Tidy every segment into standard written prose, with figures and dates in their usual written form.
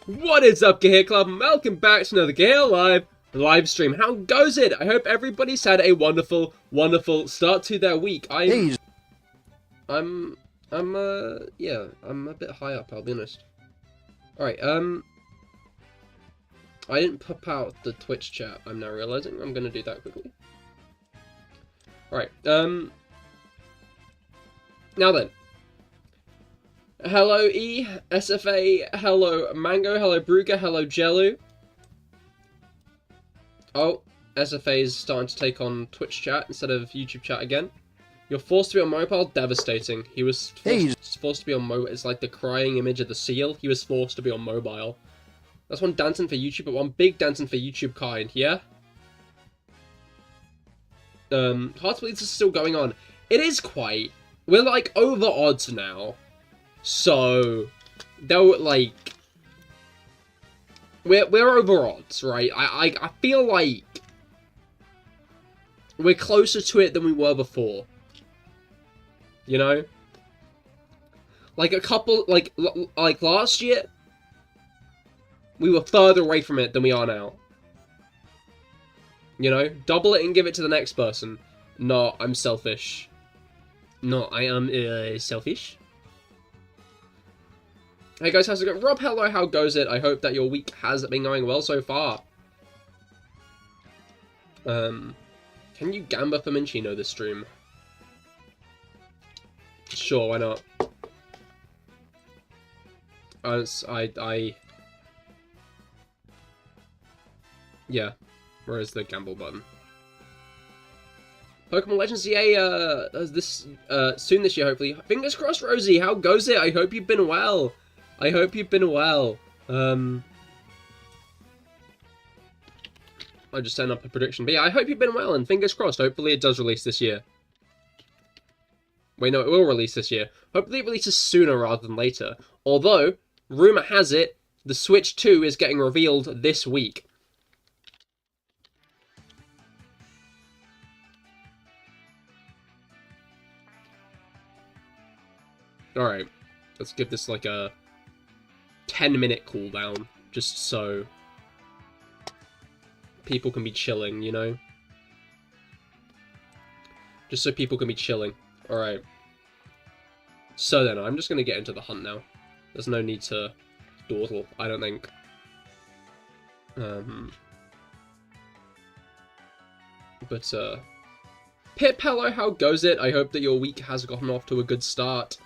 What is up, Cahir Club? Welcome back to another CahirLIVE live stream. How goes it? I hope everybody's had a wonderful, wonderful start to their week. I'm a bit high up, I'll be honest. Alright, I didn't pop out the Twitch chat, I'm now realizing. I'm gonna do that quickly. Alright, now then. Hello E, SFA, hello Mango, hello Brugger, hello Jellu. Oh, SFA is starting to take on Twitch chat instead of YouTube chat again. You're forced to be on mobile? Devastating. He was forced to be on mobile. It's like the crying image of the seal. He was forced to be on mobile. That's one dancing for YouTube, but one big dancing for YouTube kind, yeah? Hard to believe this is still going on. It is quite. We're like over odds now. So, they'll like, we're over odds, right? I feel like we're closer to it than we were before. You know? Like a couple, like last year, we were further away from it than we are now. You know? Double it and give it to the next person. No, I'm selfish. No, I am selfish. Hey guys, how's it going? Rob, hello, how goes it? I hope that your week has been going well so far. Can you gamba for Minccino this stream? Sure, why not? Yeah, where is the gamble button? Pokemon Legends EA, soon this year, hopefully. Fingers crossed, Rosie, how goes it? I hope you've been well. I hope you've been well. I just sent up a prediction. But yeah, I hope you've been well, and fingers crossed, hopefully it does release this year. Wait, no, it will release this year. Hopefully it releases sooner rather than later. Although, rumour has it, the Switch 2 is getting revealed this week. Alright, let's give this like a 10-minute cooldown, just so people can be chilling, you know? Just so people can be chilling. Alright. So then, I'm just gonna get into the hunt now. There's no need to dawdle, I don't think. Pip, hello, how goes it? I hope that your week has gotten off to a good start.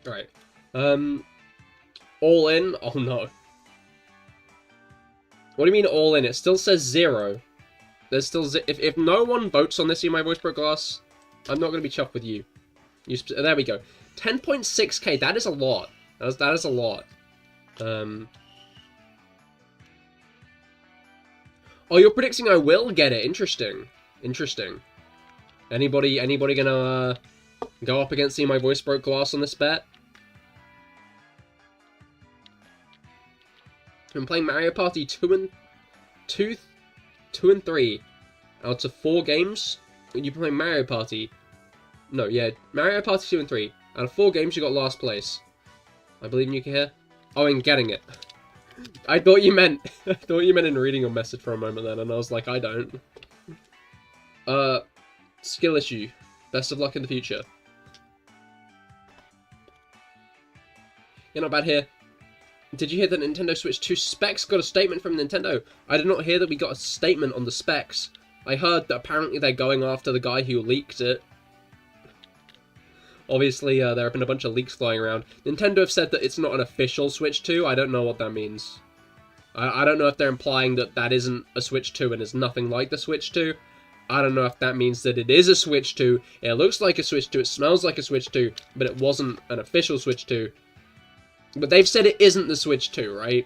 Alright. All in? Oh no. What do you mean all in? It still says 0. There's still if no one votes on this in my voice pro glass, I'm not going to be chuffed with you. There we go. 10.6k, that is a lot. That is a lot. Oh, you're predicting I will get it. Interesting. Interesting. Anybody gonna go up against my voice broke glass on this bet? I'm playing Mario Party 2 and 3 out of 4 games. You play Mario Party. No, yeah, Mario Party 2 and 3 out of 4 games. You got last place. I believe in you, Cahir. Oh, and getting it. I thought you meant in reading your message for a moment then, and I was like, I don't. Skill issue. Best of luck in the future. You're not bad here. Did you hear that Nintendo Switch 2 specs got a statement from Nintendo? I did not hear that we got a statement on the specs. I heard that apparently they're going after the guy who leaked it. Obviously, there have been a bunch of leaks flying around. Nintendo have said that it's not an official Switch 2. I don't know what that means. I don't know if they're implying that that isn't a Switch 2 and is nothing like the Switch 2. I don't know if that means that it is a Switch 2. It looks like a Switch 2. It smells like a Switch 2. But it wasn't an official Switch 2. But they've said it isn't the Switch 2, right?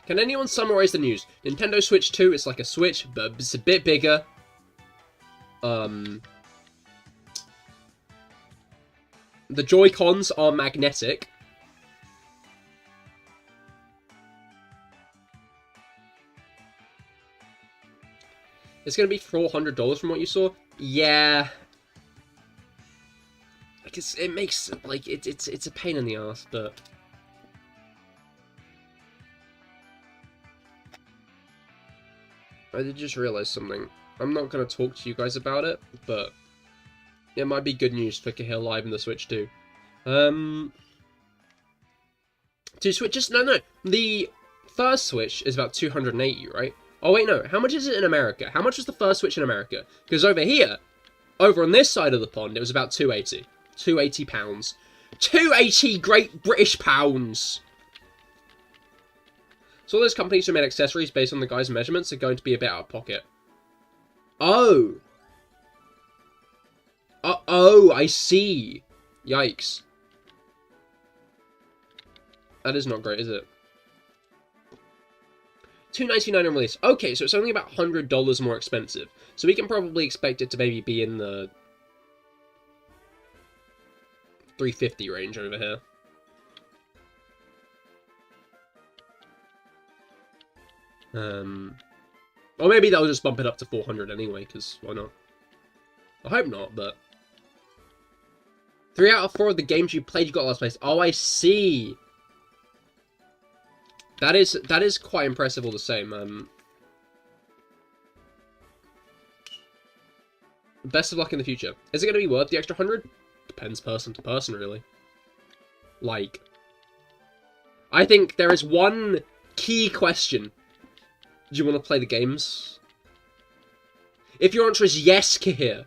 Can anyone summarize the news? Nintendo Switch 2 is like a Switch, but it's a bit bigger. The Joy-Cons are magnetic. It's going to be $400 from what you saw? Yeah. it makes, like, it's a pain in the ass, but... I did just realize something. I'm not going to talk to you guys about it, but it might be good news for CahirLIVE and the Switch too. Two Switches? No. The first Switch is about 280, right? Oh wait, no. How much is it in America? How much was the first Switch in America? Because over here, over on this side of the pond, it was about 280. 280 pounds. 280 Great British pounds! So all those companies who made accessories based on the guy's measurements are going to be a bit out of pocket. Oh! Oh, I see. Yikes. That is not great, is it? $299 on release. Okay, so it's only about $100 more expensive. So we can probably expect it to maybe be in the $350 range over here. Or maybe they'll just bump it up to 400 anyway, because why not? I hope not, but... 3 out of 4 of the games you played, you got last place. Oh, I see! That is quite impressive all the same. Best of luck in the future. Is it going to be worth the extra 100? Depends person to person, really. Like... I think there is one key question. Do you want to play the games? If your answer is yes, Cahir,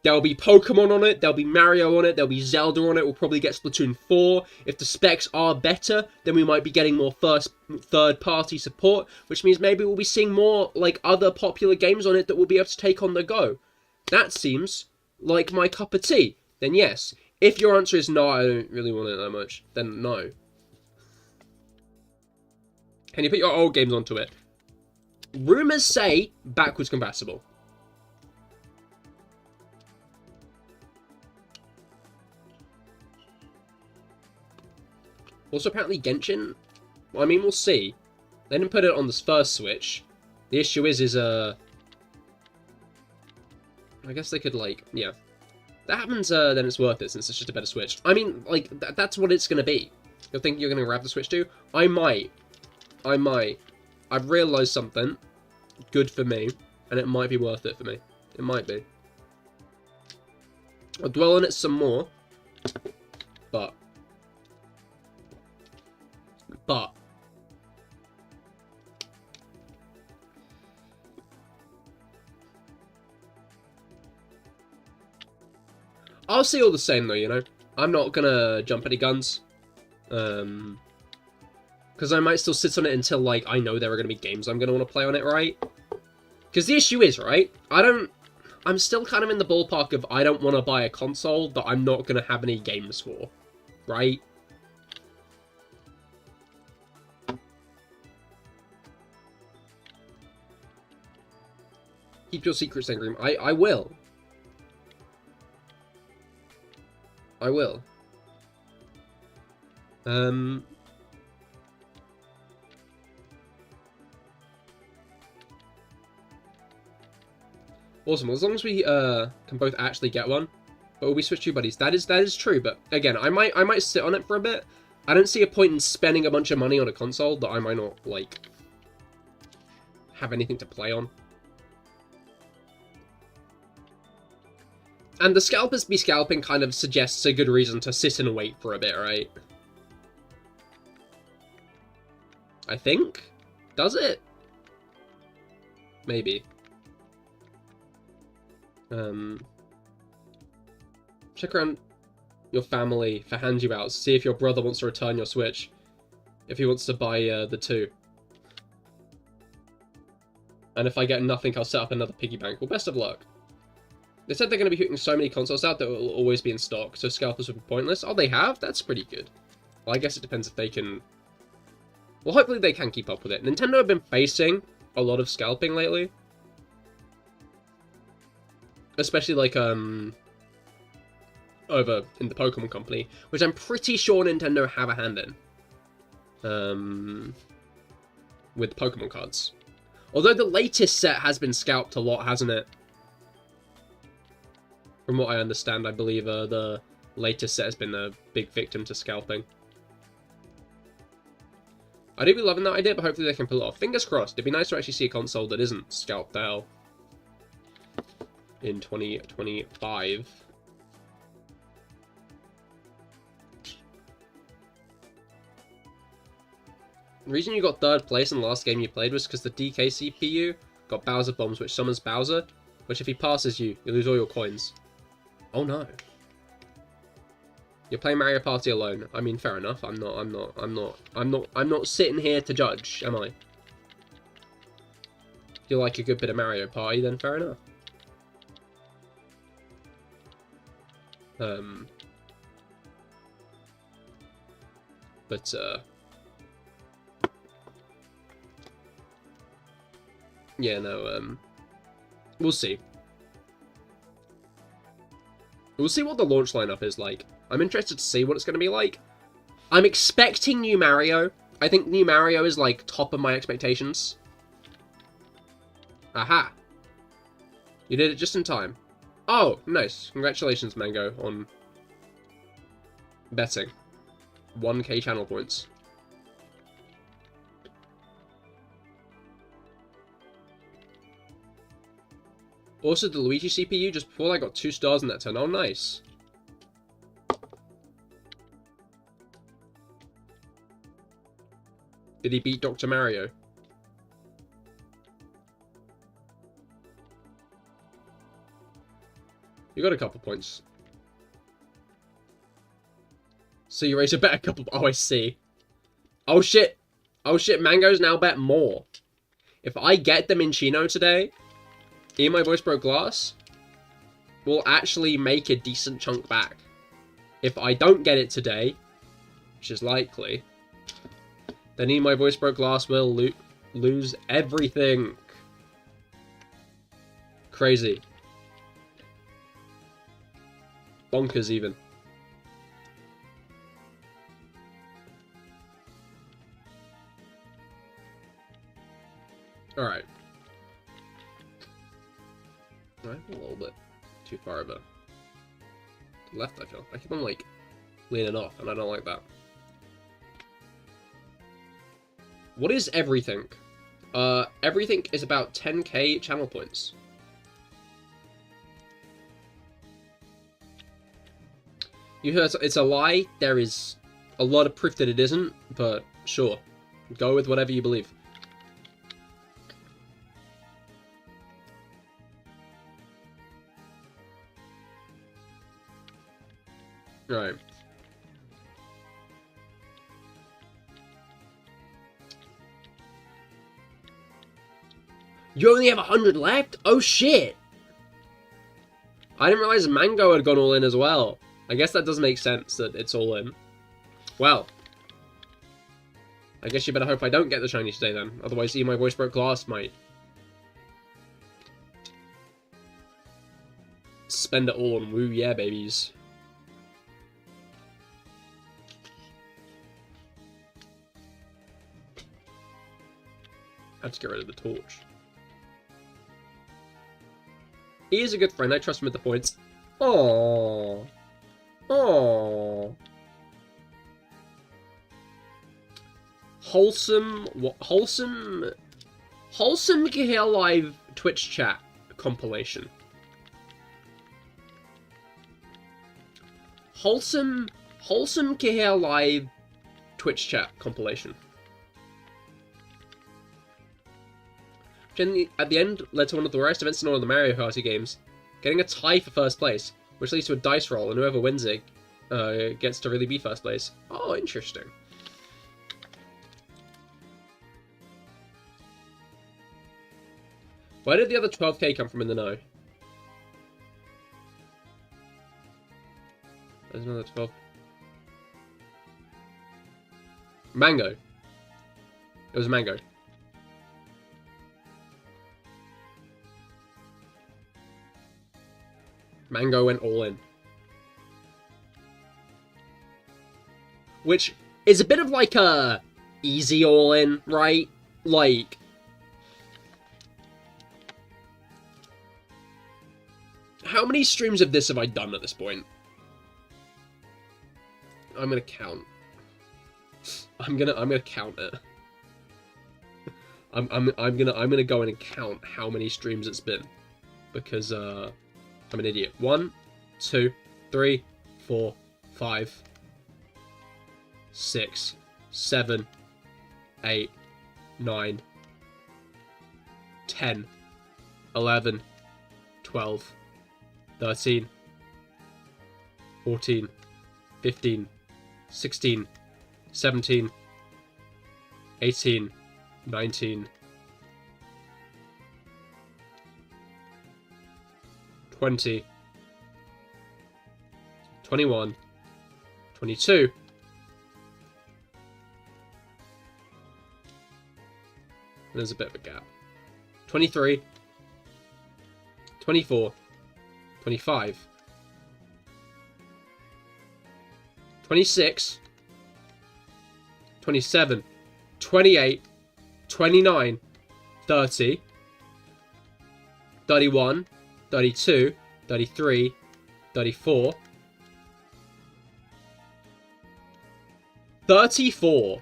there'll be Pokemon on it, there'll be Mario on it, there'll be Zelda on it, we'll probably get Splatoon 4. If the specs are better, then we might be getting more third-party support, which means maybe we'll be seeing more, like, other popular games on it that we'll be able to take on the go. That seems like my cup of tea. Then yes. If your answer is no, I don't really want it that much, then no. Can you put your old games onto it? Rumors say backwards compatible. Also, apparently Genshin. Well, I mean, we'll see. They didn't put it on this first Switch. The issue is I guess they could, like, yeah. That happens, then it's worth it, since it's just a better Switch. I mean, like, that's what it's gonna be. You're thinking you're gonna grab the Switch too? I might. I've realised something good for me, and it might be worth it for me. It might be. I'll dwell on it some more, but I'll see all the same though, you know? I'm not gonna jump any guns. Because I might still sit on it until, like, I know there are gonna be games I'm gonna want to play on it, right? Because the issue is, right? I'm still kind of in the ballpark of I don't want to buy a console that I'm not gonna have any games for. Right? Keep your secrets, Angry. I will. I will. Awesome. As long as we can both actually get one, but we switch two buddies. That is true. But again, I might sit on it for a bit. I don't see a point in spending a bunch of money on a console that I might not, like, have anything to play on. And the scalpers be scalping kind of suggests a good reason to sit and wait for a bit, right? I think? Does it? Maybe. Check around your family for handouts. See if your brother wants to return your Switch. If he wants to buy the 2. And if I get nothing, I'll set up another piggy bank. Well, best of luck. They said they're going to be putting so many consoles out that will always be in stock, so scalpers would be pointless. Oh, they have? That's pretty good. Well, I guess it depends if they can... Well, hopefully they can keep up with it. Nintendo have been facing a lot of scalping lately. Especially, like, over in the Pokemon Company, which I'm pretty sure Nintendo have a hand in. With Pokemon cards. Although the latest set has been scalped a lot, hasn't it? From what I understand, I believe the latest set has been a big victim to scalping. I do be loving that idea, but hopefully they can pull it off. Fingers crossed. It'd be nice to actually see a console that isn't scalped to hell in 2025. The reason you got 3rd place in the last game you played was because the DK CPU got Bowser bombs, which summons Bowser, which if he passes you, you lose all your coins. Oh no. You're playing Mario Party alone. I mean, fair enough. I'm not sitting here to judge, am I? If you like a good bit of Mario Party, then fair enough. Yeah, no, we'll see. We'll see what the launch lineup is like. I'm interested to see what it's going to be like. I'm expecting new Mario. I think new Mario is, like, top of my expectations. Aha. You did it just in time. Oh, nice. Congratulations, Mango, on betting. 1k channel points. Also, the Luigi CPU, just before I got 2 stars in that turn. Oh, nice. Did he beat Dr. Mario? You got a couple points. So you raised a bet a couple... Oh, I see. Oh, shit. Oh, shit. Mango's now bet more. If I get the Minccino today... Even my voice broke glass will actually make a decent chunk back. If I don't get it today, which is likely, then even my voice broke glass will lose everything. Crazy. Bonkers even. Alright. I'm a little bit too far over left, I feel. I keep on, like, leaning off, and I don't like that. What is everything? Everything is about 10k channel points. You heard it's a lie. There is a lot of proof that it isn't, but sure. Go with whatever you believe. Right. You only have 100 left? Oh shit! I didn't realize Mango had gone all in as well. I guess that does make sense that it's all in. Well. I guess you better hope I don't get the shiny today then. Otherwise, my voice broke glass might spend it all on woo yeah babies. Had to get rid of the torch. He is a good friend. I trust him with the points. Aww. Aww. Wholesome CahirLIVE Twitch chat compilation. Wholesome CahirLIVE Twitch chat compilation. At the end, led to one of the rarest events in all of the Mario Party games, getting a tie for first place, which leads to a dice roll, and whoever wins it gets to really be first place. Oh, interesting. Where did the other 12k come from in the know? There's another 12. Mango. It was Mango. Mango went all in. Which is a bit of like a easy all in, right? Like, how many streams of this have I done at this point? I'm gonna count. I'm gonna count it. I'm gonna go in and count how many streams it's been, because I'm an idiot. 1, 2, 3, 4, 5, 6, 7, 8, 9, 10, 11, 12, 13, 14, 15, 16, 17, 18, 19, 20, 21, 22, 'There's a bit of a gap. 23, 24, 25, 26, 27, 28, 29, 30, 31, 32, 33, 34, 34.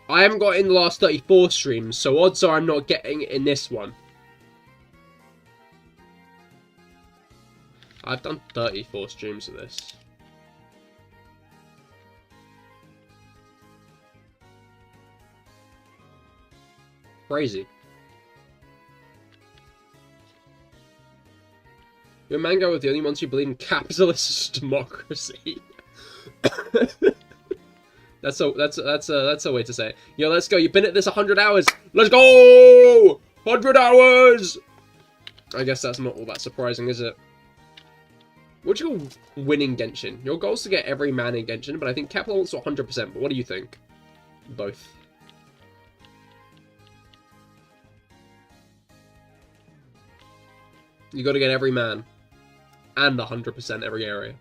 I haven't got in the last 34 streams, so odds are I'm not getting it in this one. I've done 34 streams of this. Crazy. You and Mango are the only ones who believe in capitalist democracy. That's a way to say it. Yo, let's go. You've been at this 100 hours. Let's go! 100 hours! I guess that's not all that surprising, is it? What's your winning Genshin? Your goal is to get every man in Genshin, but I think Kepler wants to 100%. But what do you think? Both. You got to get every man and 100% every area.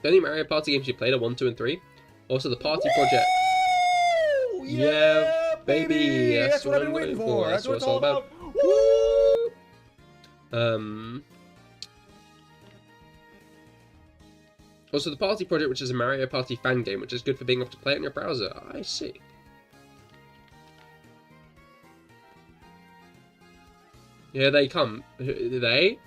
The only Mario Party games you played are 1, 2, and 3. Also, the Party Project. Yeah, baby. That's what I've been waiting for. That's what it's all about. Woo! Also, the Party Project, which is a Mario Party fan game, which is good for being able to play it in your browser. I see. Here they come. They?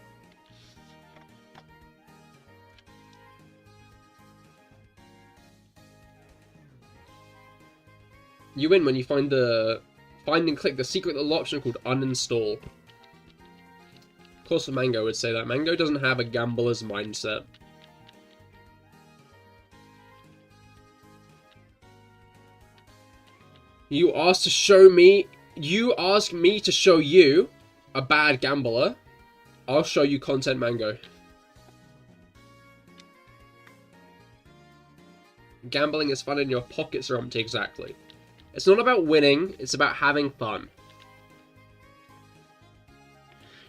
You win when you find and click the secret little option called uninstall. Of course, Mango would say that. Mango doesn't have a gambler's mindset. You asked me to show you a bad gambler. I'll show you content, Mango. Gambling is fun and your pockets are empty, exactly. It's not about winning, it's about having fun.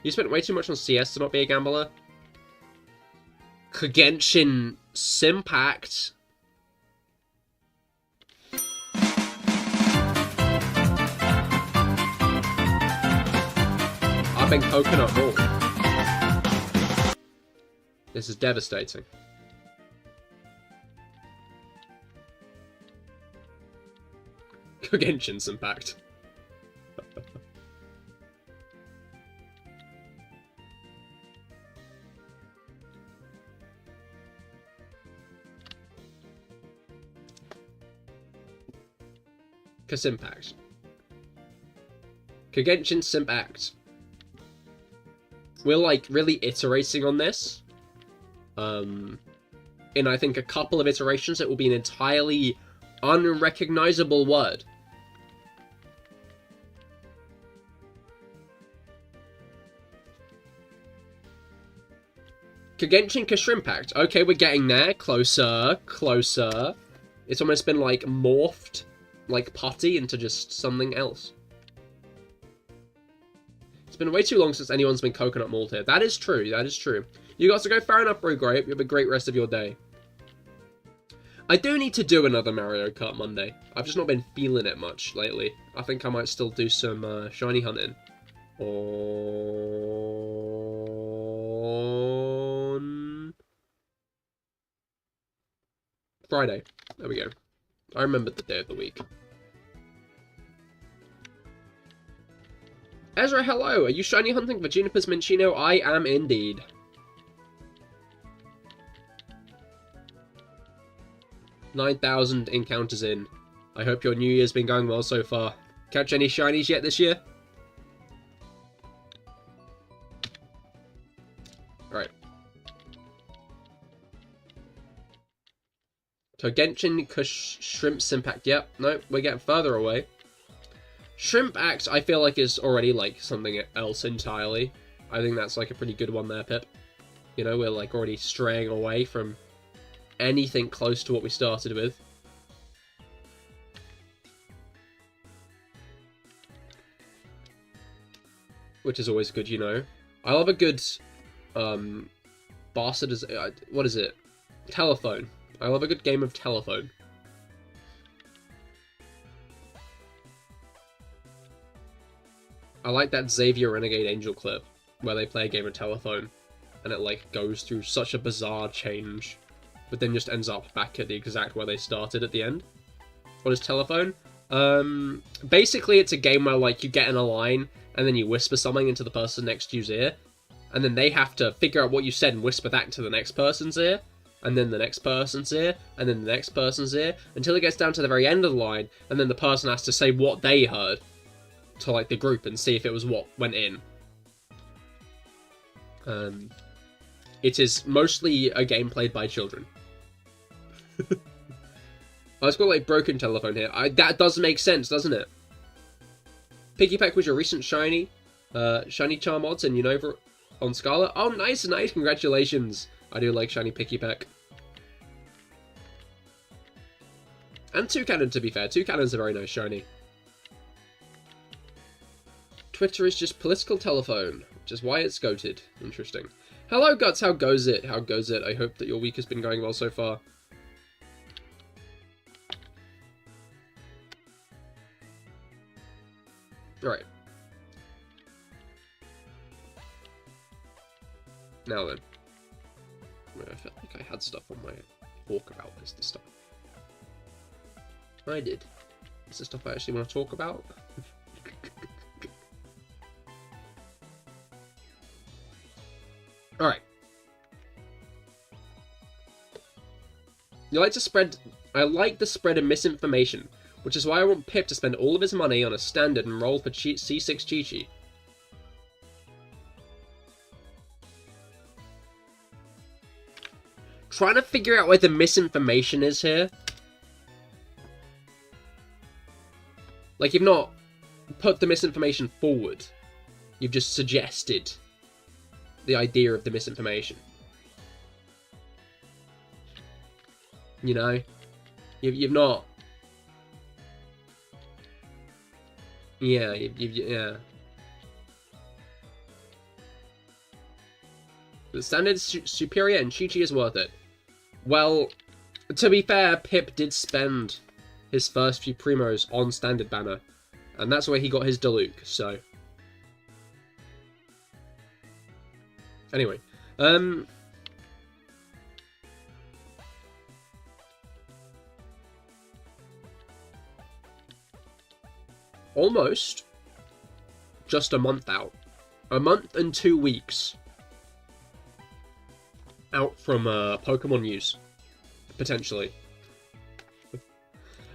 You spent way too much on CS to not be a gambler. Genshin Simpact. I've been coconut raw. This is devastating. Genshin's Impact. Impact. Genshin Impact. We're like really iterating on this. In I think a couple of iterations it will be an entirely unrecognizable word. Genshin Shrimpact. Okay, we're getting there. Closer. Closer. It's almost been, like, morphed, like, putty into just something else. It's been way too long since anyone's been coconut mauled here. That is true. That is true. You got to go. Fair enough, bro. Great. You have a great rest of your day. I do need to do another Mario Kart Monday. I've just not been feeling it much lately. I think I might still do some shiny hunting. On Friday. There we go. I remembered the day of the week. Ezra, hello! Are you shiny hunting for Juniper's Minccino? I am indeed. $9,000 encounters in. I hope your New Year's been going well so far. Catch any shinies yet this year? Alright. So Genshin Shrimp Simpact. Yep, no, we're getting further away. Shrimp Axe, I feel like, is already, like, something else entirely. I think that's, like, a pretty good one there, Pip. You know, we're, like, already straying away from anything close to what we started with. Which is always good, you know. I love a good, bastard is... what is it? Telephone. I love a good game of telephone. I like that Xavier Renegade Angel clip, where they play a game of telephone, and it, like, goes through such a bizarre change, but then just ends up back at the exact where they started at the end. What is telephone? Basically, it's a game where, like, you get in a line, and then you whisper something into the person next to you's ear, and then they have to figure out what you said and whisper that to the next person's ear, and then the next person's ear, and then the next person's ear, until it gets down to the very end of the line, and then the person has to say what they heard to, like, the group and see if it was what went in. It is mostly a game played by children. It's got, like, broken telephone here. That does make sense, doesn't it? Piggyback was your recent shiny. Shiny Charmods and Unova on Scarlet. Oh, nice, nice. Congratulations. I do like shiny Piggyback. And Toucannon, to be fair. Toucannon's a very nice shiny. Twitter is just political telephone, which is why it's goated. Interesting. Hello, Guts. How goes it? How goes it? I hope that your week has been going well so far. Alright. Now then. I felt like I had stuff on my talk about this stuff. I did. Is this stuff I actually want to talk about? Alright. I like the spread of misinformation, which is why I want Pip to spend all of his money on a standard and roll for C6 Chi-Chi. Trying to figure out where the misinformation is here. Like, you've not put the misinformation forward. You've just suggested the idea of the misinformation. You know? You've not... Yeah, yeah. The standard is superior and Chi-Chi is worth it. Well, to be fair, Pip did spend his first few primos on standard banner, and that's where he got his Diluc, so... Anyway, almost just a month out. A month and 2 weeks out from Pokemon news, potentially.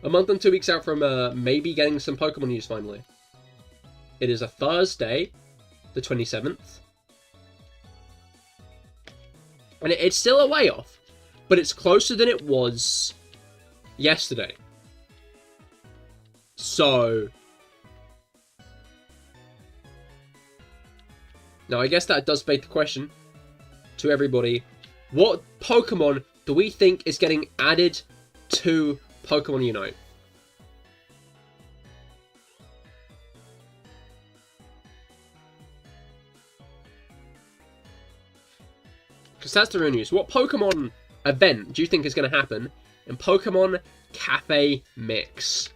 A month and 2 weeks out from maybe getting some Pokemon news finally. It is a Thursday, the 27th. And it's still a way off, but it's closer than it was yesterday. So... Now, I guess that does beg the question to everybody. What Pokemon do we think is getting added to Pokemon Unite? Because that's the real news. What Pokemon event do you think is going to happen in Pokemon Cafe Mix?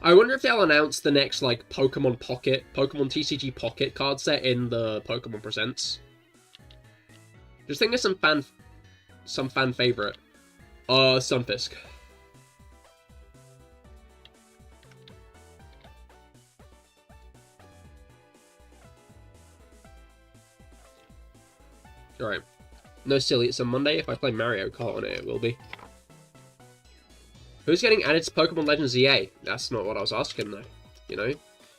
I wonder if they'll announce the next, like, Pokemon TCG Pocket card set in the Pokemon Presents. Just think of some fan favorite. Sunfisk. Alright. No, silly, it's a Monday. If I play Mario Kart on it, it will be. Who's getting added to Pokemon Legends EA? That's not what I was asking, though. You know?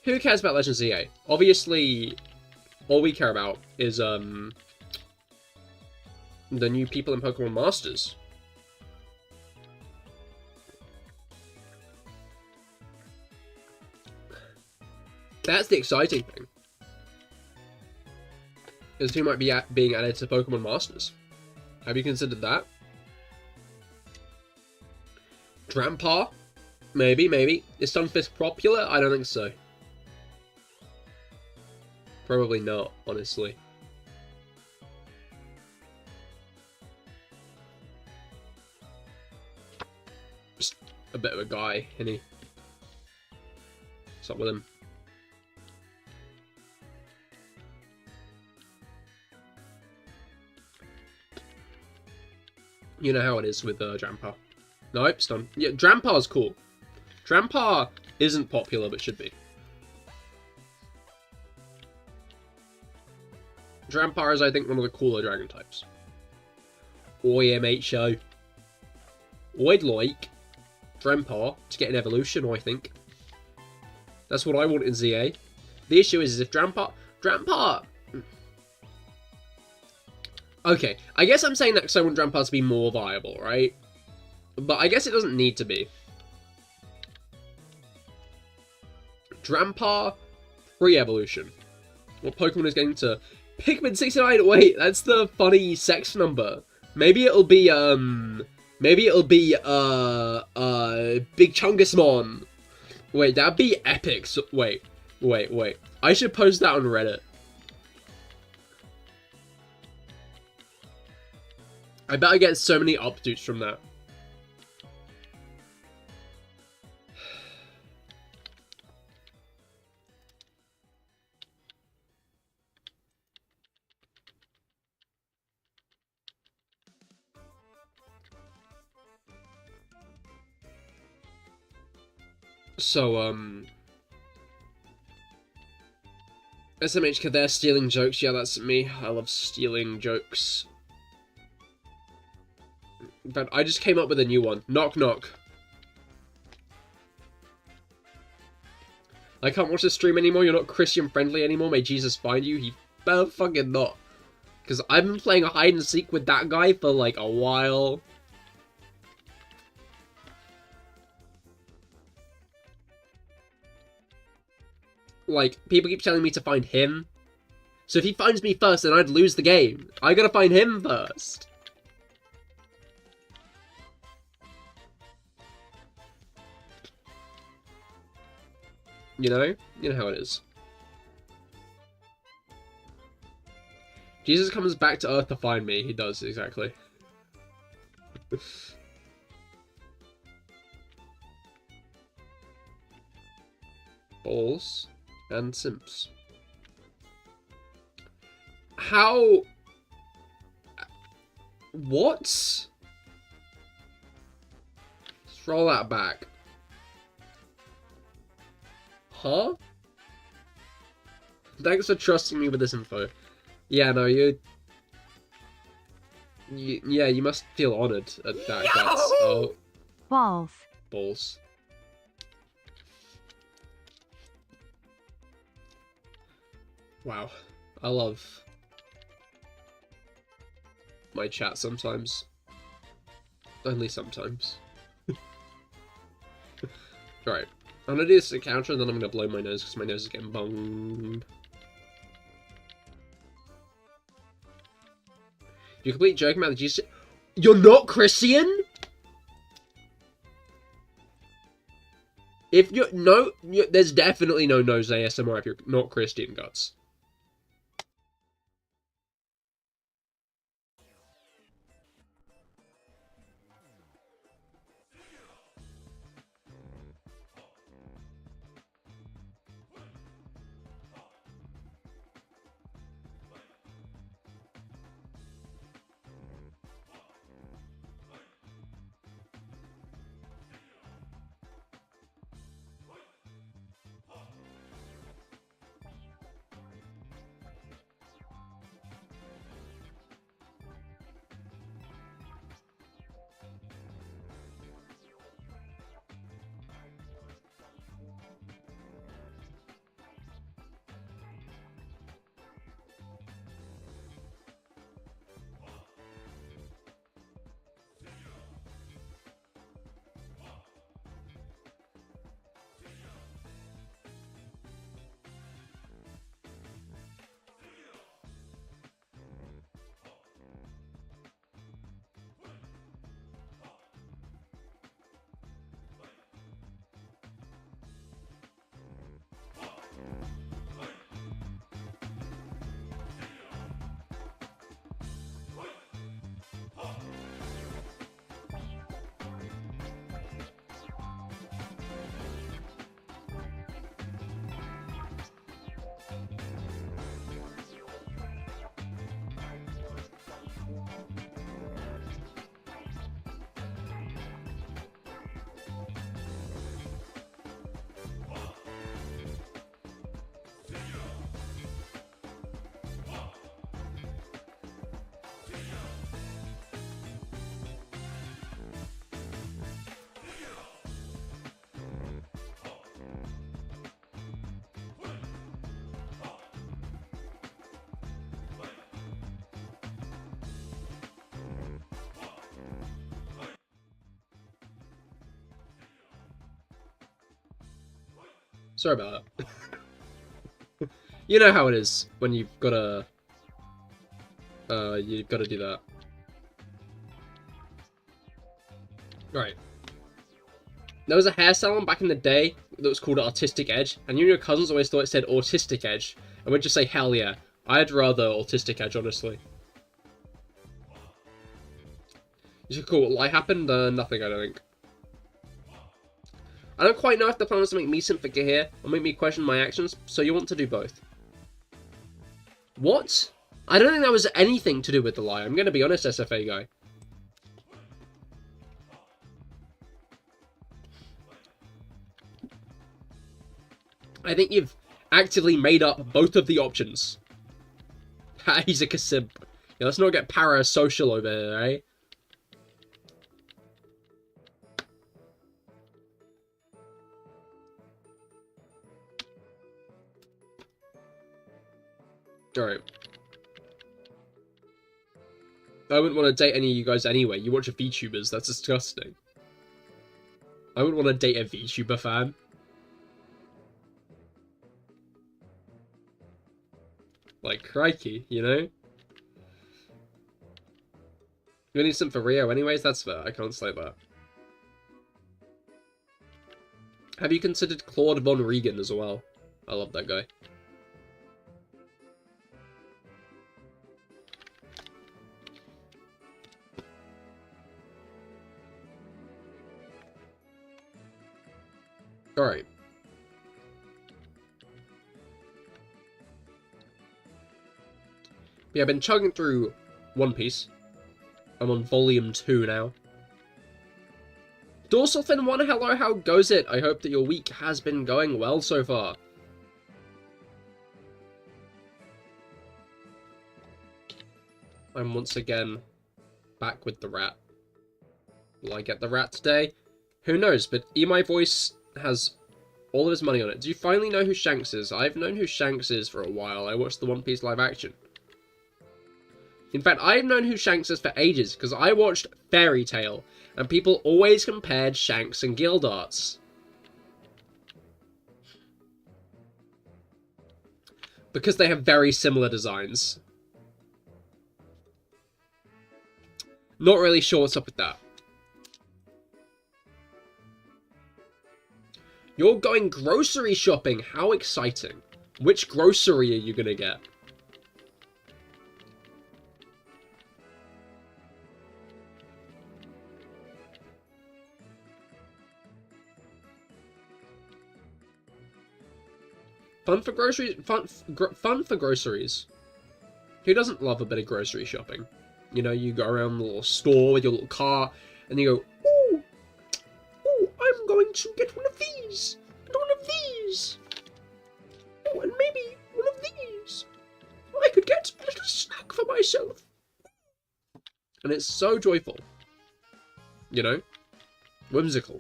Who cares about Legends EA? Obviously, all we care about is, the new people in Pokemon Masters. That's the exciting thing. Is who might be being added to Pokemon Masters. Have you considered that? Drampa? Maybe. Is Sunfisk popular? I don't think so. Probably not, honestly. Just a bit of a guy, isn't he? What's up with him? You know how it is with Drampa. Nope, stun. Yeah, Drampa's cool. Drampa isn't popular, but should be. Drampa is, I think, one of the cooler dragon types. Oh yeah, mate, show. I'd like Drampa to get an evolution, I think. That's what I want in ZA. The issue is if Drampa... Okay, I guess I'm saying that because I want Drampa to be more viable, right? But I guess it doesn't need to be. Drampa pre-evolution. What Pokemon is getting to Pikmin 69? Wait, that's the funny sex number. Maybe it'll be Big Chungismon. Wait, that'd be epic. So, wait. I should post that on Reddit. I bet I get so many updates from that. So, SMHK, they're stealing jokes. Yeah, that's me. I love stealing jokes. But I just came up with a new one. Knock, knock. I can't watch the stream anymore. You're not Christian friendly anymore. May Jesus find you. He better fucking not. Because I've been playing a hide and seek with that guy for like a while. Like, people keep telling me to find him. So if he finds me first, then I'd lose the game. I gotta find him first. You know? You know how it is. Jesus comes back to Earth to find me. He does, exactly. Balls and simps. How... What? Let's roll that back. Huh? Thanks for trusting me with this info. Yeah, no, yeah, you must feel honored at that. That's, oh. Balls. Balls. Wow. I love my chat sometimes. Only sometimes. Alright. I'm gonna do this encounter and then I'm gonna blow my nose because my nose is getting bunged. You complete joking about the Jesus. You're not Christian? If you're there's definitely no nose ASMR if you're not Christian, Guts. Sorry about that. You know how it is when you've gotta do that. Right. There was a hair salon back in the day that was called Artistic Edge, and you and your cousins always thought it said Autistic Edge, and we'd just say, hell yeah. I'd rather Autistic Edge, honestly. Is it cool? What happened? Nothing, I don't think. I don't quite know if the plan was to make me simp for Cahir, or make me question my actions, so you want to do both. What? I don't think that was anything to do with the lie. I'm gonna be honest, SFA guy. I think you've actively made up both of the options. He's a simp. Yeah, let's not get parasocial over here, eh? Alright. I wouldn't want to date any of you guys anyway. You watch VTubers, that's disgusting. I wouldn't want to date a VTuber fan. Like, crikey, you know? You need some for Rio anyways? That's fair, I can't say that. Have you considered Claude Von Regan as well? I love that guy. Alright. Yeah, I've been chugging through One Piece. I'm on volume 2 now. Dorsalfin1, hello, how goes it? I hope that your week has been going well so far. I'm once again back with the rat. Will I get the rat today? Who knows, but EMI Voice has all of his money on it. Do you finally know who Shanks is? I've known who Shanks is for a while. I watched the One Piece live action. In fact, I've known who Shanks is for ages, because I watched Fairy Tail, and people always compared Shanks and Gildarts. Because they have very similar designs. Not really sure what's up with that. You're going grocery shopping, how exciting. Which grocery are you gonna get? Fun for groceries? Fun for groceries. Who doesn't love a bit of grocery shopping? You know, you go around the little store with your little car, and you go, ooh, I'm going to get one of these, and one of these. Oh, and maybe one of these. I could get a little snack for myself. And it's so joyful. You know? Whimsical.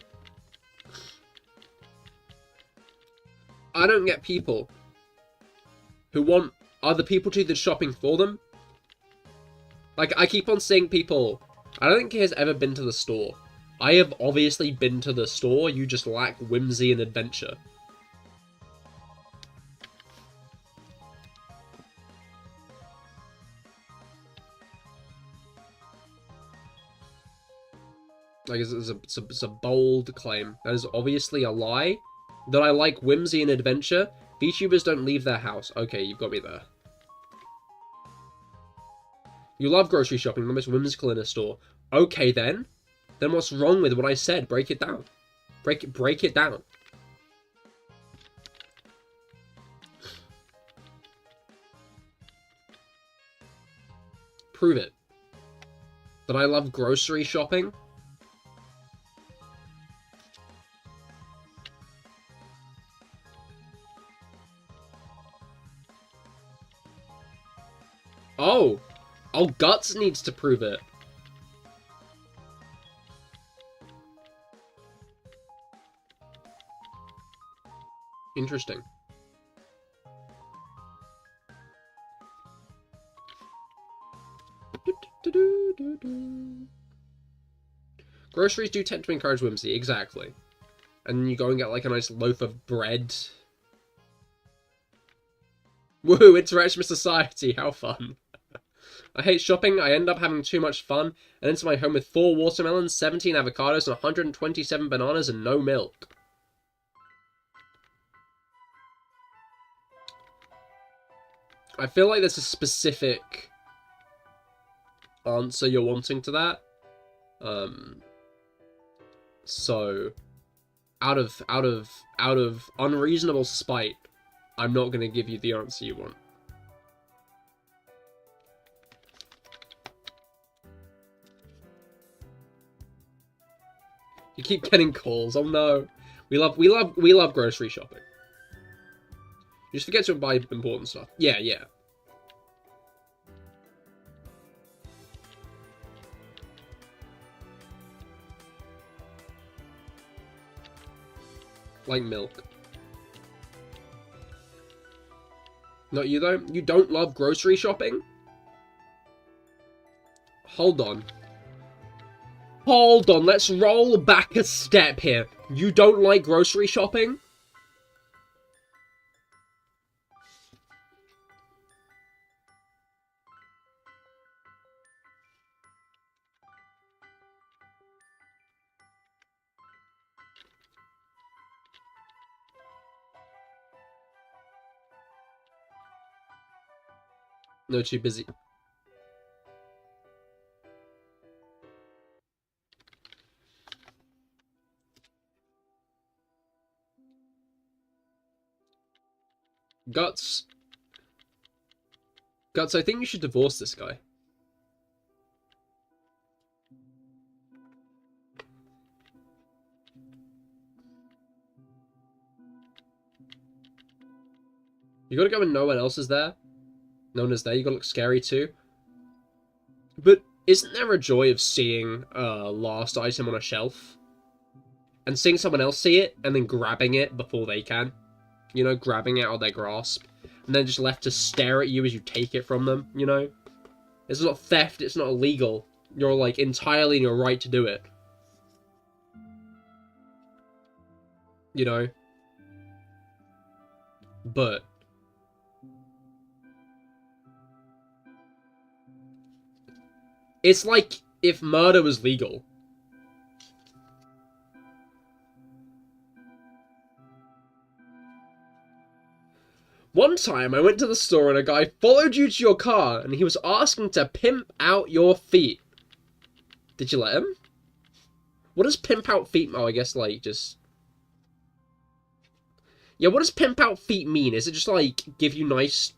I don't get people who want other people to do the shopping for them. Like, I keep on seeing people... I don't think he has ever been to the store. I have obviously been to the store, you just lack whimsy and adventure. Like, it's a bold claim. That is obviously a lie. That I like whimsy and adventure. VTubers don't leave their house. Okay, you've got me there. You love grocery shopping, the most whimsical in a store. Okay then. Then what's wrong with what I said? Break it down. Break it down. Prove it. That I love grocery shopping? Oh! Oh, Guts needs to prove it. Interesting. Groceries do tend to encourage whimsy, exactly. And you go and get like a nice loaf of bread Woohoo, interaction with society, how fun. I hate shopping, I end up having too much fun, and enter my home with 4 watermelons, 17 avocados, and 127 bananas, and no milk. I feel like there's a specific answer you're wanting to that. So out of unreasonable spite, I'm not going to give you the answer you want. You keep getting calls. Oh no. We love grocery shopping. You just forget to buy important stuff. Yeah. Like milk. No, you don't? You don't love grocery shopping? Hold on. Hold on, let's roll back a step here. You don't like grocery shopping? No, too busy. Guts, I think you should divorce this guy. You gotta go when no one else is there. No one is there, you gotta look scary too. But isn't there a joy of seeing a last item on a shelf? And seeing someone else see it, and then grabbing it before they can? You know, grabbing it out of their grasp. And then just left to stare at you as you take it from them, you know? It's not theft, it's not illegal. You're, like, entirely in your right to do it. You know? But it's like if murder was legal. One time, I went to the store and a guy followed you to your car and he was asking to pimp out your feet. Did you let him? What does pimp out feet... Oh, I guess, like, just... Yeah, what does pimp out feet mean? Is it just, like, give you nice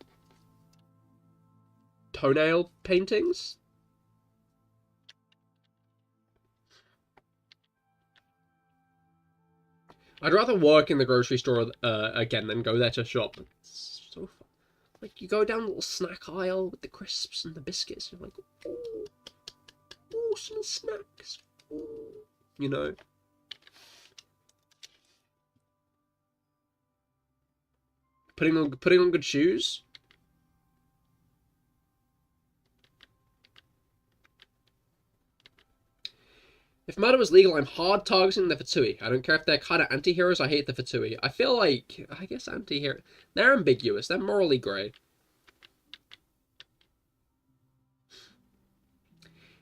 toenail paintings? I'd rather work in the grocery store again than go there to shop. It's so fun. Like, you go down the little snack aisle with the crisps and the biscuits, and you're like, ooh, some snacks. Ooh. You know? Putting on good shoes? If murder was legal, I'm hard targeting the Vtuber. I don't care if they're kind of anti-heroes, I hate the Vtuber. I feel like, I guess anti-hero... They're ambiguous, they're morally grey.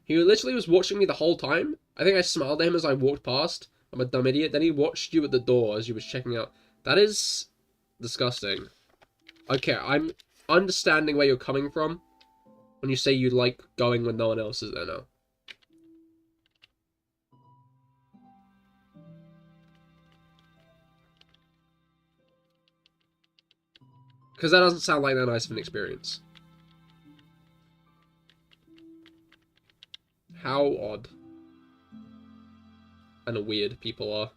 He literally was watching me the whole time. I think I smiled at him as I walked past. I'm a dumb idiot. Then he watched you at the door as you was checking out. That is disgusting. Okay, I'm understanding where you're coming from when you say you like going when no one else is there now. Because that doesn't sound like that nice of an experience. How odd and weird people are.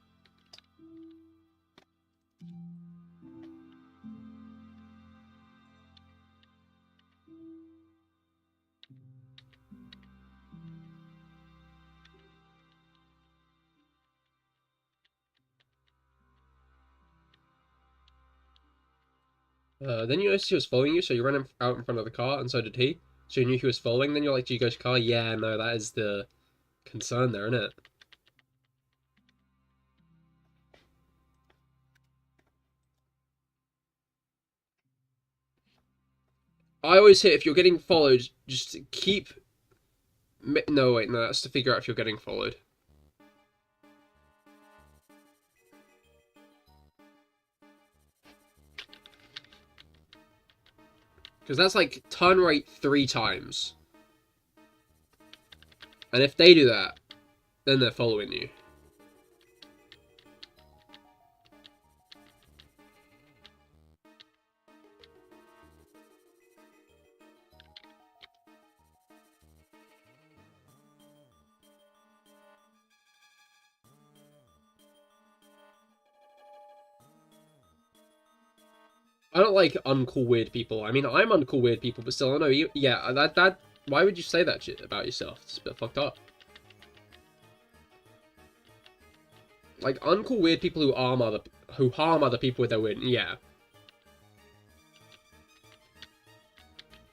Then you noticed he was following you, so you ran out in front of the car, and so did he. So you knew he was following, then you're like, do you go to car? Yeah, no, that is the concern there, isn't it? I always hit if you're getting followed, just keep... No, wait, no, that's to figure out if you're getting followed. Because that's like turn rate 3 times. And if they do that, then they're following you. I don't like uncool weird people. I mean, I'm uncool weird people, but still, I know you. Yeah, that. Why would you say that shit about yourself? It's a bit fucked up. Like uncool weird people who harm other people with their weird. Yeah.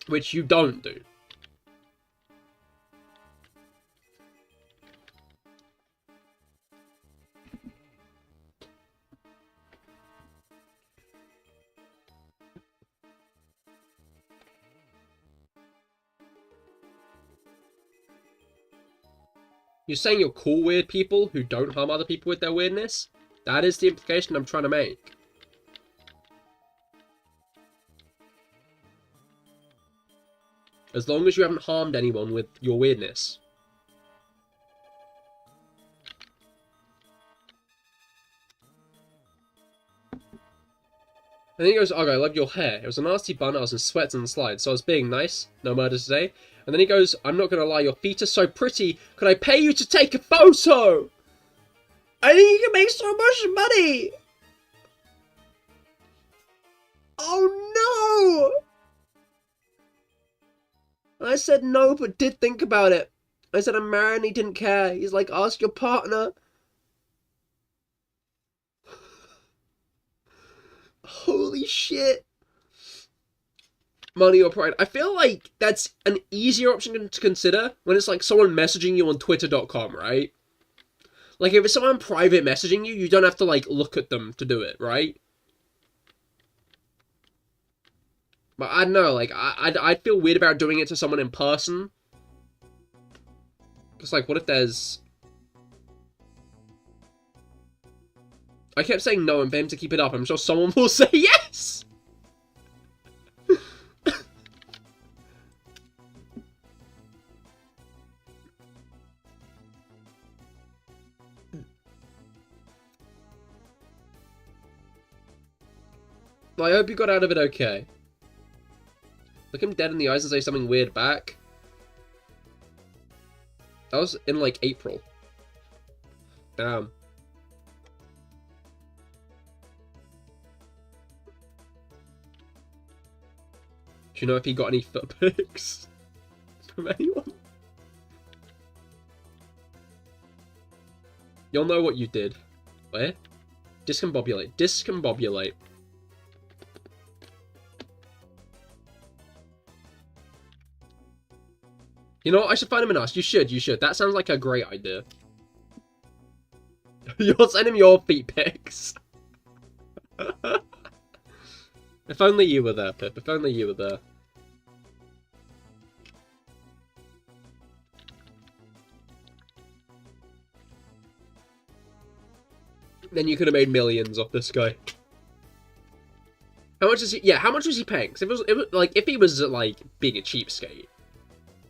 Which you don't do. You're saying you're cool weird people who don't harm other people with their weirdness? That is the implication I'm trying to make. As long as you haven't harmed anyone with your weirdness. And then he goes, okay, I love your hair. It was a nasty bun, I was in sweats and slides, so I was being nice. No murder today. And then he goes, I'm not going to lie, your feet are so pretty. Could I pay you to take a photo? I think you can make so much money. Oh no! I said no, but did think about it. I said I'm married and he didn't care. He's like, ask your partner. Holy shit. Money or pride. I feel like that's an easier option to consider when it's like someone messaging you on twitter.com, right? Like if it's someone private messaging you, you don't have to like look at them to do it, right? But I don't know, like I'd feel weird about doing it to someone in person. Because like what if there's... I kept saying no and for him to keep it up, I'm sure someone will say yes! I hope you got out of it okay. Look him dead in the eyes and say something weird back. That was in like April. Damn. Do you know if he got any foot pics from anyone? You'll know what you did. Where? Discombobulate. Discombobulate. You know what? I should find him and ask. You should. That sounds like a great idea. You'll send him your feet pics. If only you were there, Pip. If only you were there. Then you could have made millions off this guy. How much is he? Yeah, how much was he paying? Cause if it was like if he was like being a cheapskate,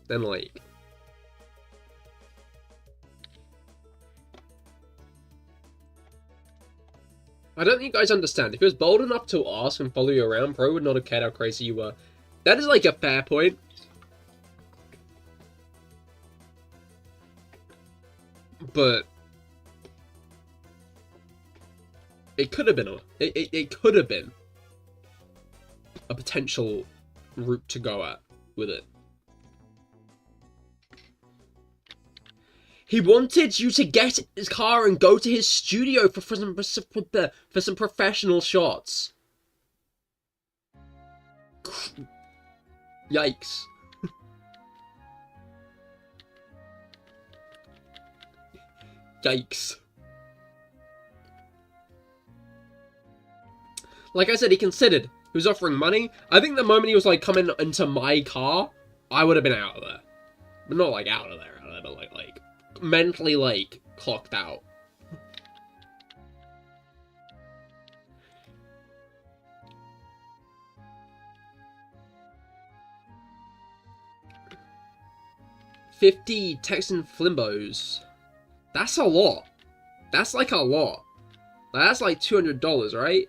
then like. I don't think you guys understand. If he was bold enough to ask and follow you around, bro would not have cared how crazy you were. That is like a fair point. But it could have been it could have been a potential route to go at with it. He wanted you to get his car and go to his studio for some professional shots. Yikes. Yikes. Like I said, he considered. who's offering money. I think the moment he was like coming into my car, I would have been out of there. But not like out of there, but like mentally like clocked out. $50 Texan Flimbos. That's a lot. That's like a lot. That's like $200, right?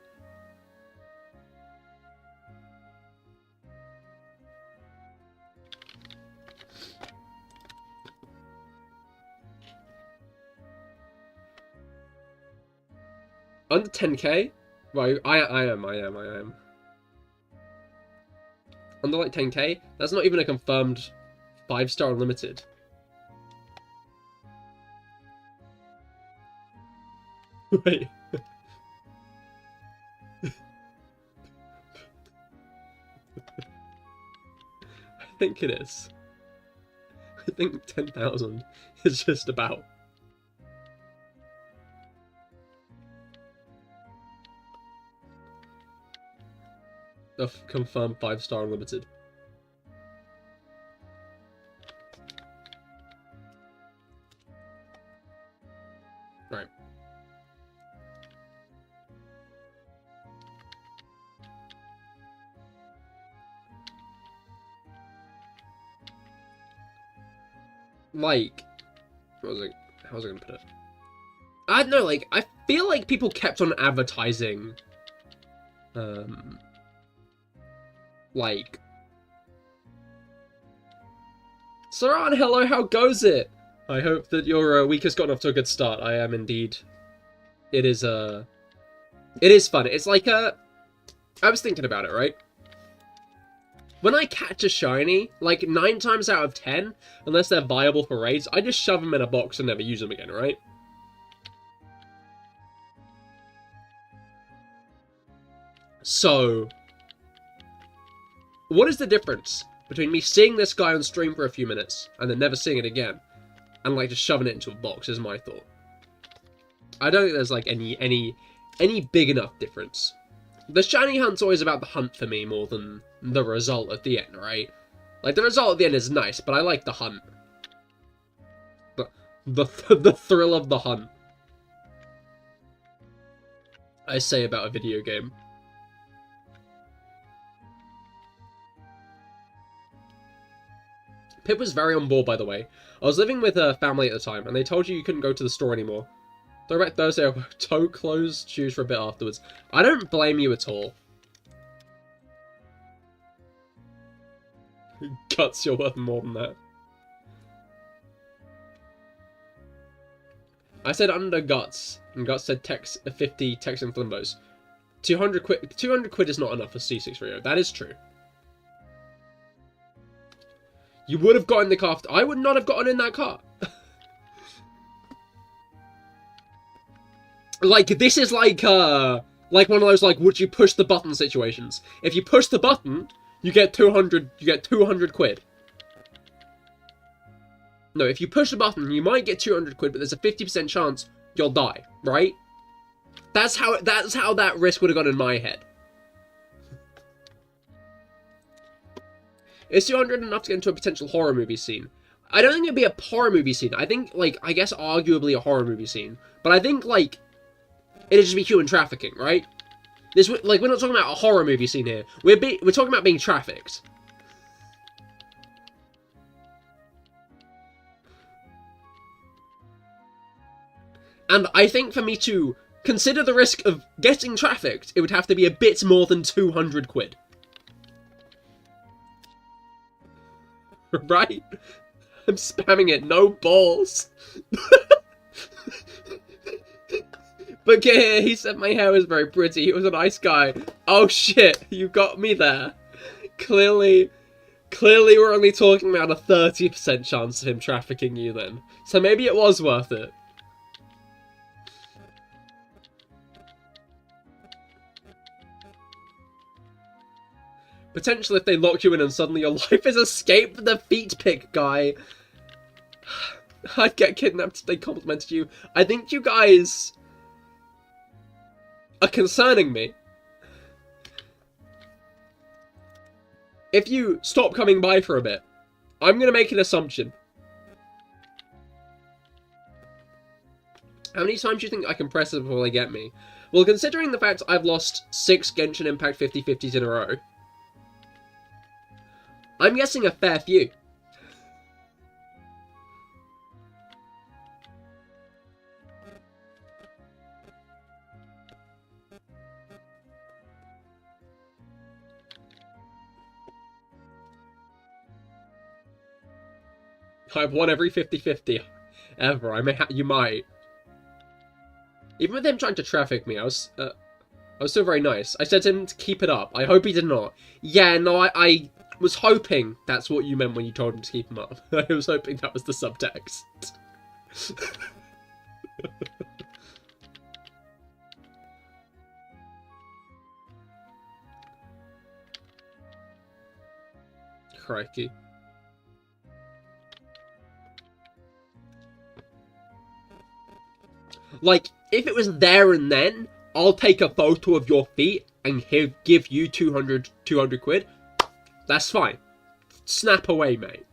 Under 10k? Right, I am. Under like 10k? That's not even a confirmed 5-star unlimited. Wait. I think it is. I think 10,000 is just about. A confirmed 5-star unlimited. Right. Like, how was I gonna put it? I don't know, like, I feel like people kept on advertising, like, Saran, hello, how goes it? I hope that your week has gotten off to a good start. I am indeed. It is fun. It's like I was thinking about it, right? When I catch a shiny, like 9 times out of 10, unless they're viable for raids, I just shove them in a box and never use them again, right? So, what is the difference between me seeing this guy on stream for a few minutes and then never seeing it again, and like just shoving it into a box? Is my thought. I don't think there's like any big enough difference. The shiny hunt's always about the hunt for me more than the result at the end, right? Like, the result at the end is nice, but I like the hunt. The thrill of the hunt. I say about a video game. Pip was very on board, by the way. I was living with a family at the time, and they told you couldn't go to the store anymore. Throwback Thursday, toe closed shoes for a bit afterwards. I don't blame you at all. Guts, you're worth more than that. I said under Guts, and Guts said 50 Texan Flimbos. 200 quid is not enough for C630. That is true. You would have gotten the car. I would not have gotten in that car. Like, this is like one of those, like, would you push the button situations. If you push the button, you get 200 quid. No, if you push the button, you might get 200 quid, but there's a 50% chance you'll die, right? That's how that risk would have gone in my head. Is 200 enough to get into a potential horror movie scene? I don't think it'd be a horror movie scene. I think, like, I guess arguably a horror movie scene. But I think, like, it'd just be human trafficking, right? Like, we're not talking about a horror movie scene here. We're talking about being trafficked. And I think for me to consider the risk of getting trafficked, it would have to be a bit more than 200 quid. Right? I'm spamming it, no balls. But Cahir, he said my hair was very pretty. He was a nice guy. Oh shit, you got me there. Clearly we're only talking about a 30% chance of him trafficking you then. So maybe it was worth it. Potentially if they lock you in and suddenly your life is escaped the feet pick guy. I'd get kidnapped if they complimented you. I think you guys are concerning me. if you stop coming by for a bit, I'm going to make an assumption. How many times do you think I can press it before they get me? Well, considering the fact I've lost 6 Genshin Impact 50/50s in a row, I'm guessing a fair few. I've won every 50/50 ever. You might. Even with him trying to traffic me, I was still very nice. I said to him to keep it up. I hope he did not. Yeah, no, I was hoping that's what you meant when you told him to keep him up. I was hoping that was the subtext. Crikey. Like, if it was there and then, I'll take a photo of your feet and give you 200 quid. That's fine. Snap away, mate.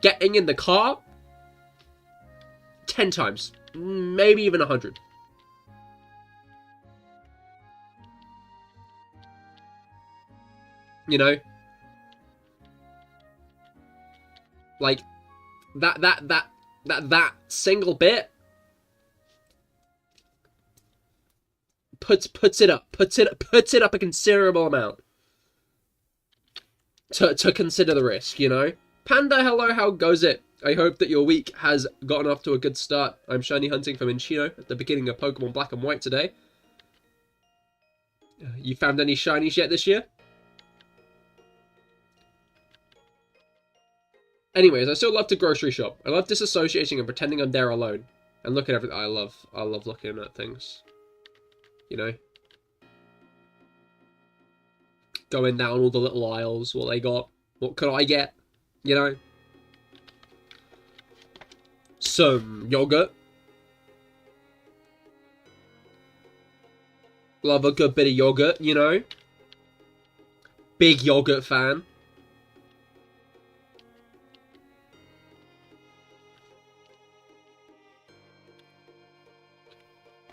Getting in the car, 10 times. Maybe even 100. You know? Like, that single bit puts it up a considerable amount to consider the risk, you know? Panda, hello, how goes it? I hope that your week has gotten off to a good start. I'm shiny hunting for Minccino at the beginning of Pokemon Black and White today. You found any shinies yet this year? Anyways, I still love to grocery shop. I love disassociating and pretending I'm there alone. And look at everything. I love looking at things. You know? Going down all the little aisles, what they got. What could I get? You know? Some yogurt. Love a good bit of yogurt, you know? Big yogurt fan.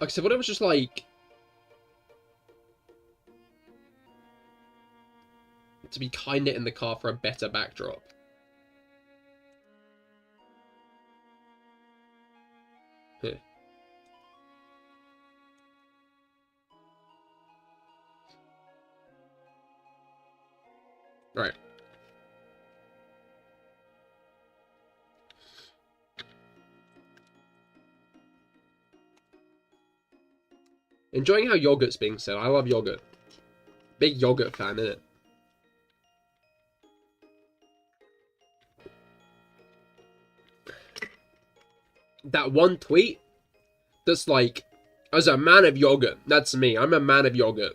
Like I said, what it was just like... to be kinda in the car for a better backdrop. Here. Right. Enjoying how yogurt's being said. I love yogurt. Big yogurt fan, innit? That one tweet that's like, as a man of yogurt, that's me. I'm a man of yogurt.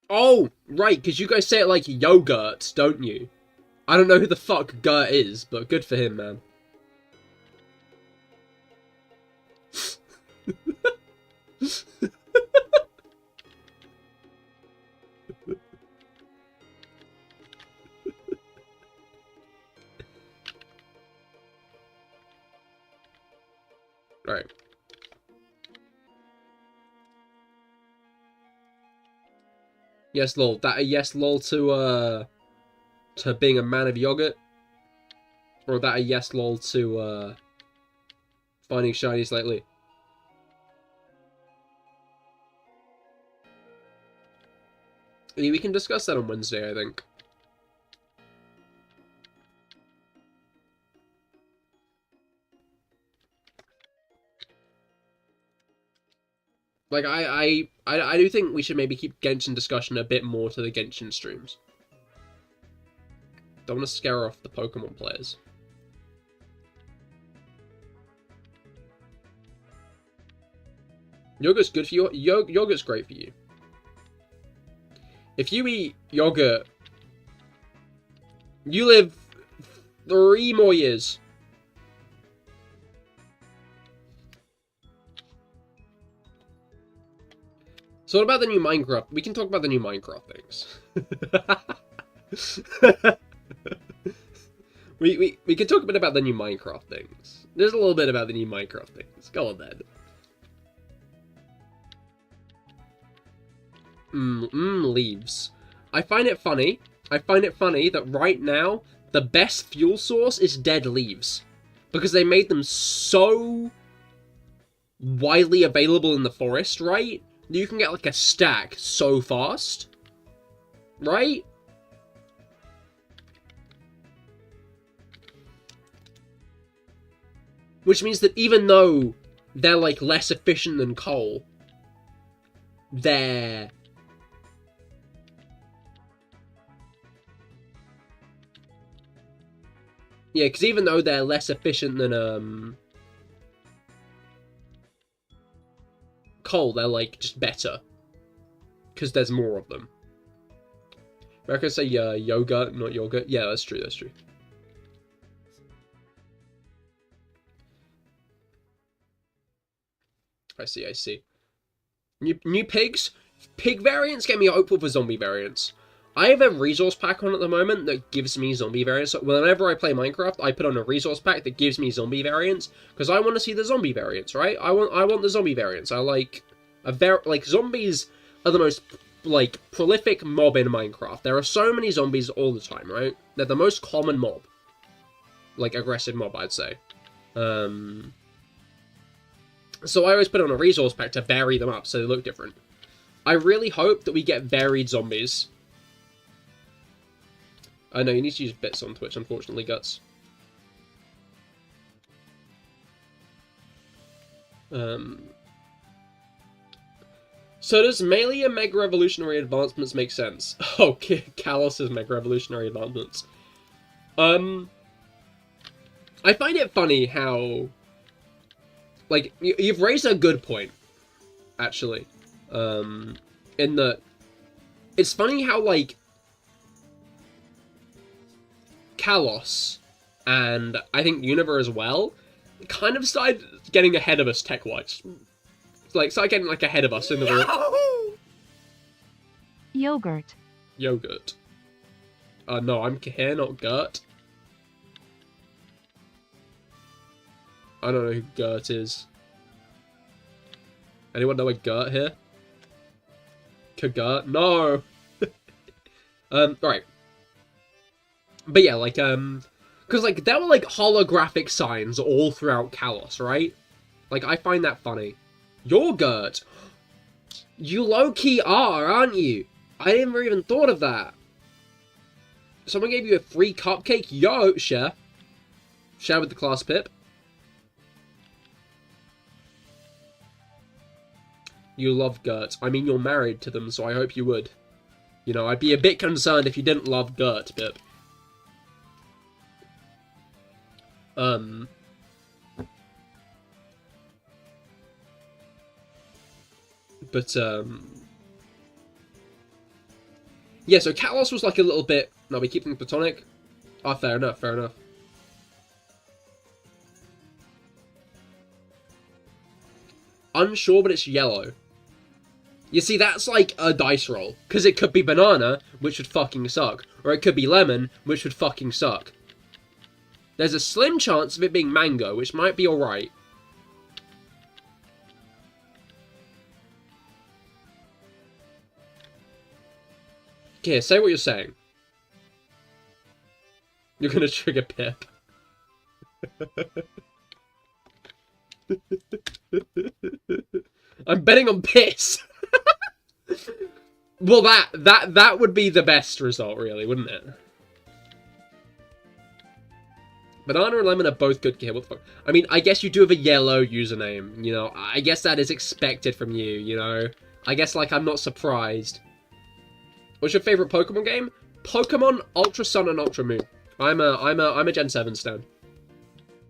Oh, right, because you guys say it like yogurt, don't you? I don't know who the fuck Gert is, but good for him, man. Right. Yes, lol. That a yes, lol, to being a man of yogurt? Or that a yes, lol, to, finding shinies lately? I mean, we can discuss that on Wednesday, I think. Like, I do think we should maybe keep Genshin discussion a bit more to the Genshin streams. Don't want to scare off the Pokemon players. Yogurt's good for you. Yogurt's great for you. If you eat yogurt, you live 3 more years. So what about the new Minecraft? We can talk about the new Minecraft things. we can talk a bit about the new Minecraft things. There's a little bit about the new Minecraft things. Go on then. Leaves. I find it funny that right now, the best fuel source is dead leaves. Because they made them so widely available in the forest, right? You can get like a stack so fast. Right? Which means that even though they're like less efficient than coal, they're... Yeah, because even though they're less efficient than, coal, they're, like, just better. Because there's more of them. I could say, yogurt, not yogurt. Yeah, that's true, that's true. I see. New pigs? Pig variants get me hopeful for zombie variants. I have a resource pack on at the moment that gives me zombie variants. So whenever I play Minecraft, I put on a resource pack that gives me zombie variants because I want to see the zombie variants, right? I want the zombie variants. I like zombies are the most like prolific mob in Minecraft. There are so many zombies all the time, right? They're the most common mob, like aggressive mob, I'd say. So I always put on a resource pack to vary them up so they look different. I really hope that we get varied zombies. I know, you need to use bits on Twitch, unfortunately, Guts. So does melee and Mega Revolutionary advancements make sense? Oh, Callos's Mega Revolutionary advancements. I find it funny how... Like, you've raised a good point, actually. In that... It's funny how, like... Kalos, and I think Juniper as well, kind of started getting ahead of us tech-wise. Like, started getting, like, ahead of us in the... Yogurt. Yogurt. No, I'm Cahir, not Gert. I don't know who Gert is. Anyone know a Gert here? Kagert? No! Right. But yeah, like, because, like, there were, like, holographic signs all throughout Kalos, right? Like, I find that funny. Yogurt! You low-key are, aren't you? I never even thought of that. Someone gave you a free cupcake? Yo, share. Share with the class pip. You love Gert. I mean, you're married to them, so I hope you would. You know, I'd be a bit concerned if you didn't love Gert, Pip. Yeah, so Kalos was like a little bit... No, we keep them platonic? Ah, fair enough, fair enough. Unsure, but it's yellow. You see, that's like a dice roll. Because it could be banana, which would fucking suck. Or it could be lemon, which would fucking suck. There's a slim chance of it being mango, which might be alright. Okay, say what you're saying. You're gonna trigger Pip. I'm betting on piss. Well, that would be the best result, really, wouldn't it? Banana and lemon are both good. What the fuck? I mean, I guess you do have a yellow username, you know. I guess that is expected from you, you know. I guess, like, I'm not surprised. What's your favorite Pokemon game? Pokemon Ultra Sun and Ultra Moon. I'm a Gen 7 stan.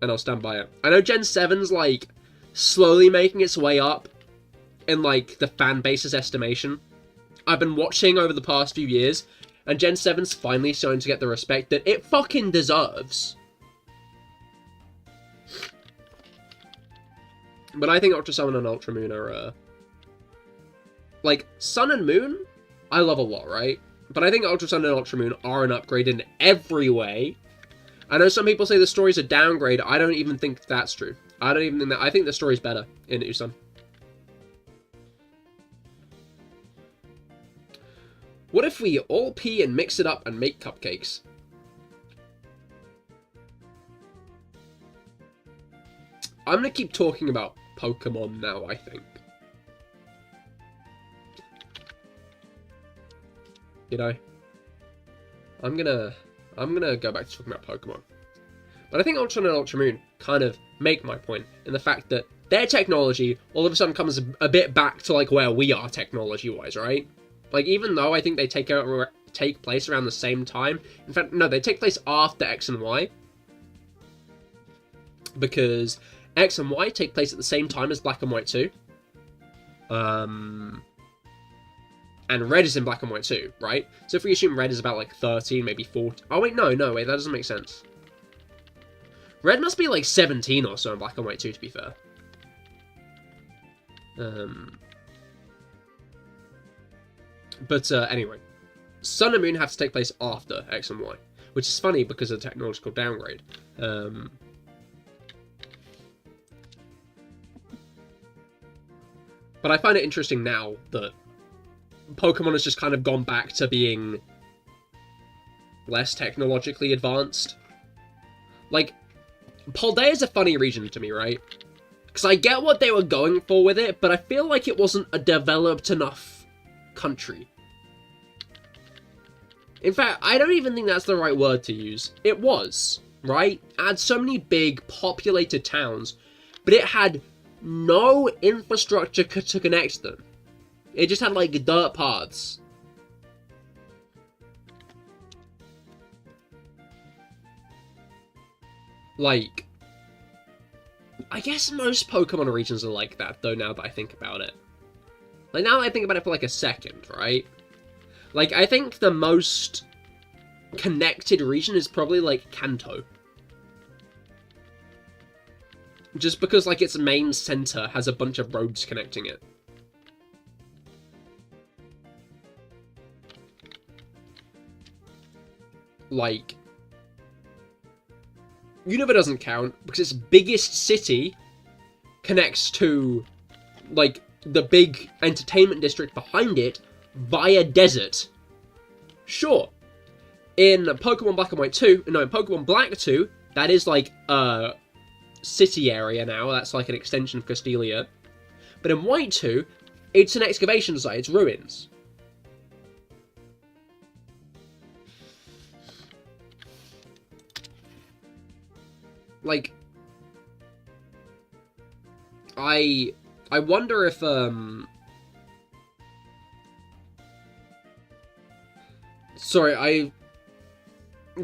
And I'll stand by it. I know Gen 7's, like, slowly making its way up in, like, the fan base's estimation. I've been watching over the past few years, and Gen 7's finally starting to get the respect that it fucking deserves. But I think Ultra Sun and Ultra Moon are, Like, Sun and Moon, I love a lot, right? But I think Ultra Sun and Ultra Moon are an upgrade in every way. I know some people say the story's a downgrade. I don't even think that's true. I don't even think that. I think the story's better in Usun. What if we all pee and mix it up and make cupcakes? I'm gonna keep talking about Pokemon now, I think. You know? I'm gonna go back to talking about Pokemon. But I think Ultra Sun and Ultra Moon kind of make my point in the fact that their technology all of a sudden comes a bit back to like where we are technology-wise, right? Like, even though I think they take place around the same time. In fact, no, they take place after X and Y. Because X and Y take place at the same time as Black and White 2. And Red is in Black and White 2, right? So if we assume Red is about, like, 13, maybe 14... Oh, wait, no, wait, that doesn't make sense. Red must be, like, 17 or so in Black and White 2, to be fair. But anyway, Sun and Moon have to take place after X and Y, which is funny because of the technological downgrade. But I find it interesting now that Pokemon has just kind of gone back to being less technologically advanced. Like, Paldea is a funny region to me, right? Because I get what they were going for with it, but I feel like it wasn't a developed enough country. In fact, I don't even think that's the right word to use. It was, right? It had so many big, populated towns, but it had no infrastructure to connect them. It just had, like, dirt paths. Like, I guess most Pokemon regions are like that, though, now that I think about it. Like, now that I think about it for, like, a second, right? Like, I think the most connected region is probably, like, Kanto. Just because, like, its main center has a bunch of roads connecting it. Like, Unova doesn't count because its biggest city connects to, like, the big entertainment district behind it via desert. Sure. In Pokemon Black and White 2, no, in Pokemon Black 2, that is like a city area now. That's like an extension of Castelia. But in White 2, it's an excavation site. It's ruins. Like, I wonder if, sorry, I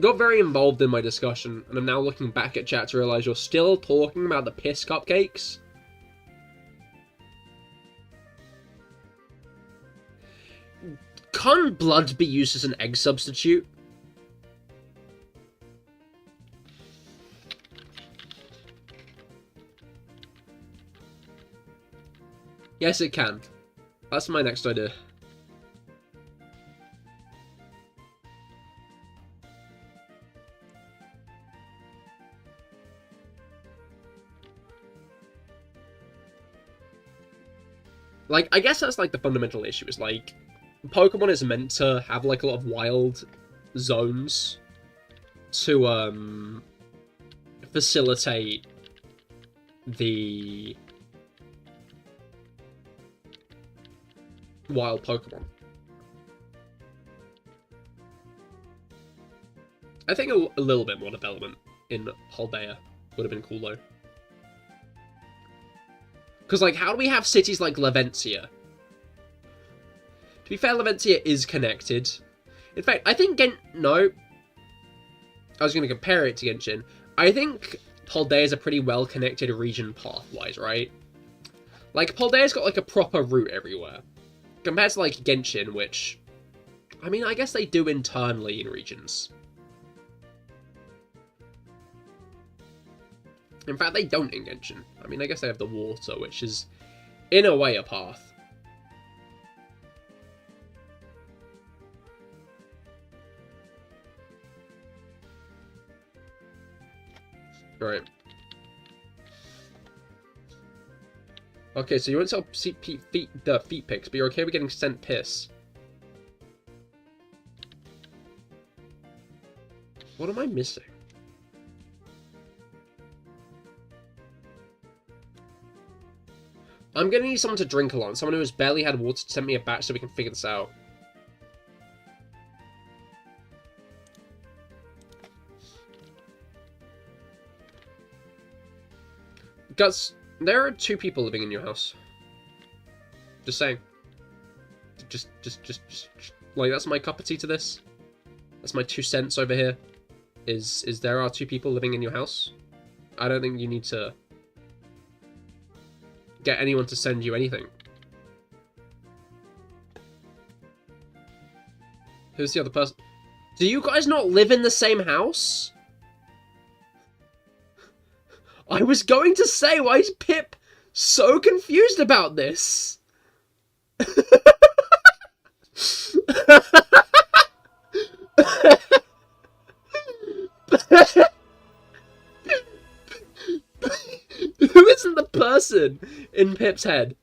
got very involved in my discussion, and I'm now looking back at chat to realize you're still talking about the piss cupcakes. Can't blood be used as an egg substitute? Yes, it can. That's my next idea. Like, I guess that's, like, the fundamental issue, is, like, Pokemon is meant to have, like, a lot of wild zones to, facilitate the wild Pokemon. I think a little bit more development in Paldea would have been cool, though. Because, like, how do we have cities like Laventia? To be fair, Laventia is connected. In fact, I think no. I was going to compare it to Genshin. I think Paldea is a pretty well-connected region path-wise, right? Like, Paldea's got, like, a proper route everywhere. Compared to, like, Genshin, which, I mean, I guess they do internally in regions. In fact, they don't in Genshin. I mean, I guess they have the water, which is, in a way, a path. Right. Okay, so you won't sell feet pics, but you're okay with getting sent piss. What am I missing? I'm gonna need someone to drink a lot. Someone who has barely had water to send me a batch so we can figure this out. Guts, there are 2 people living in your house. Just saying. Just, like, that's my cup of tea to this. That's my 2 cents over here. Is there are 2 people living in your house? I don't think you need to get anyone to send you anything. Who's the other person? Do you guys not live in the same house? I was going to say, why is Pip so confused about this? Who isn't the person in Pip's head?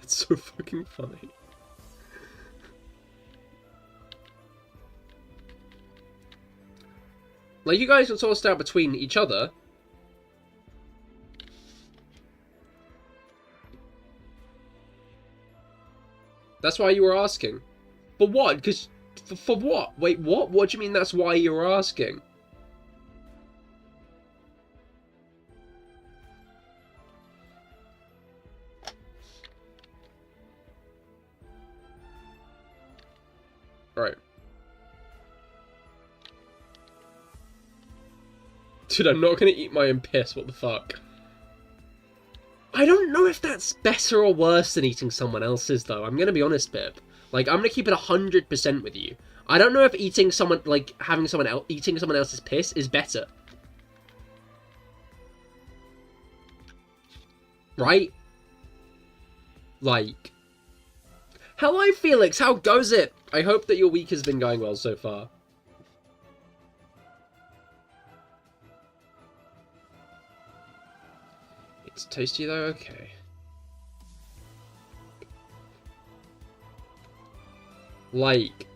It's so fucking funny. Like, you guys can sort out between each other. That's why you were asking. For what? Because... For what? Wait, what? What do you mean that's why you were asking? Right. Dude, I'm not gonna eat my own piss, what the fuck? I don't know if that's better or worse than eating someone else's, though. I'm gonna be honest, Pip. Like, I'm gonna keep it 100% with you. I don't know if eating someone, like, having someone else, eating someone else's piss is better. Right? Like... Hello, Felix! How goes it? I hope that your week has been going well so far. It's tasty, though? Okay. Like...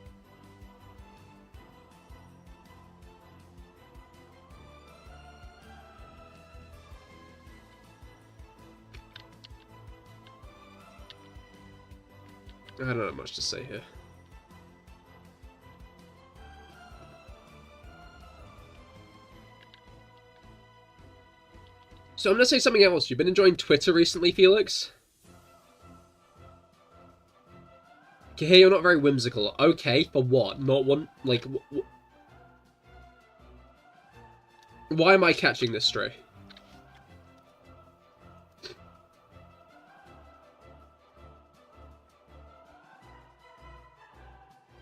I don't have much to say here. So I'm gonna say something else. You've been enjoying Twitter recently, Felix? Cahir, you're not very whimsical. Okay, for what? Not one... Like... Why am I catching this stray?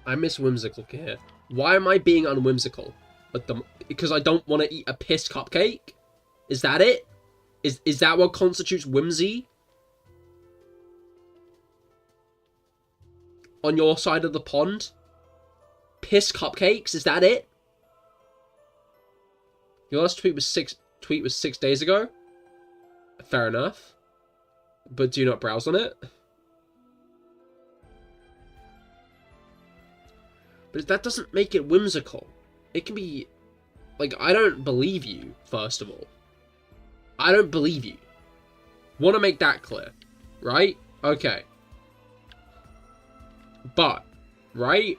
I miss whimsical, Cahir. Why am I being unwhimsical? Because I don't want to eat a piss cupcake? Is that it? Is that what constitutes whimsy? On your side of the pond? Piss cupcakes? Is that it? Your last tweet was 6 days ago? Fair enough. But do you not browse on it? But that doesn't make it whimsical. It can be... Like, I don't believe you, first of all. I don't believe you. Want to make that clear. Right? Okay. But, right?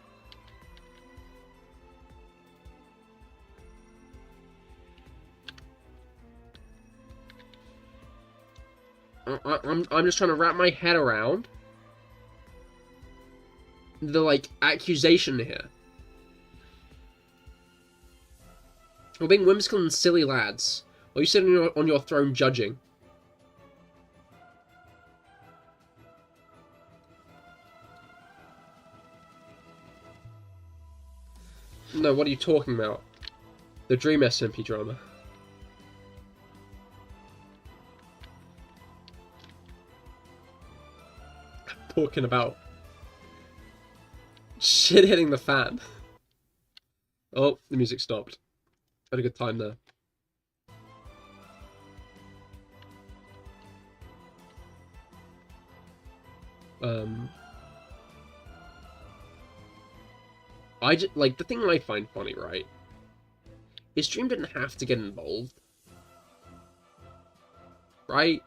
I'm just trying to wrap my head around the, like, accusation here. We're being whimsical and silly lads. Or are you sitting on your throne judging? No, what are you talking about? The Dream SMP drama. I'm talking about Shit hitting the fan. Oh, the music stopped. Had a good time there. Like, the thing I find funny, right, is Stream didn't have to get involved. Right?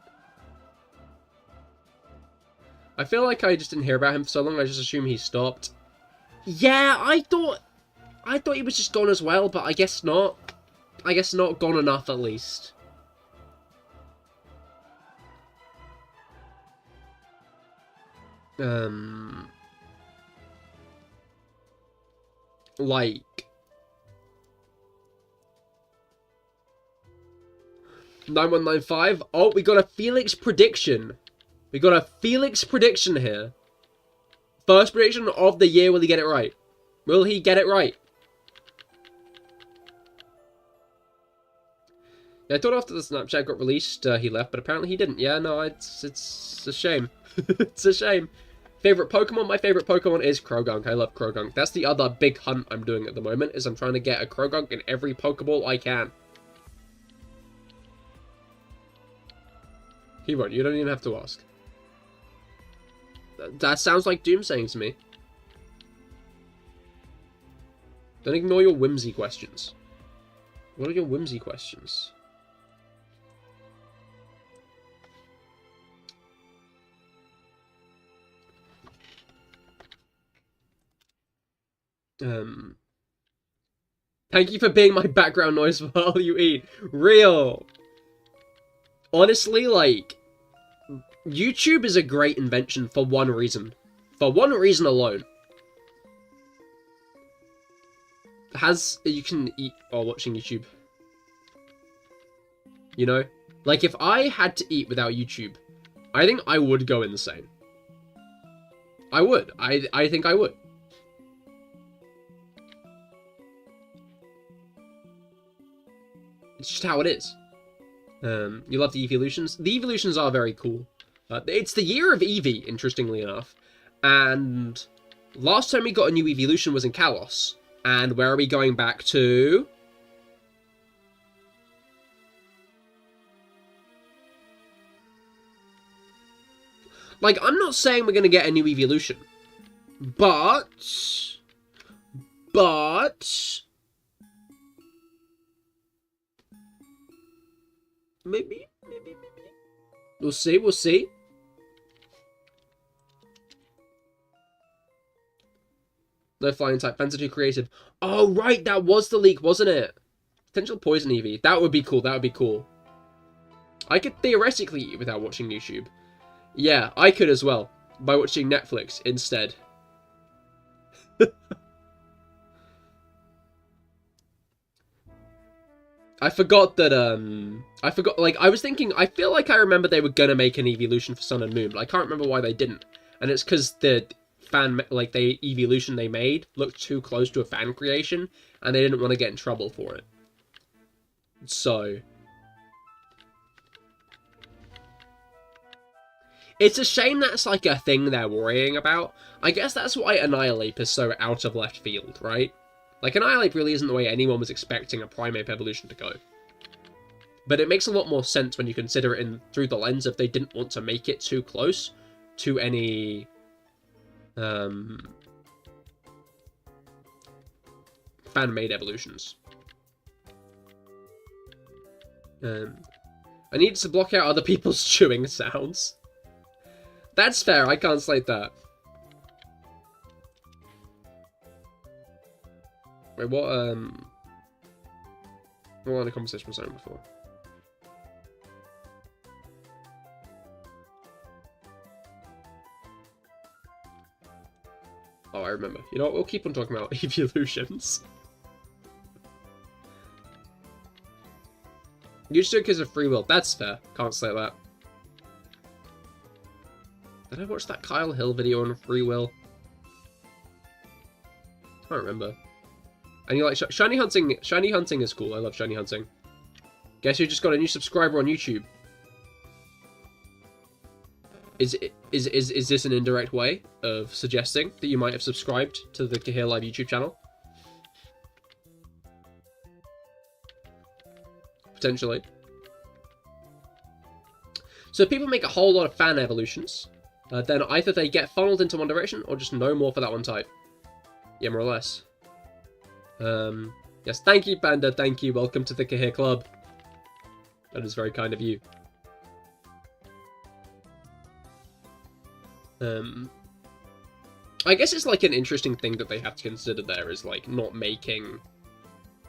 I feel like I just didn't hear about him for so long, I just assumed he stopped. Yeah, I thought he was just gone as well, but I guess not. I guess not gone enough, at least. Like... 9195. Oh, we got a Felix prediction. We got a Felix prediction here. First prediction of the year. Will he get it right? Will he get it right? Yeah, I thought after the Snapchat got released, he left, but apparently he didn't. Yeah, no, it's a shame. It's a shame. Favorite Pokemon? My favorite Pokemon is Krogunk. I love Krogunk. That's the other big hunt I'm doing at the moment, is I'm trying to get a Krogunk in every Pokeball I can. He won't. You don't even have to ask. That sounds like doomsaying to me. Don't ignore your whimsy questions. What are your whimsy questions? Thank you for being my background noise while you eat. Real. Honestly, like, YouTube is a great invention for one reason. For one reason alone. You can eat while watching YouTube. You know? Like, if I had to eat without YouTube, I think I would go insane. I would. I think I would. It's just how it is. You love the evolutions? The evolutions are very cool. It's the year of Eevee, interestingly enough. And last time we got a new evolution was in Kalos. And where are we going back to? Like, I'm not saying we're going to get a new evolution. But... Maybe. We'll see. No flying type. Fans are too creative. Oh, right, that was the leak, wasn't it? Potential poison Eevee. That would be cool. I could theoretically eat without watching YouTube. Yeah, I could as well. By watching Netflix instead. I forgot that, like, I was thinking, I feel like I remember they were gonna make an evolution for Sun and Moon, but I can't remember why they didn't. And it's because the the evolution they made looked too close to a fan creation, and they didn't want to get in trouble for it. So... it's a shame that's, like, a thing they're worrying about. I guess that's why Annihilate is so out of left field, right? Like, Annihilate really isn't the way anyone was expecting a Primeape evolution to go. But it makes a lot more sense when you consider it through the lens of they didn't want to make it too close to any... fan-made evolutions. I need to block out other people's chewing sounds. That's fair, I can't slate that. Wait, what line of conversation was I on before? Oh, I remember. You know what, we'll keep on talking about evolutions. You just do it because of free will. That's fair. Can't say that. Did I watch that Kyle Hill video on free will? I can't remember. And you like shiny hunting? Shiny hunting is cool. I love shiny hunting. Guess who just got a new subscriber on YouTube? Is this an indirect way of suggesting that you might have subscribed to the CahirLIVE YouTube channel? Potentially. So if people make a whole lot of fan evolutions, then either they get funneled into one direction or just no more for that one type. Yeah, more or less. Yes, thank you, Panda. Thank you. Welcome to the Cahir Club. That is very kind of you. I guess it's like an interesting thing that they have to consider there is like not making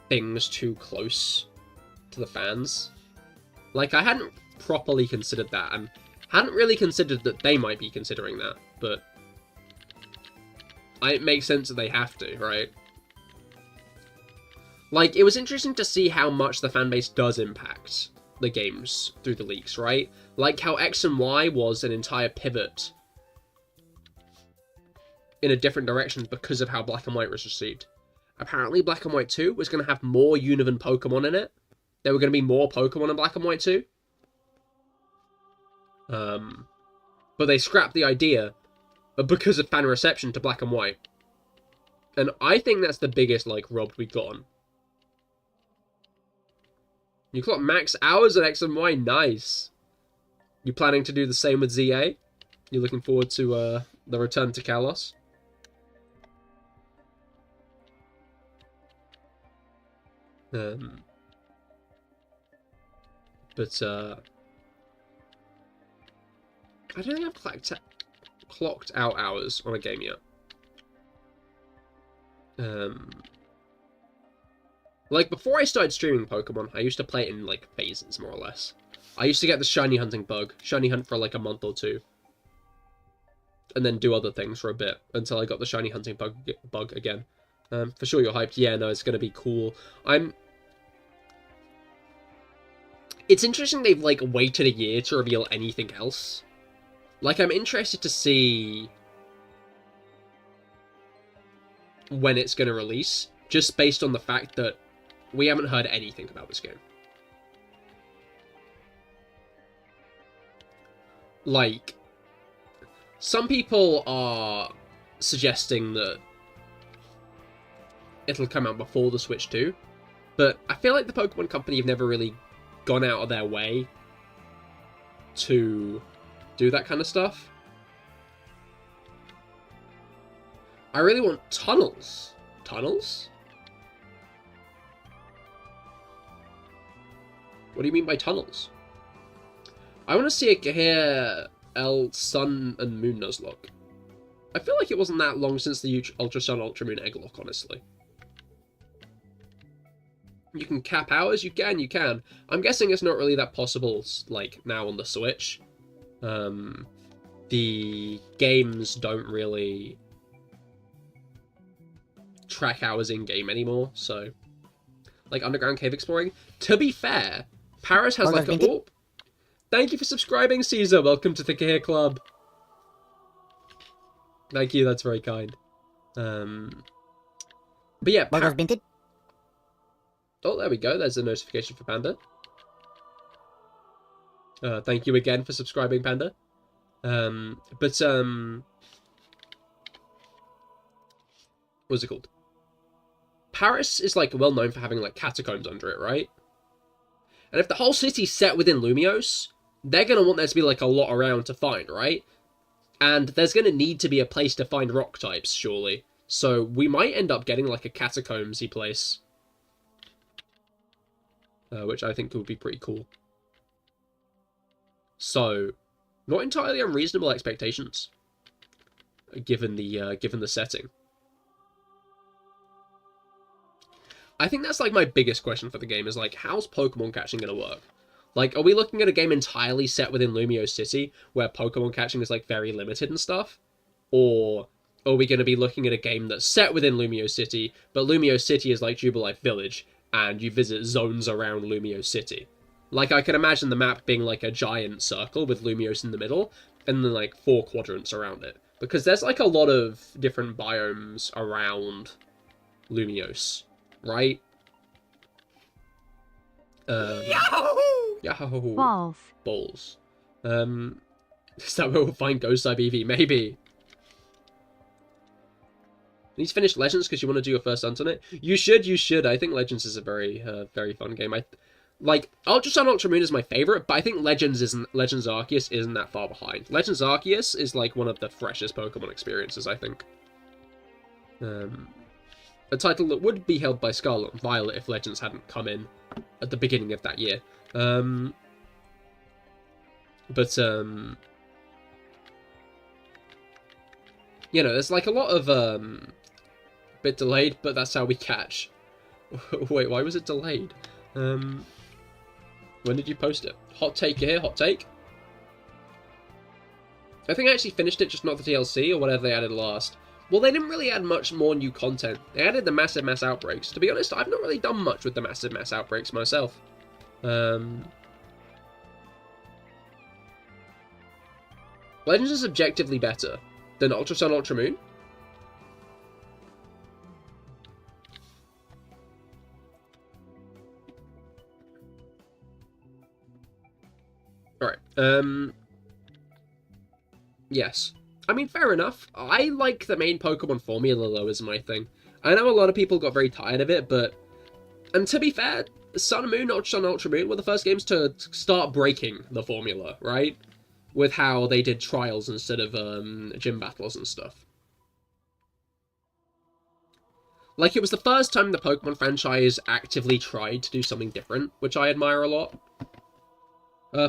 things too close to the fans. Like I hadn't properly considered that and hadn't really considered that they might be considering that, but it makes sense that they have to, right? Like it was interesting to see how much the fanbase does impact the games through the leaks, right? Like how X and Y was an entire pivot in a different direction because of how Black and White was received. Apparently Black and White 2 was going to have more Univan Pokemon in it. There were going to be more Pokemon in Black and White 2. But they scrapped the idea because of fan reception to Black and White. And I think that's the biggest, like, robbed we've gotten. You clock max hours at X and Y? Nice. You planning to do the same with ZA? You looking forward to the return to Kalos? But I don't think I've clocked out hours on a game yet. Like, before I started streaming Pokemon, I used to play it in, like, phases, more or less. I used to get the shiny hunting bug, shiny hunt for, like, a month or two. And then do other things for a bit, until I got the shiny hunting bug again. For sure you're hyped. Yeah, no, it's gonna be cool. It's interesting they've, like, waited a year to reveal anything else. Like, I'm interested to see when it's gonna release, just based on the fact that we haven't heard anything about this game. Like, some people are suggesting that it'll come out before the Switch 2, but I feel like the Pokemon Company have never really gone out of their way to do that kind of stuff. I really want tunnels. Tunnels? What do you mean by tunnels? I want to see a Cahir L Sun and Moon Nuzlocke. I feel like it wasn't that long since the Ultra Sun, Ultra Moon Egglock, honestly. You can cap hours? You can. I'm guessing it's not really that possible, like, now on the Switch. The games don't really track hours in-game anymore, so... Like, underground cave exploring. To be fair, Patterrz has, like, a... Oh, thank you for subscribing, Caesar! Welcome to the Cahir Club! Thank you, that's very kind. But yeah, oh, there we go. There's a notification for Panda. Thank you again for subscribing, Panda. What's it called? Paris is, like, well known for having, like, catacombs under it, right? And if the whole city's set within Lumiose, they're gonna want there to be, like, a lot around to find, right? And there's gonna need to be a place to find rock types, surely. So we might end up getting, like, a catacombsy place. Which I think would be pretty cool. So, not entirely unreasonable expectations, given the setting. I think that's, like, my biggest question for the game, is, like, how's Pokemon catching gonna work? Like, are we looking at a game entirely set within Lumiose City, where Pokemon catching is, like, very limited and stuff? Or are we gonna be looking at a game that's set within Lumiose City, but Lumiose City is like Jubilife Village, and you visit zones around Lumiose City? Like, I can imagine the map being, like, a giant circle with Lumiose in the middle, and then, like, 4 quadrants around it. Because there's, like, a lot of different biomes around Lumiose, right? Yahoo! Yahoo! Balls. Balls. Is that where we'll find Ghost Type EV? Maybe. You need to finish Legends because you want to do your first hunt on it? You should. I think Legends is a very, very fun game. Like, Ultra Sun, Ultra Moon is my favorite, but I think Legends Arceus isn't that far behind. Legends Arceus is, like, one of the freshest Pokemon experiences, I think. A title that would be held by Scarlet and Violet if Legends hadn't come in at the beginning of that year. You know, there's, like, a lot of, bit delayed, but that's how we catch. Wait, why was it delayed? When did you post it? Hot take here, hot take. I think I actually finished it, just not the DLC or whatever they added last. Well, they didn't really add much more new content. They added the massive mass outbreaks. To be honest, I've not really done much with the massive mass outbreaks myself. Legends is objectively better than Ultra Sun, Ultra Moon. Alright, yes. I mean, fair enough. I like the main Pokemon formula, though, is my thing. I know a lot of people got very tired of it, but... And to be fair, Sun and Moon, Ultra Sun, Ultra Moon were the first games to start breaking the formula, right? With how they did trials instead of, gym battles and stuff. Like, it was the first time the Pokemon franchise actively tried to do something different, which I admire a lot.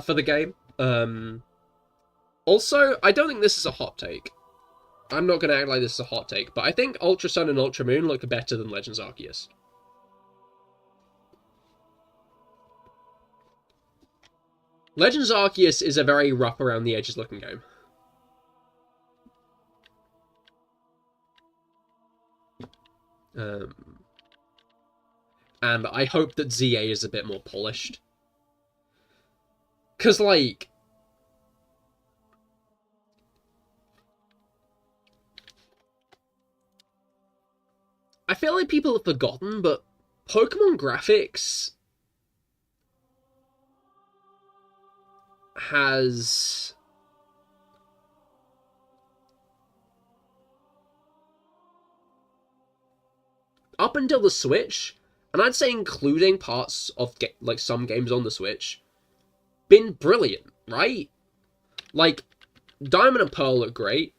For the game. Also, I don't think this is a hot take. I'm not going to act like this is a hot take, but I think Ultra Sun and Ultra Moon look better than Legends Arceus. Legends Arceus is a very rough around the edges looking game. And I hope that ZA is a bit more polished. Because, like... I feel like people have forgotten, but Pokemon graphics has... Up until the Switch, and I'd say including parts of, like, some games on the Switch, been brilliant, right? Like, Diamond and Pearl look great.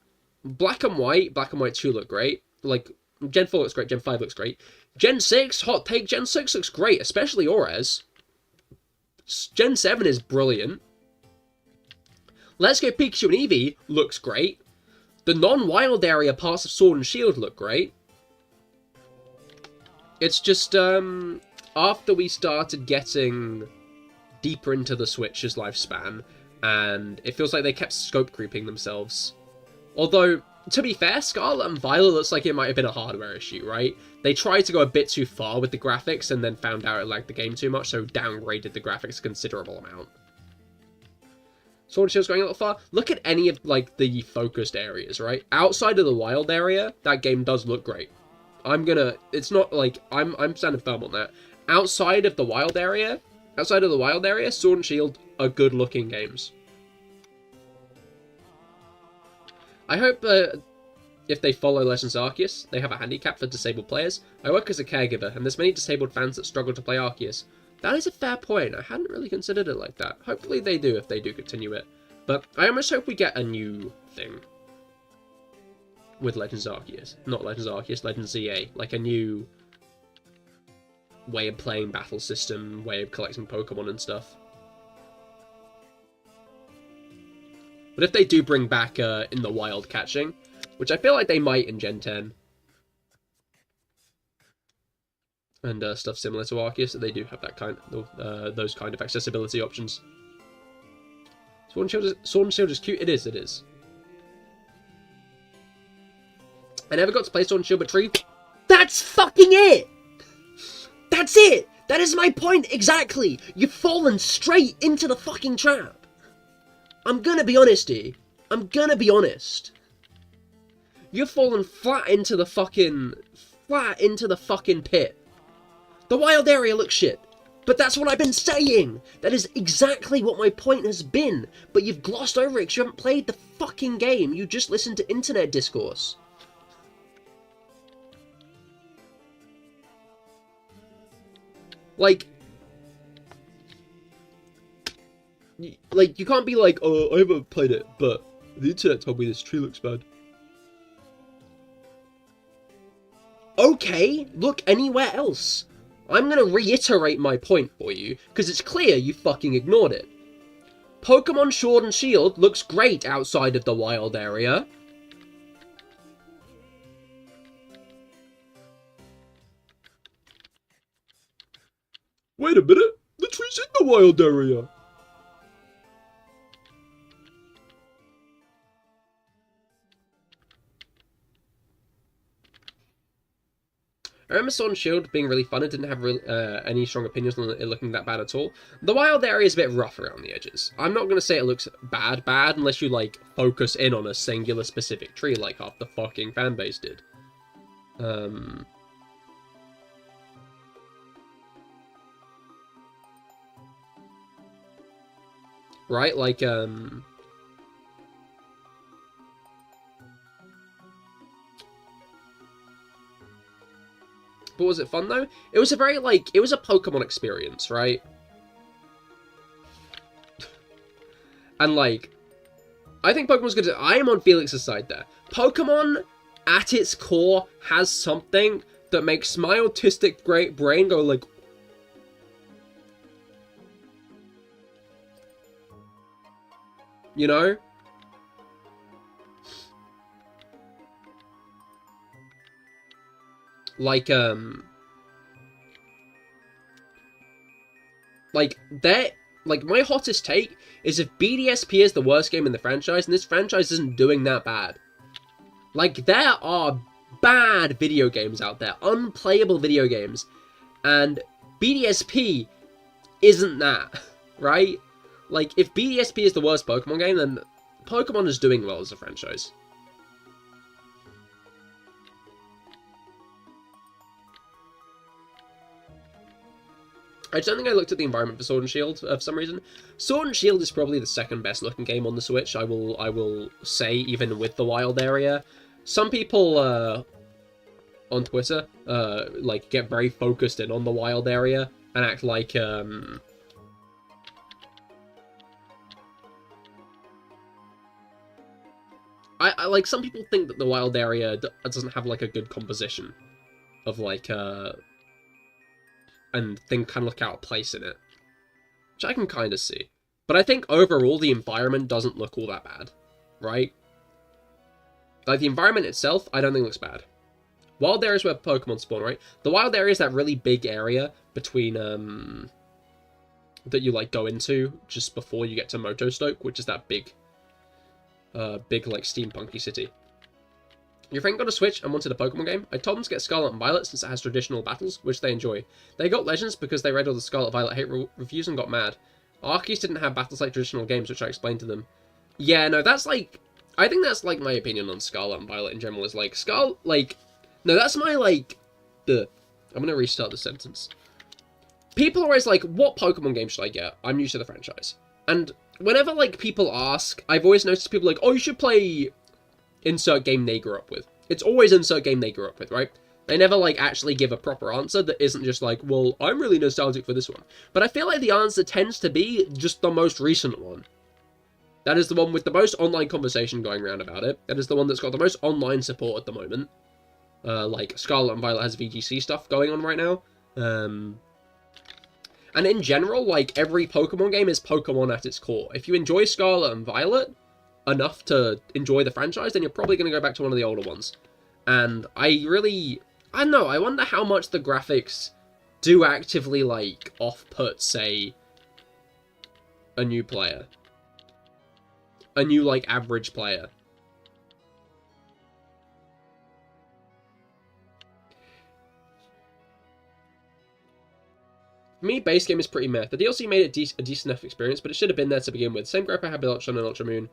Black and White 2 look great. Like, Gen 4 looks great, Gen 5 looks great. Gen 6, hot take, Gen 6 looks great, especially Orez. Gen 7 is brilliant. Let's Go Pikachu and Eevee looks great. The non-wild area parts of Sword and Shield look great. It's just, after we started getting deeper into the Switch's lifespan, and it feels like they kept scope creeping themselves. Although, to be fair, Scarlet and Violet looks like it might have been a hardware issue, right? They tried to go a bit too far with the graphics and then found out it lagged the game too much, so downgraded the graphics a considerable amount. Sword and Shield's going a little far. Look at any of, like, the focused areas, right? Outside of the wild area, that game does look great. It's not, like, I'm standing firm on that. Outside of the wild area, Sword and Shield are good-looking games. I hope if they follow Legends Arceus, they have a handicap for disabled players. I work as a caregiver, and there's many disabled fans that struggle to play Arceus. That is a fair point. I hadn't really considered it like that. Hopefully they do if they do continue it. But I almost hope we get a new thing with Legends Arceus. Not Legends Arceus, Legends ZA. Like a new way of playing battle system, way of collecting Pokemon and stuff. But if they do bring back in the wild catching, which I feel like they might in Gen 10, and stuff similar to Arceus, they do have that kind of, those kind of accessibility options. Sword and Shield is cute. It is. I never got to play Sword and Shield, but Tree. That's fucking it! That's it! That is my point exactly! You've fallen straight into the fucking trap! I'm gonna be honest here. I'm gonna be honest. You've fallen flat into the fucking pit. The wild area looks shit. But that's what I've been saying! That is exactly what my point has been! But you've glossed over it because you haven't played the fucking game, you just listened to internet discourse. Like, you can't be like, oh, I haven't played it, but the internet told me this tree looks bad. Okay, look anywhere else. I'm gonna reiterate my point for you, because it's clear you fucking ignored it. Pokemon Sword and Shield looks great outside of the wild area. Wait a minute, the tree's in the wild area. I remember Sword and Shield being really fun. I didn't have any strong opinions on it looking that bad at all. The wild area is a bit rough around the edges. I'm not going to say it looks bad unless you, like, focus in on a singular specific tree like half the fucking fanbase did. Right, like, But was it fun, though? It was a very, like, it was a Pokemon experience, right? And, like, I think Pokemon's good. I am on Felix's side there. Pokemon, at its core, has something that makes my autistic great brain go, like... You know? Like, my hottest take is if BDSP is the worst game in the franchise, and this franchise isn't doing that bad. Like, there are bad video games out there, unplayable video games, and BDSP isn't that, right? Like, if BDSP is the worst Pokemon game, then Pokemon is doing well as a franchise. I just don't think I looked at the environment for Sword and Shield for some reason. Sword and Shield is probably the second best looking game on the Switch, I will say, even with the wild area. Some people on Twitter like get very focused in on the wild area and act like I like, some people think that the wild area doesn't have like a good composition of like and things kind of look out of place in it, which I can kind of see. But I think overall the environment doesn't look all that bad, right? Like, the environment itself, I don't think looks bad. Wild area is where Pokemon spawn, right? The wild area is that really big area between, that you, like, go into just before you get to Motostoke, which is that big, like, steampunky city. Your friend got a Switch and wanted a Pokemon game. I told them to get Scarlet and Violet since it has traditional battles, which they enjoy. They got Legends because they read all the Scarlet Violet hate reviews and got mad. Arceus didn't have battles like traditional games, which I explained to them. Yeah, no, that's like... I think that's, like, my opinion on Scarlet and Violet in general, is, like, no, that's my, like... I'm gonna restart the sentence. People are always like, what Pokemon game should I get? I'm new to the franchise. And whenever, like, people ask, I've always noticed people like, oh, you should play... insert game they grew up with. It's always insert game they grew up with, right? They never, like, actually give a proper answer that isn't just like, well, I'm really nostalgic for this one. But I feel like the answer tends to be just the most recent one. That is the one with the most online conversation going around about it. That is the one that's got the most online support at the moment. Like, Scarlet and Violet has VGC stuff going on right now. And in general, like, every Pokemon game is Pokemon at its core. If you enjoy Scarlet and Violet enough to enjoy the franchise, then you're probably going to go back to one of the older ones. And I don't know, I wonder how much the graphics do actively, like, off-put, say, a new player. A new, like, average player. For me, base game is pretty meh. The DLC made it a decent enough experience, but it should have been there to begin with. Same gripe I had with Ultra Sun and Ultra Moon.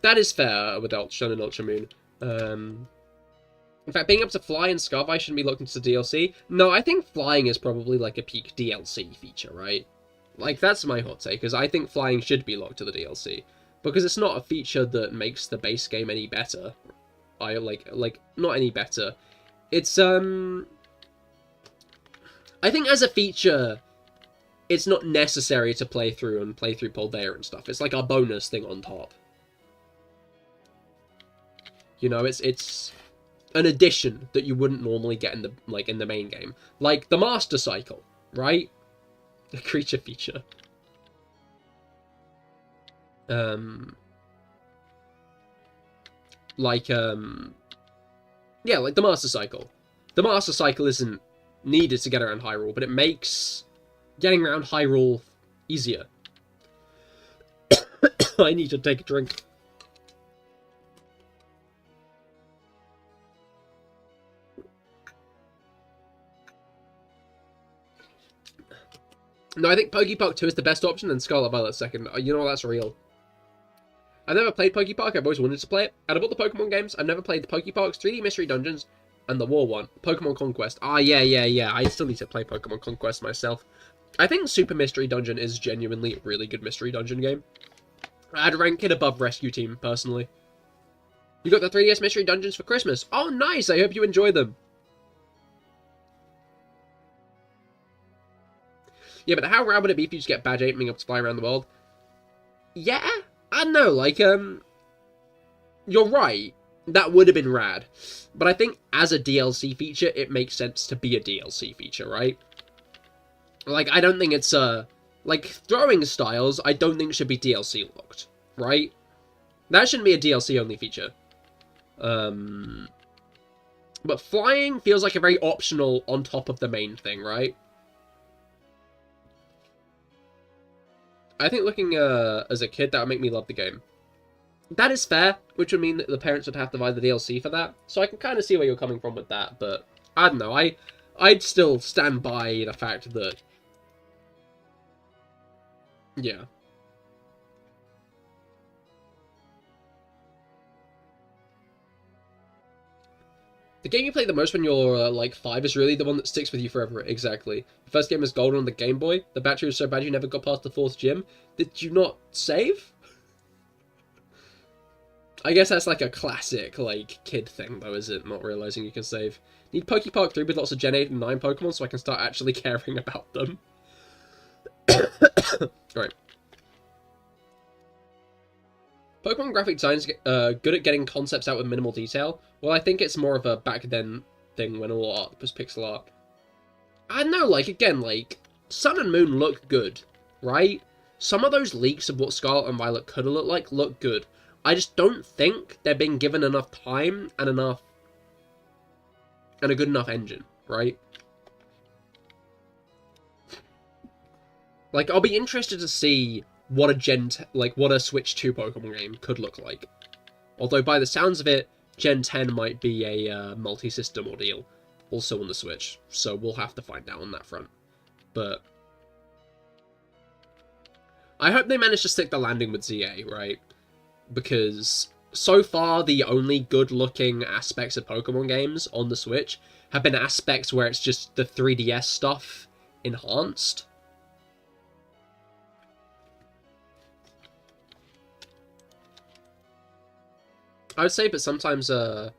That is fair with Ultra Sun and Ultra Moon. In fact, being able to fly and Scarfly shouldn't be looked into the DLC. No, I think flying is probably like a peak DLC feature, right? Like, that's my hot take, because I think flying should be locked to the DLC. Because it's not a feature that makes the base game any better. Not any better. It's, I think as a feature, it's not necessary to play through Polvea and stuff. It's like a bonus thing on top. You know, it's an addition that you wouldn't normally get in the main game. Like the Master Cycle, right? The creature feature. Yeah, like the Master Cycle. The Master Cycle isn't needed to get around Hyrule, but it makes getting around Hyrule easier. I need to take a drink. No, I think Pokepark 2 is the best option, and Scarlet Violet second. You know, that's real. I've never played Pokepark, I've always wanted to play it. Out of all the Pokemon games, I've never played the Pokeparks, 3D Mystery Dungeons, and the War one. Pokemon Conquest. Ah, yeah. I still need to play Pokemon Conquest myself. I think Super Mystery Dungeon is genuinely a really good Mystery Dungeon game. I'd rank it above Rescue Team, personally. You got the 3DS Mystery Dungeons for Christmas. Oh, nice! I hope you enjoy them. Yeah, but how rad would it be if you just get Badge 8 being able to fly around the world? Yeah? I don't know, like, you're right. That would have been rad. But I think as a DLC feature, it makes sense to be a DLC feature, right? Like, I don't think it's, like, throwing styles, I don't think should be DLC locked, right? That shouldn't be a DLC-only feature. But flying feels like a very optional on top of the main thing, right? I think looking as a kid, that would make me love the game. That is fair, which would mean that the parents would have to buy the DLC for that. So I can kind of see where you're coming from with that, but I don't know. I'd still stand by the fact that... Yeah. The game you play the most when you're, like, 5 is really the one that sticks with you forever. Exactly. The first game was Golden on the Game Boy. The battery was so bad you never got past the 4th gym. Did you not save? I guess that's, like, a classic, like, kid thing, though, is it? Not realizing you can save. Need Pokepark 3 with lots of Gen 8 and 9 Pokemon so I can start actually caring about them. Right. Pokemon graphic design is good at getting concepts out with minimal detail. Well, I think it's more of a back then thing when all art was pixel art. I don't know, like, again, like, Sun and Moon look good, right? Some of those leaks of what Scarlet and Violet could have looked like look good. I just don't think they're being given enough time and a good enough engine, right? Like, I'll be interested to see what a Switch 2 Pokemon game could look like. Although, by the sounds of it, Gen 10 might be a multi-system ordeal, also on the Switch, so we'll have to find out on that front. But I hope they manage to stick the landing with ZA, right? Because so far, the only good-looking aspects of Pokemon games on the Switch have been aspects where it's just the 3DS stuff enhanced. I would say, but sometimes, it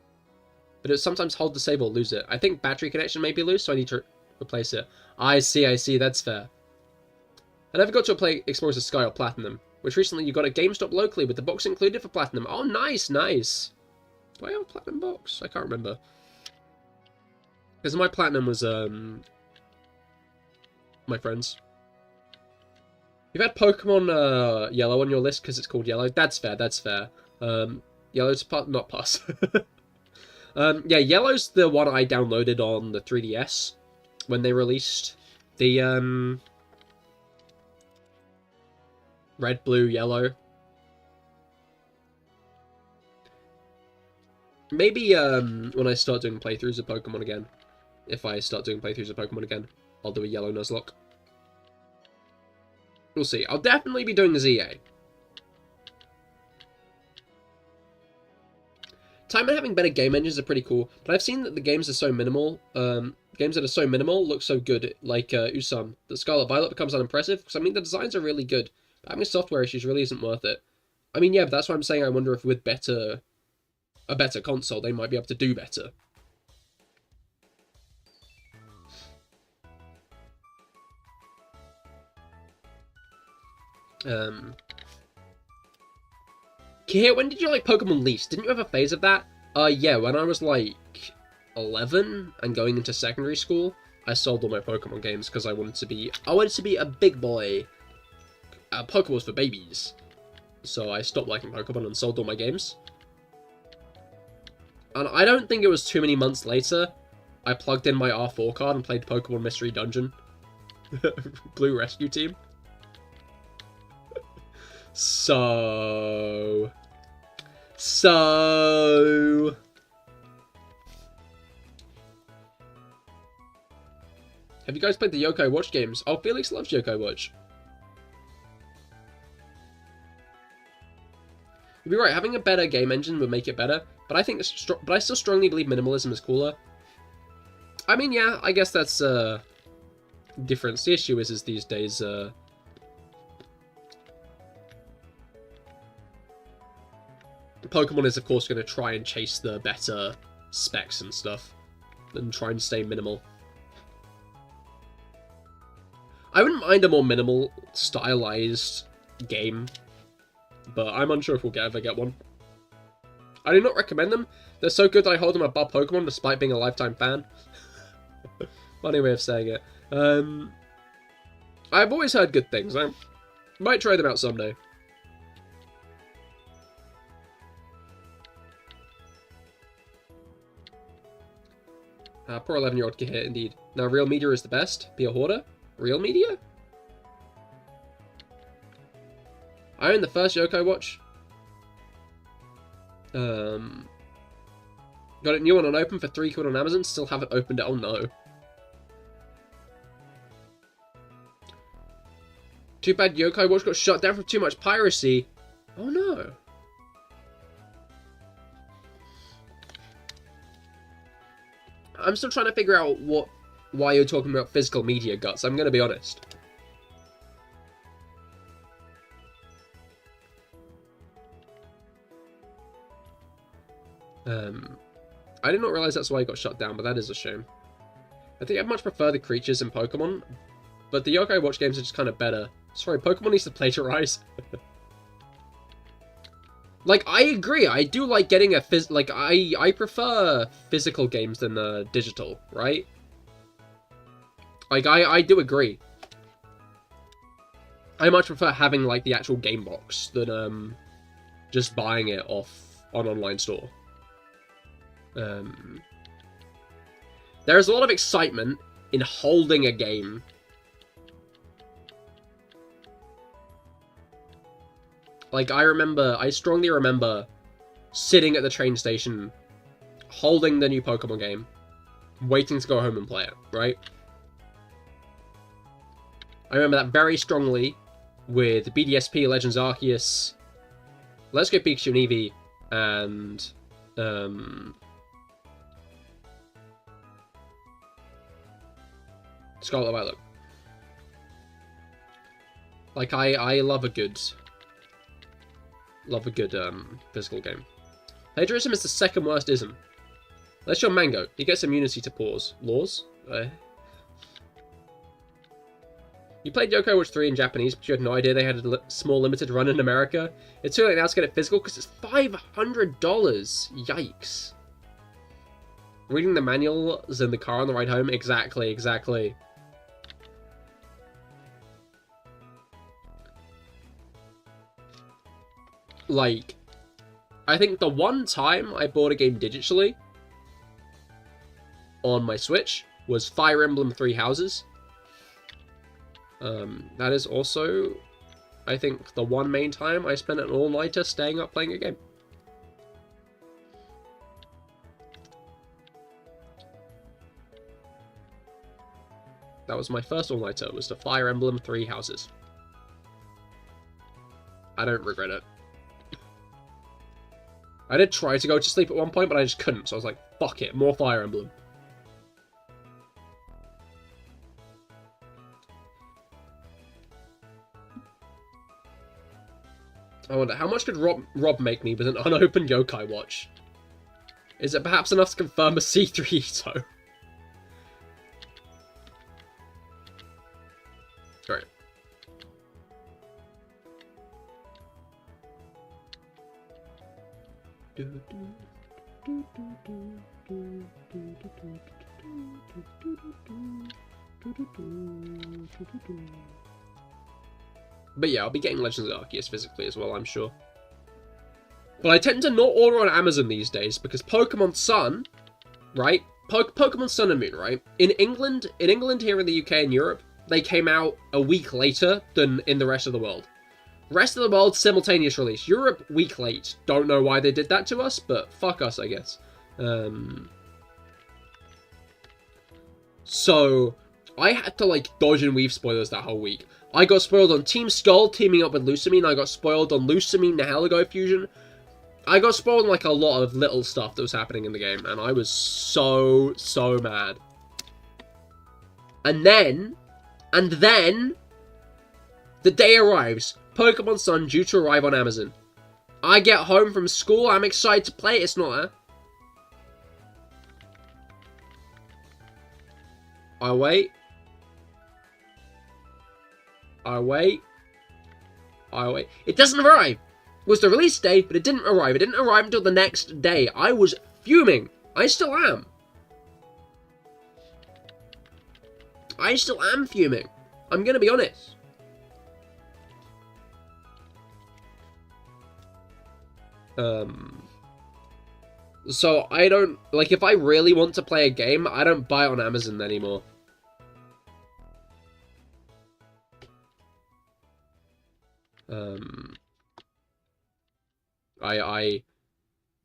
sometimes hold the save or lose it. I think battery connection may be loose, so I need to replace it. I see, that's fair. I never got to play Explorers of Sky or Platinum, which recently you got at GameStop locally with the box included for Platinum. Oh, nice. Do I have a Platinum box? I can't remember. Because my Platinum was, my friends. You've had Pokemon, Yellow on your list because it's called Yellow. That's fair. Yellow's not pass. Yeah, Yellow's the one I downloaded on the 3DS when they released the, Red, Blue, Yellow. Maybe, when I start doing playthroughs of Pokemon again, if I start doing playthroughs of Pokemon again, I'll do a Yellow Nuzlocke. We'll see. I'll definitely be doing ZA. Simon having better game engines are pretty cool, but I've seen that the games are so minimal. Games that are so minimal look so good, like Usam. The Scarlet Violet becomes unimpressive, because I mean the designs are really good, but having software issues really isn't worth it. I mean, yeah, but that's why I'm saying I wonder if with a better console, they might be able to do better. Cahir, when did you like Pokemon least? Didn't you have a phase of that? Yeah, when I was like 11 and going into secondary school, I sold all my Pokemon games because I wanted to be a big boy. Pokemon was for babies. So I stopped liking Pokemon and sold all my games. And I don't think it was too many months later, I plugged in my R4 card and played Pokemon Mystery Dungeon. Blue Rescue Team. So... Have you guys played the Yokai Watch games? Oh, Felix loves Yokai Watch. You'd be right, having a better game engine would make it better, but I still strongly believe minimalism is cooler. I mean, yeah, I guess that's difference. The issue is these days Pokemon is of course going to try and chase the better specs and stuff and try and stay minimal. I wouldn't mind a more minimal, stylized game, but I'm unsure if we'll ever get one. I do not recommend them. They're so good that I hold them above Pokemon despite being a lifetime fan. Funny way of saying it. I've always heard good things. I might try them out someday. Poor 11-year-old Cahir, indeed. Now, real media is the best. Be a hoarder? Real media? I own the first Yokai Watch. Got it new and unopened for £3 on Amazon. Still haven't opened it. Oh no. Too bad Yokai Watch got shut down for too much piracy. Oh no. I'm still trying to figure out why you're talking about physical media guts. I'm going to be honest. I did not realize that's why it got shut down, but that is a shame. I think I much prefer the creatures in Pokemon, but the Yokai Watch games are just kind of better. Sorry, Pokemon needs to plagiarize. Like, I agree, I do like getting I prefer physical games than digital, right? Like, I do agree. I much prefer having, like, the actual game box than, just buying it off an online store. There's a lot of excitement in holding a game. Like, I strongly remember sitting at the train station, holding the new Pokemon game, waiting to go home and play it, right? I remember that very strongly with BDSP, Legends Arceus, Let's Go Pikachu and Eevee, and, Scarlet Violet. Like, I love a good physical game. Plagiarism is the second worst ism. Let's show Mango. He gets immunity to pause. Laws? You played Yokai Watch 3 in Japanese, but you had no idea they had a small limited run in America. It's too late now to get it physical because it's $500. Yikes. Reading the manuals in the car on the ride home? Exactly. Like, I think the one time I bought a game digitally on my Switch was Fire Emblem Three Houses. That is also, I think, the one main time I spent an all-nighter staying up playing a game. That was my first all-nighter, was the Fire Emblem Three Houses. I don't regret it. I did try to go to sleep at one point, but I just couldn't, so I was like, fuck it, more Fire Emblem. I wonder, how much could Rob make me with an unopened yokai watch? Is it perhaps enough to confirm a C3 Ito? Alright. But yeah, I'll be getting Legends of Arceus physically as well, I'm sure. But I tend to not order on Amazon these days because Pokemon Sun, right? Pokemon Sun and Moon, right? In England here in the UK and Europe, they came out a week later than in the rest of the world. Rest of the world, simultaneous release. Europe, week late. Don't know why they did that to us, but fuck us, I guess. So, I had to, like, dodge and weave spoilers that whole week. I got spoiled on Team Skull teaming up with Lusamine. I got spoiled on Lusamine Nihilego fusion. I got spoiled on, like, a lot of little stuff that was happening in the game, and I was so mad. And then, the day arrives. Pokemon Sun due to arrive on Amazon. I get home from school, I'm excited to play it, it's not there. I wait. It doesn't arrive. It was the release day, but it didn't arrive. It didn't arrive until the next day. I was fuming. I still am. I still am fuming. I'm gonna be honest. So I don't, like, if I really want to play a game, I don't buy it on Amazon anymore. I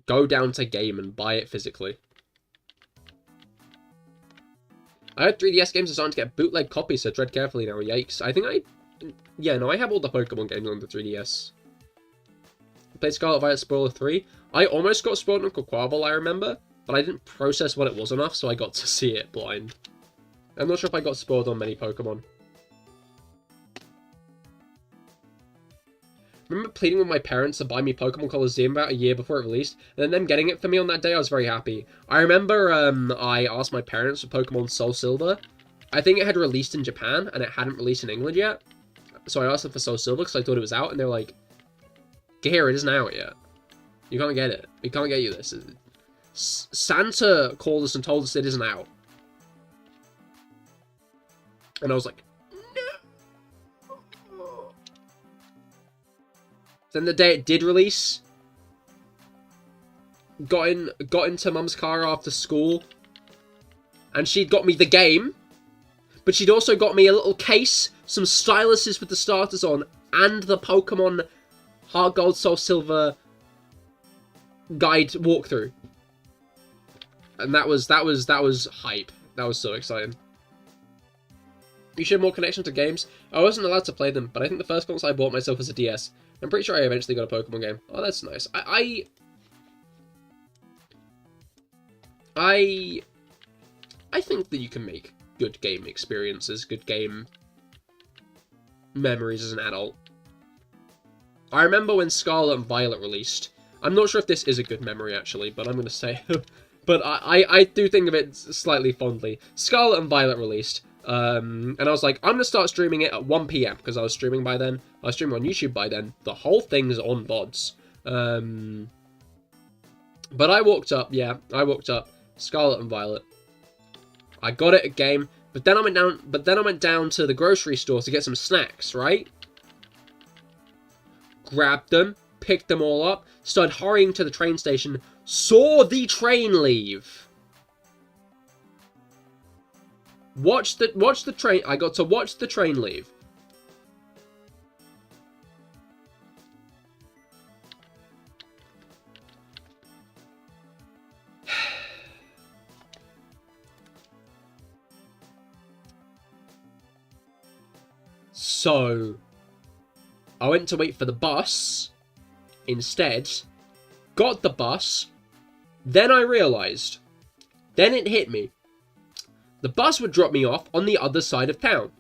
go down to Game and buy it physically. I had 3DS games are starting to get bootleg copies, so tread carefully now. Yikes. I have all the Pokemon games on the 3DS. I played Scarlet Violet Spoiler 3. I almost got spoiled on Quaquaval, I remember, but I didn't process what it was enough, so I got to see it blind. I'm not sure if I got spoiled on many Pokemon. I remember pleading with my parents to buy me Pokemon Coliseum about a year before it released, and then them getting it for me on that day, I was very happy. I remember I asked my parents for Pokemon Soul Silver. I think it had released in Japan, and it hadn't released in England yet. So I asked them for Soul Silver because I thought it was out, and they were like, Cahir, it isn't out yet. You can't get it. We can't get you this. Santa called us and told us it isn't out. And I was like, no. Then the day it did release, got into Mum's car after school, and she'd got me the game, but she'd also got me a little case, some styluses with the starters on, and the Pokemon Heart Gold Soul Silver guide walkthrough. And that was hype. That was so exciting. You should have more connection to games. I wasn't allowed to play them, but I think the first console I bought myself was a DS. I'm pretty sure I eventually got a Pokemon game. Oh, that's nice. I think that you can make good game experiences, good game memories as an adult. I remember when Scarlet and Violet released. I'm not sure if this is a good memory, actually, but I'm going to say... but I do think of it slightly fondly. Scarlet and Violet released, and I was like, I'm going to start streaming it at 1 PM, because I was streaming by then. I was streaming on YouTube by then. The whole thing's on VODs. But I walked up, Scarlet and Violet. I got it at Game, but then I went down to the grocery store to get some snacks, right? Grabbed them, picked them all up, started hurrying to the train station, saw the train leave. Watch the train. I got to watch the train leave. So I went to wait for the bus instead, got the bus. Then I realized. Then it hit me. The bus would drop me off on the other side of town.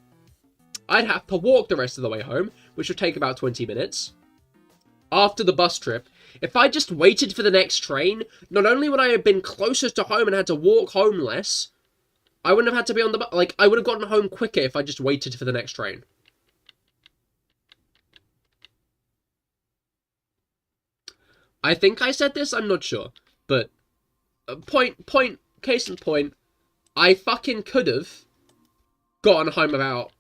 I'd have to walk the rest of the way home, which would take about 20 minutes. After the bus trip, if I just waited for the next train, not only would I have been closer to home and had to walk home less, I wouldn't have had to be on the bus. Like, I would have gotten home quicker if I just waited for the next train. I think I said this, I'm not sure. But, case in point, I fucking could have gotten home about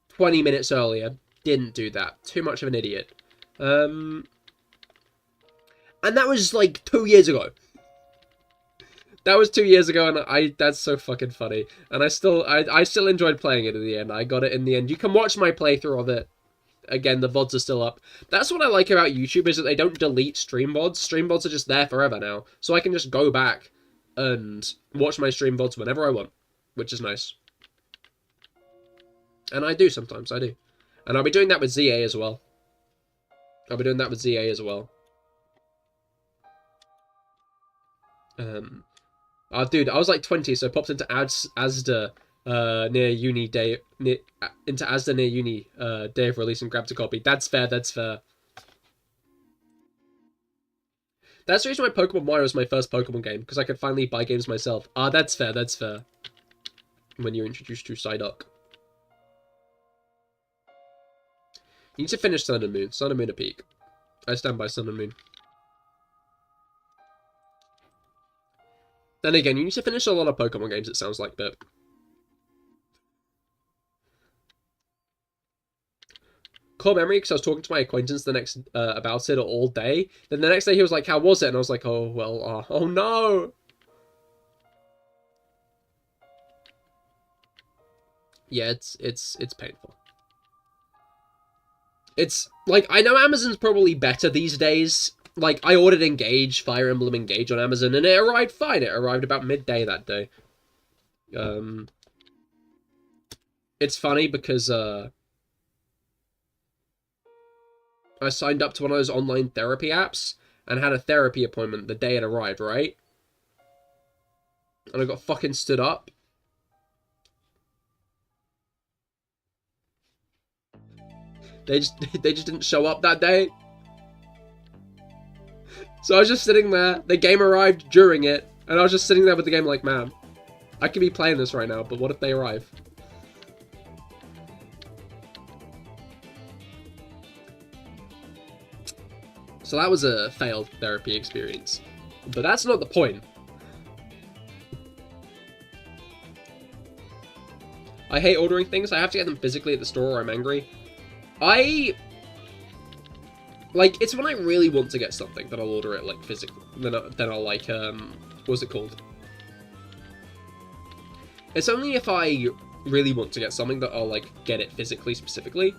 20 minutes earlier. Didn't do that. Too much of an idiot. And that was like 2 years ago. That was 2 years ago, and that's so fucking funny. And I still enjoyed playing it in the end. I got it in the end. You can watch my playthrough of it. Again, the VODs are still up. That's what I like about YouTube, is that they don't delete stream VODs. Stream VODs are just there forever now. So I can just go back and watch my stream VODs whenever I want, which is nice. And I do sometimes, I do. And I'll be doing that with ZA as well. Dude, I was like 20, so I popped into Asda near uni day near uni day of release and grabbed a copy. That's fair. That's the reason why Pokemon Wire was my first Pokemon game, because I could finally buy games myself. That's fair. When you're introduced to Psyduck. You need to finish Sun and Moon. Sun and Moon are peak. I stand by Sun and Moon. Then again, you need to finish a lot of Pokemon games, it sounds like, but... Core memory, because I was talking to my acquaintance about it all day. Then the next day he was like, how was it? And I was like, oh, well, oh no! Yeah, it's painful. It's, like, I know Amazon's probably better these days. Like, I ordered Engage, Fire Emblem Engage on Amazon, and it arrived fine. It arrived about midday that day. It's funny because, I signed up to one of those online therapy apps, and had a therapy appointment the day it arrived, right? And I got fucking stood up. They just didn't show up that day. So I was just sitting there, the game arrived during it, and I was just sitting there with the game like, man, I could be playing this right now, but what if they arrive? So that was a failed therapy experience. But that's not the point. I hate ordering things. I have to get them physically at the store or I'm angry. Like, it's when I really want to get something that I'll order it, like, physically. Then I'll, like, what's it called? It's only if I really want to get something that I'll, like, get it physically, specifically.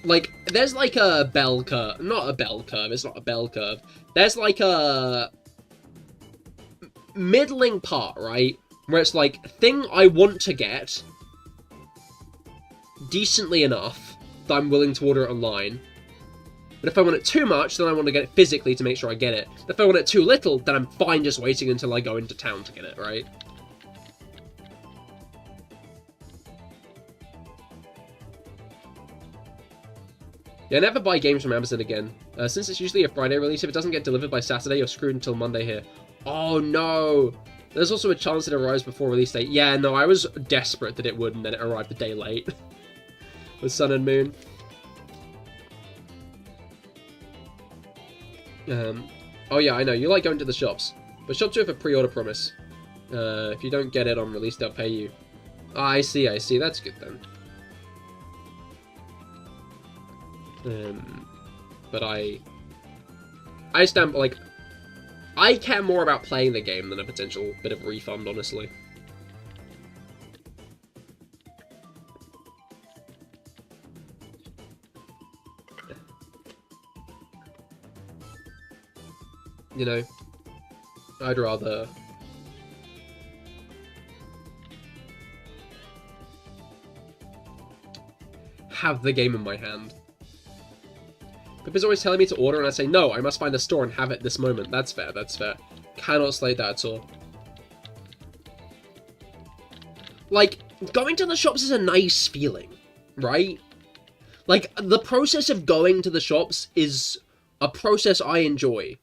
Like, there's, like, a bell curve. Not a bell curve, it's not a bell curve. There's, like, a middling part, right? Where it's, like, thing I want to get decently enough that I'm willing to order it online. But if I want it too much, then I want to get it physically to make sure I get it. If I want it too little, then I'm fine just waiting until I go into town to get it, right? Yeah, never buy games from Amazon again. Since it's usually a Friday release, if it doesn't get delivered by Saturday, you're screwed until Monday here. Oh no! There's also a chance it arrives before release date. Yeah, no, I was desperate that it would, and then it arrived a day late. With Sun and Moon. Oh yeah, I know, you like going to the shops. But shops do have a pre-order promise. If you don't get it on release, they'll pay you. Ah, I see, that's good then. But I stand, like, I care more about playing the game than a potential bit of refund, honestly. You know, I'd rather have the game in my hand. is always telling me to order, and I say, no, I must find a store and have it this moment. That's fair, that's fair. Cannot slate that at all. Like, going to the shops is a nice feeling, right? Like, the process of going to the shops is a process I enjoy.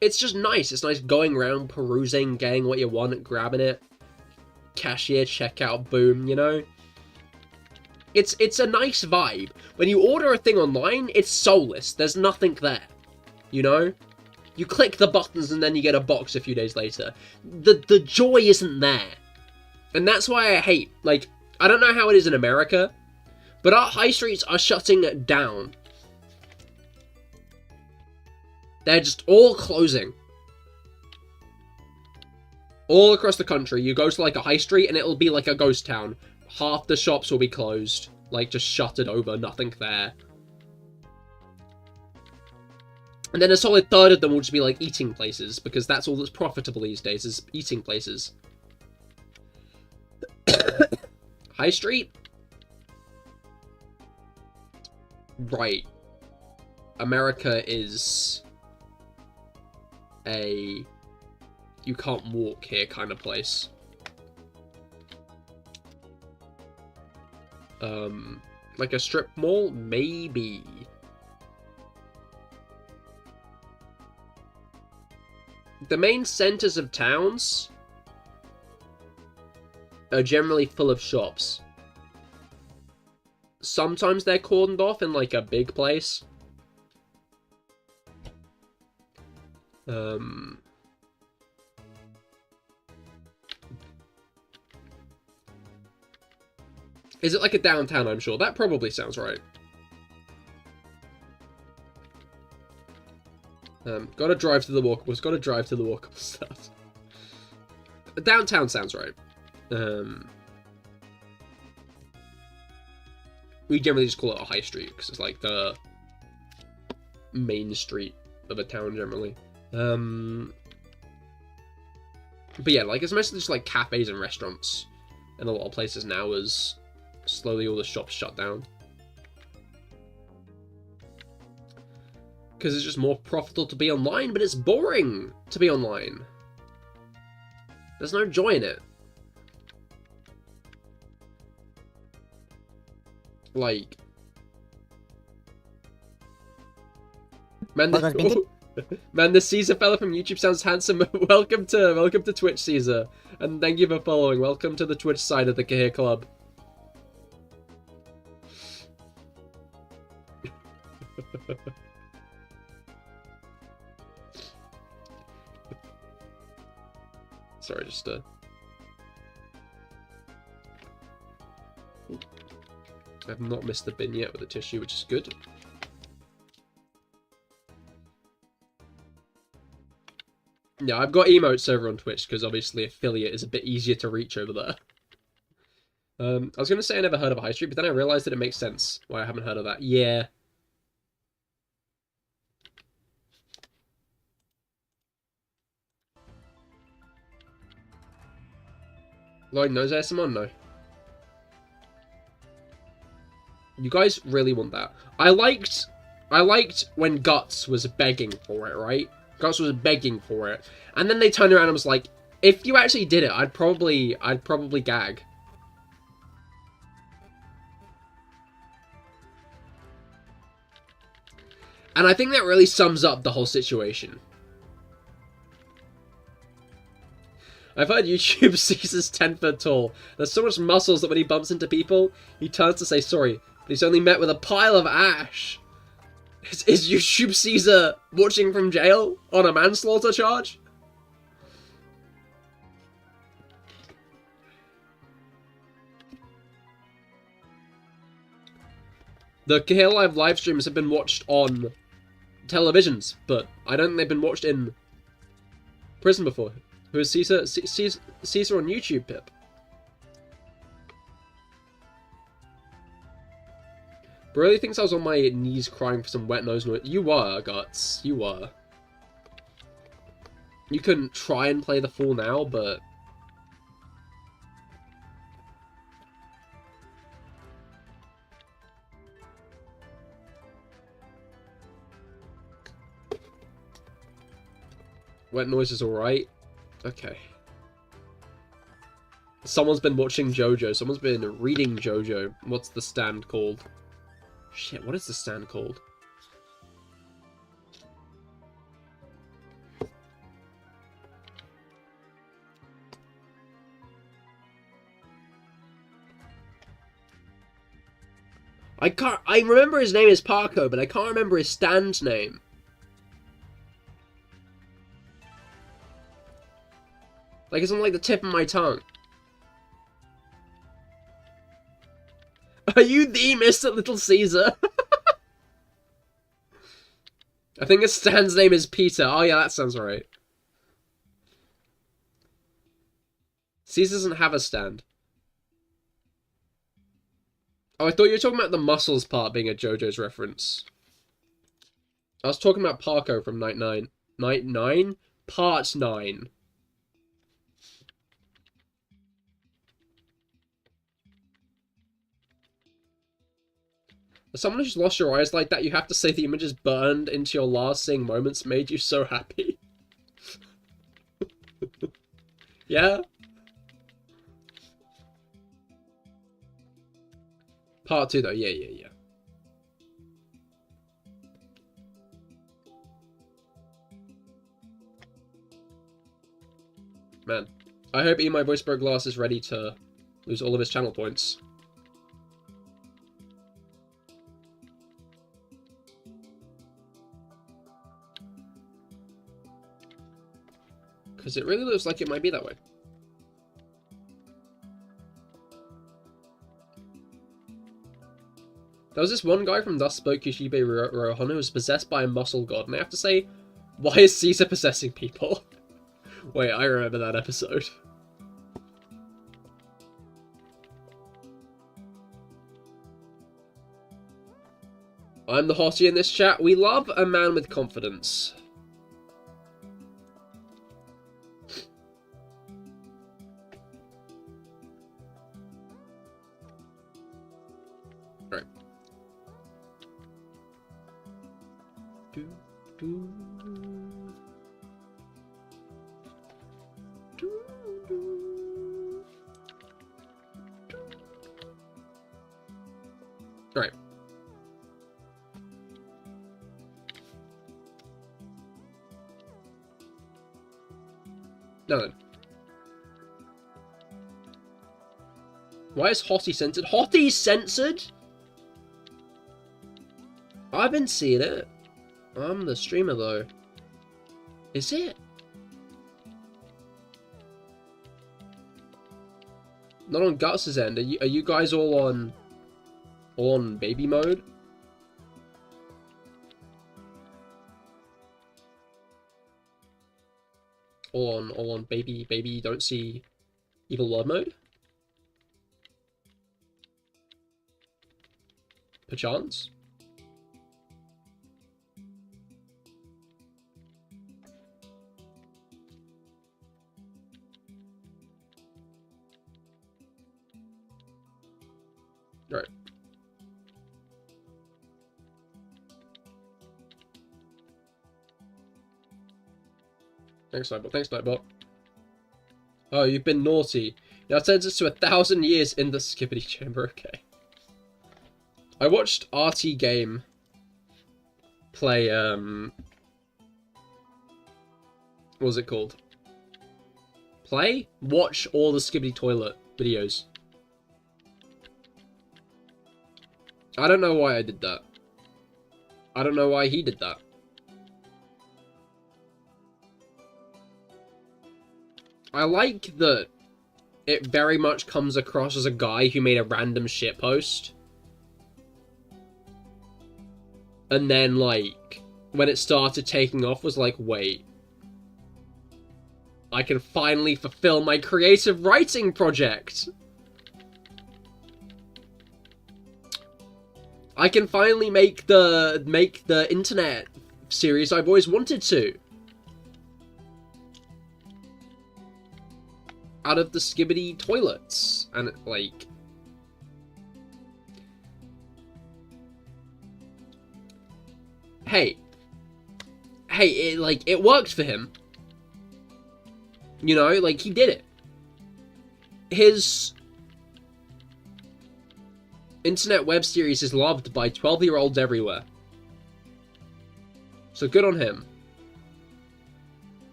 It's just nice. It's nice going around, perusing, getting what you want, grabbing it. Cashier, checkout, boom, you know? It's a nice vibe. When you order a thing online, it's soulless. There's nothing there, you know? You click the buttons and then you get a box a few days later. The joy isn't there. And that's why I hate, like, I don't know how it is in America, but our high streets are shutting down. They're just all closing. All across the country, you go to like a high street and it'll be like a ghost town. Half the shops will be closed. Like, just shuttered over, nothing there. And then a solid third of them will just be like eating places, because that's all that's profitable these days, is eating places. High street? Right. America is a you can't walk here kind of place. Like a strip mall? Maybe. The main centers of towns are generally full of shops. Sometimes they're cordoned off in like a big place. Is it like a downtown, I'm sure? That probably sounds right. Gotta drive to the walkables. Gotta drive to the walkable stuff. Downtown sounds right. We generally just call it a high street, because it's like the main street of a town, generally. But yeah, like, it's mostly just like cafes and restaurants in a lot of places now, as slowly all the shops shut down. Because it's just more profitable to be online, but it's boring to be online. There's no joy in it. Like... Man, man, the Caesar fella from YouTube sounds handsome. Welcome to Twitch, Caesar. And thank you for following. Welcome to the Twitch side of the Cahir Club. Sorry, just I've not missed the bin yet with the tissue, which is good. Yeah, I've got emotes over on Twitch, because obviously affiliate is a bit easier to reach over there. I was going to say I never heard of a high street, but then I realised that it makes sense why I haven't heard of that. Yeah. Lloyd knows ASMR? No. You guys really want that. I liked when Guts was begging for it, right? Guts was begging for it. And then they turned around and was like, if you actually did it, I'd probably gag. And I think that really sums up the whole situation. I've heard YouTube Caesar's 10 foot tall. There's so much muscles that when he bumps into people, he turns to say sorry, but he's only met with a pile of ash. Is YouTube Caesar watching from jail on a manslaughter charge? The CahirLIVE live streams have been watched on televisions, but I don't think they've been watched in prison before. Who is Caesar? Caesar on YouTube, Pip. Bro really thinks I was on my knees crying for some wet nose noise. You were, Guts. You were. You can try and play the Fool now, but... Wet noise is alright. Okay. Someone's been watching JoJo. Someone's been reading JoJo. What's the stand called? Shit, what is the stand called? I remember his name is Parko, but I can't remember his stand name. Like, it's on, like, the tip of my tongue. Are you the Mr. Little Caesar? I think his stand's name is Peter. Oh, yeah, that sounds right. Caesar doesn't have a stand. Oh, I thought you were talking about the muscles part being a JoJo's reference. I was talking about Parko from Night 9. Night 9? Part 9. As someone who's lost your eyes like that, you have to say the images burned into your last seeing moments made you so happy. Yeah? Part 2 though, yeah. Man, I hope My Voice Broke Glass is ready to lose all of his channel points. Because it really looks like it might be that way. There was this one guy from Thus Spoke Kishibe Rohan who was possessed by a muscle god, and I have to say, why is Caesar possessing people? Wait, I remember that episode. I'm the hottie in this chat. We love a man with confidence. Right. Right. Now then. Why is Hottie censored? Hottie's censored? I've been seeing it. I'm the streamer though. Is it? Not on Guts' end. Are you guys all on baby mode? All on baby don't see evil lord mode? Perchance? Right. Thanks, Nightbot. Thanks, Nightbot. Oh, you've been naughty. Now sends us to 1,000 years in the skibbity chamber. Okay. I watched RTGame play, what was it called? Watch all the Skibbity Toilet videos. I don't know why I did that. I don't know why he did that. I like that it very much comes across as a guy who made a random shitpost. And then, like, when it started taking off, was like, wait. I can finally fulfill my creative writing project! I can finally make the internet series I've always wanted to. out of the skibbity toilets. And, like... Hey, it worked for him. You know, like, he did it. His internet web series is loved by 12-year-olds everywhere. So good on him.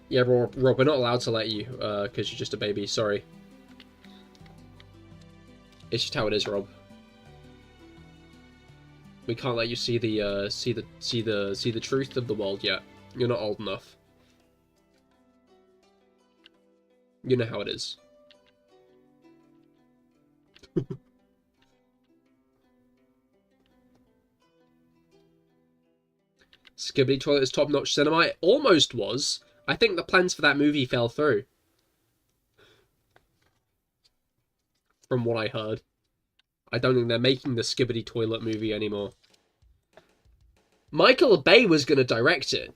Yeah, Rob, we're not allowed to let you, because you're just a baby, sorry. It's just how it is, Rob. We can't let you see the truth of the world yet. You're not old enough. You know how it is. Skibbity Toilet is top-notch cinema. It almost was. I think the plans for that movie fell through. From what I heard. I don't think they're making the Skibbity Toilet movie anymore. Michael Bay was going to direct it.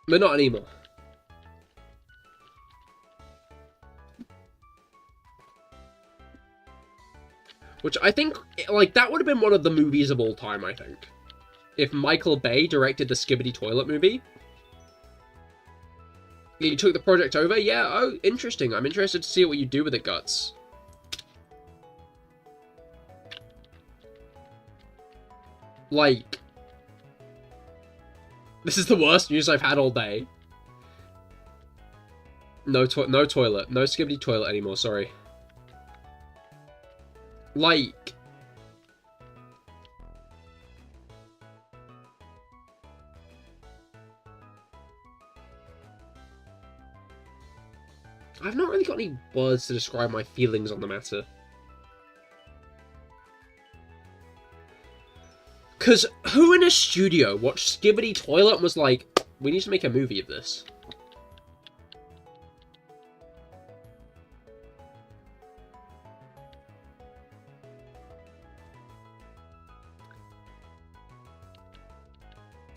But not anymore. Which I think, like, that would have been one of the movies of all time, I think. If Michael Bay directed the Skibbity Toilet movie. You took the project over? Yeah, oh, interesting. I'm interested to see what you do with it, Guts. Like, this is the worst news I've had all day. No toilet. No Skibbity Toilet anymore, sorry. Like... I've not really got any words to describe my feelings on the matter. Because who in a studio watched Skibbity Toilet and was like, we need to make a movie of this?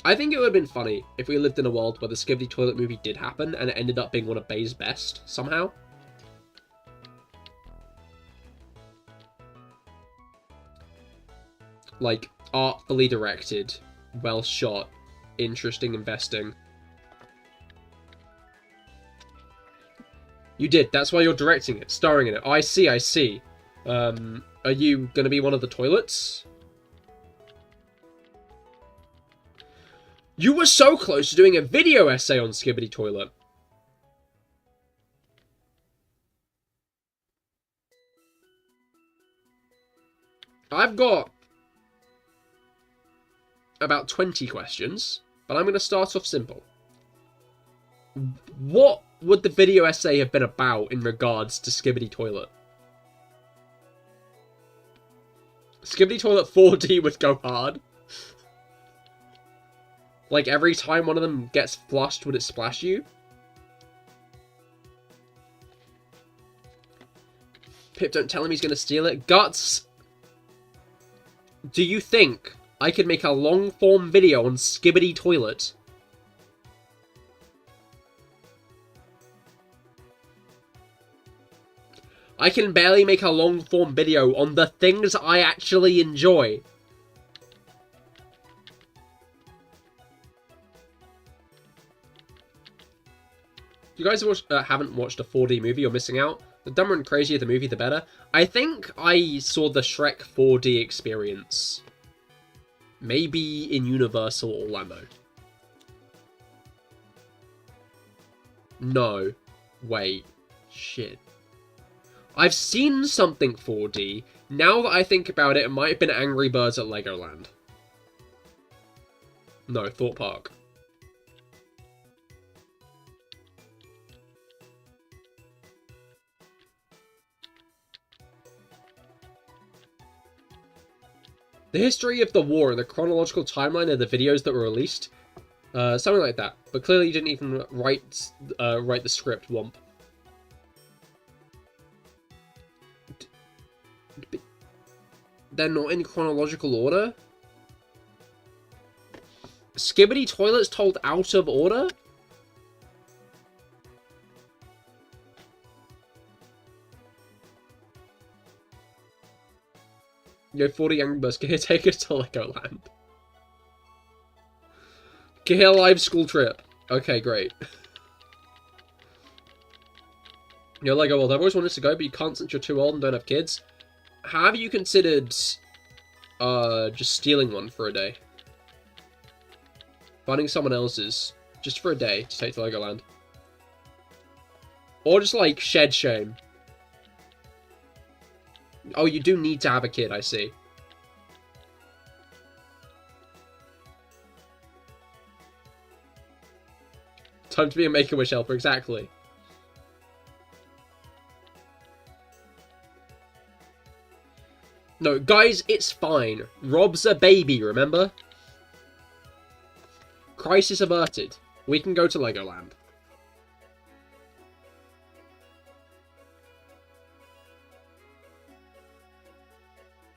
I think it would have been funny if we lived in a world where the Skibbity Toilet movie did happen and it ended up being one of Bay's best, somehow. Like, artfully directed, well shot, interesting, investing. You did, that's why you're directing it, starring in it. Oh, I see, I see. Are you gonna be one of the toilets? You were so close to doing a video essay on Skibbity Toilet. I've got about 20 questions, but I'm going to start off simple. What would the video essay have been about in regards to Skibbity Toilet? Skibbity Toilet 4D would go hard. Like, every time one of them gets flushed, would it splash you? Pip, don't tell him he's going to steal it. Guts! Do you think I could make a long-form video on Skibbity Toilet? I can barely make a long-form video on the things I actually enjoy. If you guys haven't watched a 4D movie, you're missing out. The dumber and crazier the movie, the better. I think I saw the Shrek 4D experience. Maybe in Universal Orlando. No. Wait. Shit. I've seen something 4D. Now that I think about it, it might have been Angry Birds at Legoland. No, Thorpe Park. The history of the war and the chronological timeline of the videos that were released. Something like that. But clearly you didn't even write the script, Womp. They're not in chronological order? Skibbity Toilet's told out of order? Yo, 40 Angry Birds, Cahir, take us to Legoland. CahirLIVE school trip. Okay, great. Yo, Lego World, I've always wanted to go, but you can't since you're too old and don't have kids. Have you considered, just stealing one for a day? Finding someone else's, just for a day, to take to Legoland. Or just, like, shed shame. Oh, you do need to have a kid, I see. Time to be a Make-A-Wish helper, exactly. No, guys, it's fine. Rob's a baby, remember? Crisis averted. We can go to Legoland.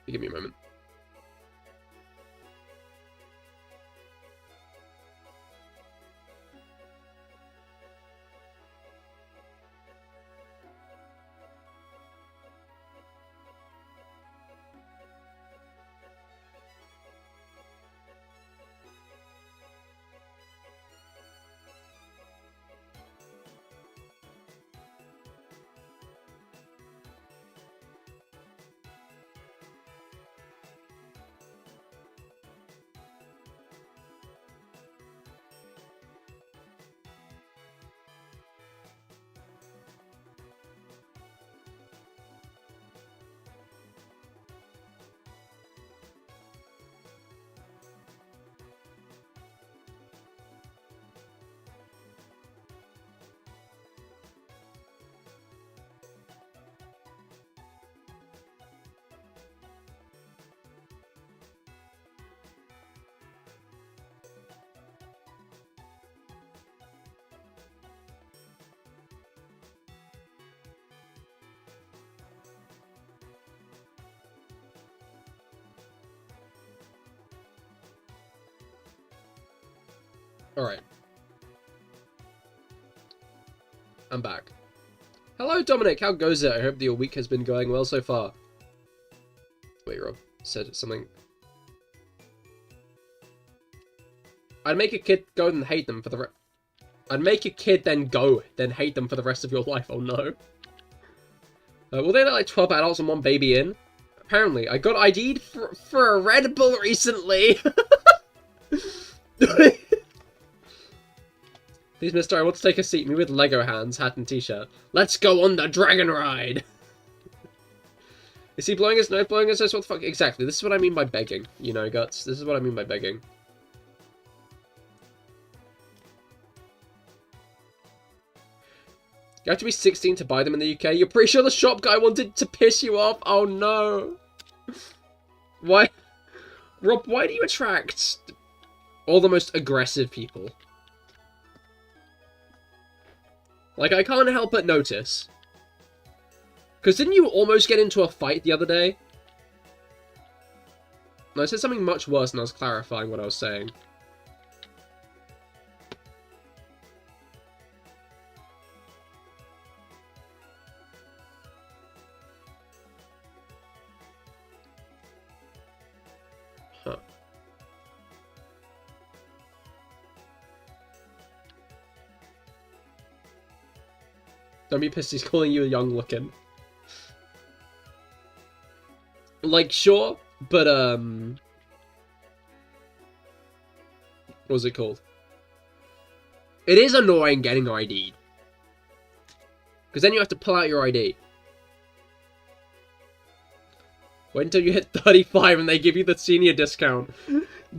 Give me a moment. Alright. I'm back. Hello, Dominic. How goes it? I hope that your week has been going well so far. Wait, Rob said something. I'd make a kid go and hate them for the I'd make a kid then go, then hate them for the rest of your life. Oh no. Will they let like 12 adults and one baby in? Apparently, I got ID'd for a Red Bull recently. Please, mister, I want to take a seat. Me with Lego hands, hat and t-shirt. Let's go on the dragon ride! Is he blowing his nose, blowing his nose? What the fuck? Exactly, this is what I mean by begging. You know, Guts? This is what I mean by begging. You have to be 16 to buy them in the UK? You're pretty sure the shop guy wanted to piss you off? Oh no! Why? Rob, why do you attract all the most aggressive people? Like, I can't help but notice. Because didn't you almost get into a fight the other day? No, I said something much worse and I was clarifying what I was saying. Huh. Don't be pissed, he's calling you young looking. Like, sure, but, what was it called? It is annoying getting ID'd. Because then you have to pull out your ID. Wait until you hit 35 and they give you the senior discount.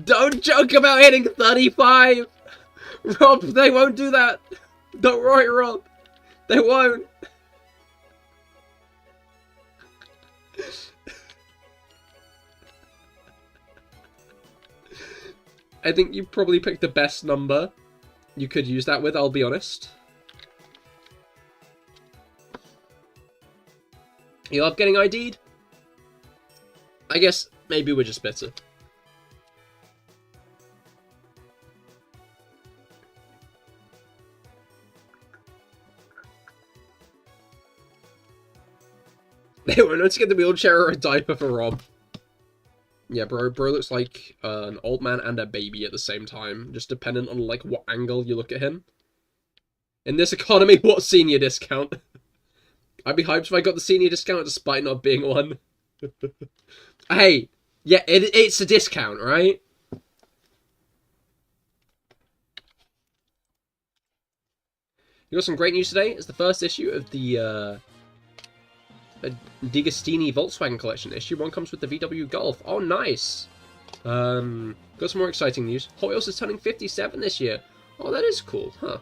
Don't joke about hitting 35! Rob, they won't do that! Don't worry, Rob. They won't. I think you probably picked the best number you could use that with, I'll be honest. You love getting ID'd? I guess maybe we're just bitter. They won't know to get the wheelchair or a diaper for Rob. Yeah, bro looks like an old man and a baby at the same time, just dependent on, like, what angle you look at him. In this economy, what senior discount? I'd be hyped if I got the senior discount despite not being one. Hey, yeah, it's a discount, right? You got some great news today. It's the first issue of the D'Agostini Volkswagen collection. Issue 1 comes with the VW Golf. Oh, nice. Got some more exciting news. Hot Wheels is turning 57 this year. Oh, that is cool, huh?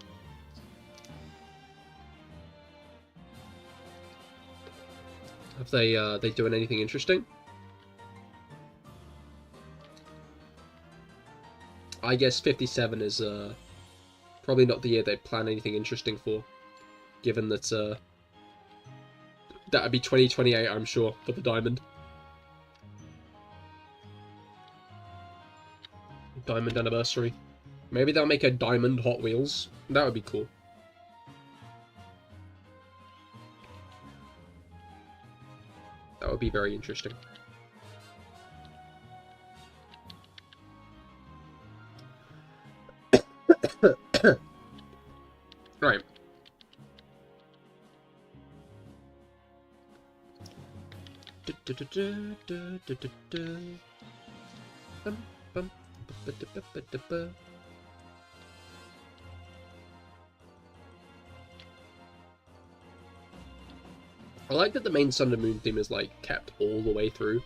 Have they doing anything interesting? I guess 57 is probably not the year they plan anything interesting for, given that that'd be 2028, I'm sure, for the Diamond. Diamond anniversary. Maybe they'll make a Diamond Hot Wheels. That would be cool. That would be very interesting. Right. I like that the main Sun and Moon theme is, like, kept all the way through.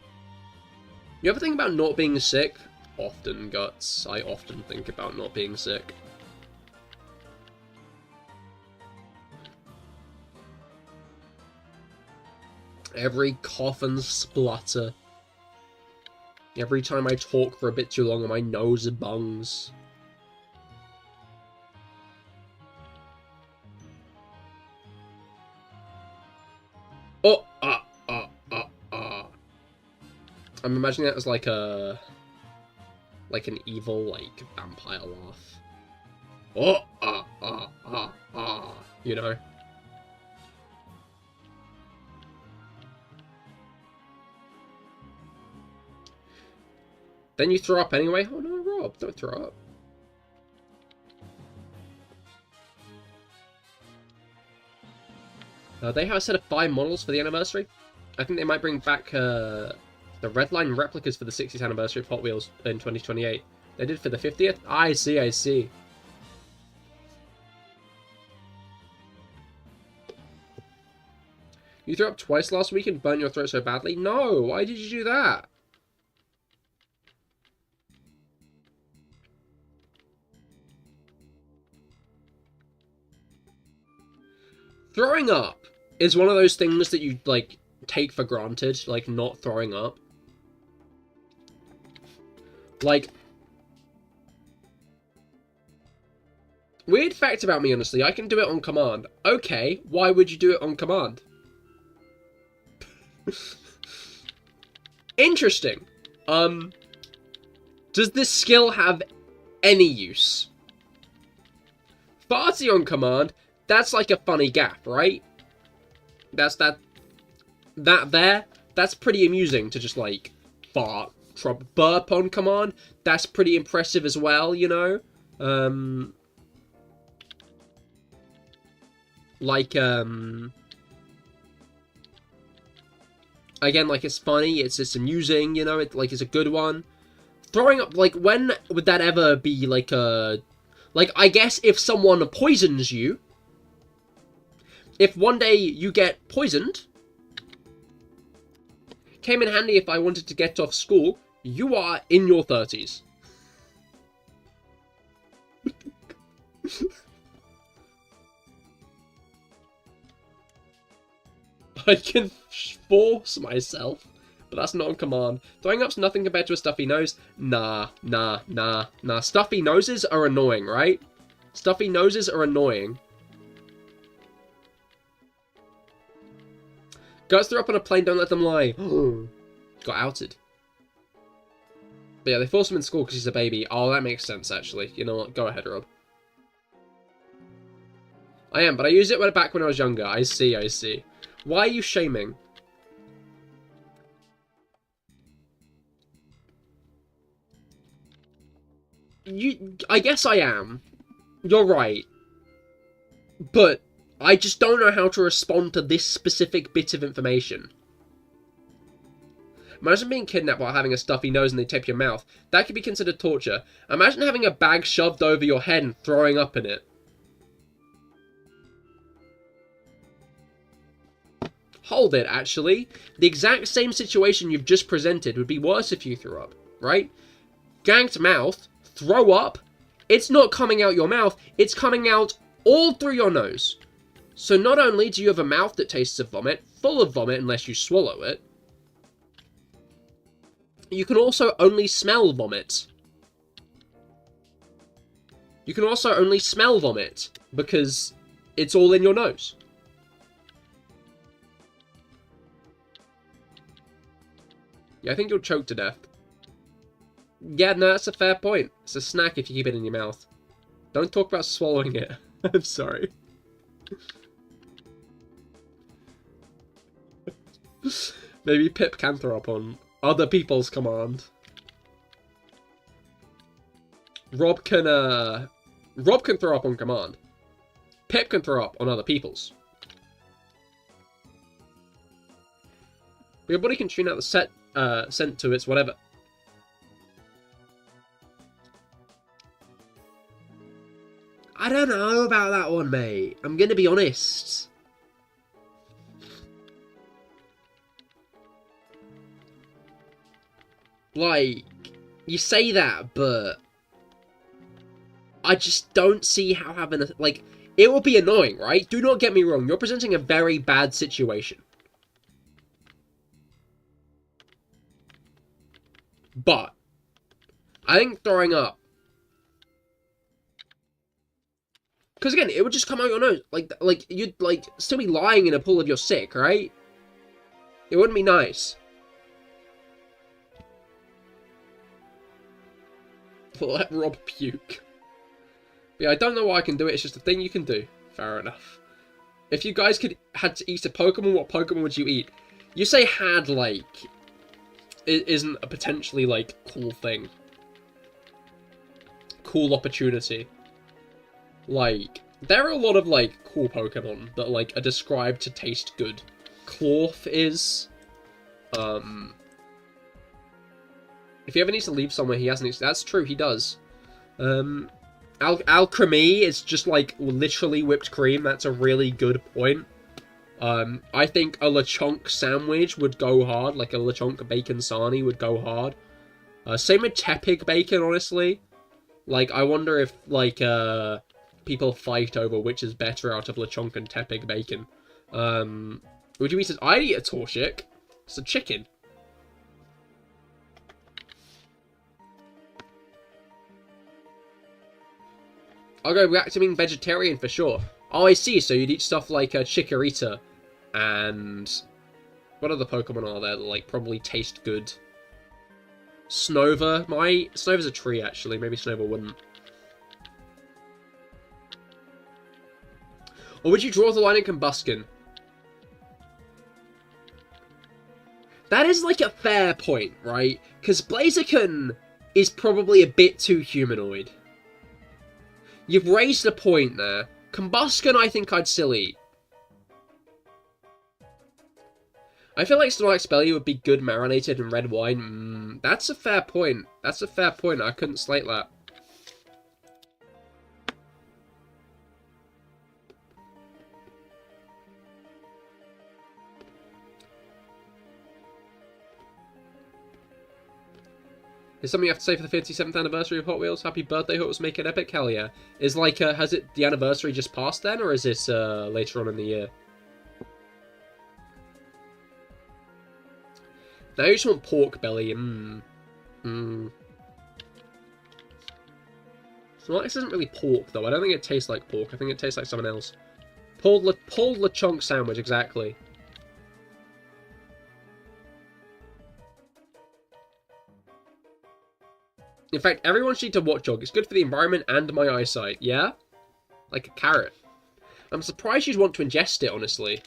You ever think about not being sick? Often, Guts. I often think about not being sick. Every cough and splutter. Every time I talk for a bit too long and my nose bungs. Oh, I'm imagining that as like an evil, like, vampire laugh. Oh, you know? Then you throw up anyway? Oh no, Rob, don't throw up. They have a set of 5 models for the anniversary. I think they might bring back the Redline replicas for the 60th anniversary of Hot Wheels in 2028. They did for the 50th? I see, I see. You threw up twice last week and burned your throat so badly? No, why did you do that? Throwing up is one of those things that you, like, take for granted, like, not throwing up. Like, weird fact about me, honestly, I can do it on command. Okay, why would you do it on command? Interesting. Does this skill have any use? Farty on command, that's like a funny gap, right? That's that's pretty amusing to just, like, fart. Burp on command, that's pretty impressive as well, you know? Again, like, it's funny, it's amusing, you know, it's a good one. Throwing up, like, when would that ever be, like, like, I guess if someone poisons you, if one day you get poisoned, came in handy if I wanted to get off school, you are in your 30s. I can force myself, but that's not on command. Throwing up's nothing compared to a stuffy nose. Nah. Stuffy noses are annoying, right? Stuffy noses are annoying. Guts threw up on a plane, don't let them lie. Got outed. But yeah, they forced him in school because he's a baby. Oh, that makes sense, actually. You know what? Go ahead, Rob. I am, but I used it back when I was younger. I see, I see. Why are you shaming? I guess I am. You're right. But I just don't know how to respond to this specific bit of information. Imagine being kidnapped while having a stuffy nose and they tape your mouth. That could be considered torture. Imagine having a bag shoved over your head and throwing up in it. Hold it, actually. The exact same situation you've just presented would be worse if you threw up, right? Gagged mouth, throw up, it's not coming out your mouth, it's coming out all through your nose. So not only do you have a mouth that tastes of vomit, full of vomit unless you swallow it, you can also only smell vomit. You can also only smell vomit because it's all in your nose. Yeah, I think you'll choke to death. Yeah, no, that's a fair point. It's a snack if you keep it in your mouth. Don't talk about swallowing it. I'm sorry. Maybe Pip can throw up on other people's command. Rob can throw up on command. Pip can throw up on other people's. Your body can tune out the scent to its whatever. I don't know about that one, mate. I'm gonna be honest. Like, you say that, but I just don't see how having a, like, it will be annoying, right? Do not get me wrong. You're presenting a very bad situation. But I think throwing up, because again, it would just come out your nose. Like you'd like still be lying in a pool if you're sick, right? It wouldn't be nice. Let Rob puke. Yeah, I don't know why I can do it. It's just a thing you can do. Fair enough. If you guys had to eat a Pokemon, what Pokemon would you eat? You say had, like, it isn't a potentially, like, cool thing. Cool opportunity. Like, there are a lot of, like, cool Pokemon that, like, are described to taste good. Clorf is. If he ever needs to leave somewhere, he hasn't. That's true, he does. Alchemy is just, like, literally whipped cream. That's a really good point. I think a Lechonk sandwich would go hard. Like, a Lechonk bacon sarnie would go hard. Same with Tepig bacon, honestly. Like, I wonder if, like, people fight over which is better out of Lechonk and Tepig bacon. Would you eat it? I'd eat a Torchic. It's a chicken. I'll go back to being vegetarian for sure. Oh, I see. So you'd eat stuff like Chikorita and what other Pokemon are there that like probably taste good? Snova might. Snova's a tree actually. Maybe Snova wouldn't. Or would you draw the line in Combusken? That is like a fair point, right? Because Blaziken is probably a bit too humanoid. You've raised a point there. Combusken, I think I'd still eat. I feel like Snorlax belly would be good marinated in red wine. That's a fair point. That's a fair point. I couldn't slate that. Is something you have to say for the 57th anniversary of Hot Wheels? Happy birthday, Hot Wheels, make it epic, hell yeah. Is like, has it, the anniversary just passed then, or is it later on in the year? Now you just want pork belly, So this isn't really pork, though. I don't think it tastes like pork. I think it tastes like something else. Pulled Lechonk sandwich, exactly. In fact, everyone should eat a Watchog. It's good for the environment and my eyesight. Yeah? Like a carrot. I'm surprised you'd want to ingest it, honestly.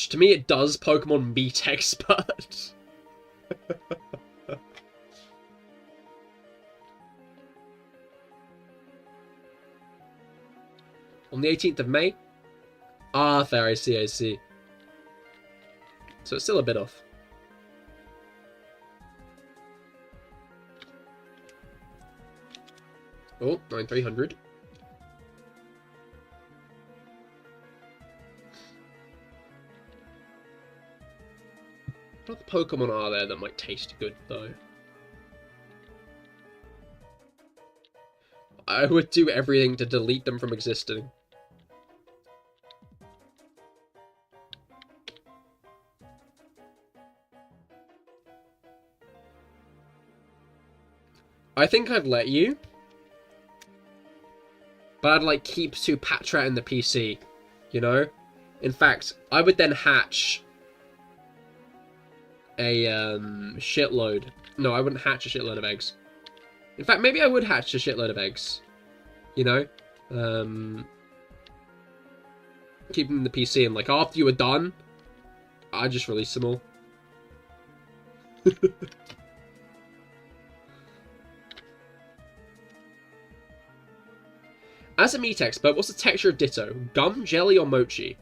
To me, it does, Pokemon Meat Expert. On the 18th of May? Ah, fair, I see, I see. So it's still a bit off. Oh, 9300. What Pokemon are there that might taste good, though? I would do everything to delete them from existing. I think I'd let you. But I'd, like, keep to Patterrz in the PC, you know? In fact, I would then hatch a, shitload. No, I wouldn't hatch a shitload of eggs. In fact, maybe I would hatch a shitload of eggs. You know? Keep them in the PC, and, like, after you were done, I'd just release them all. As a meat expert, what's the texture of Ditto? Gum, jelly, or mochi?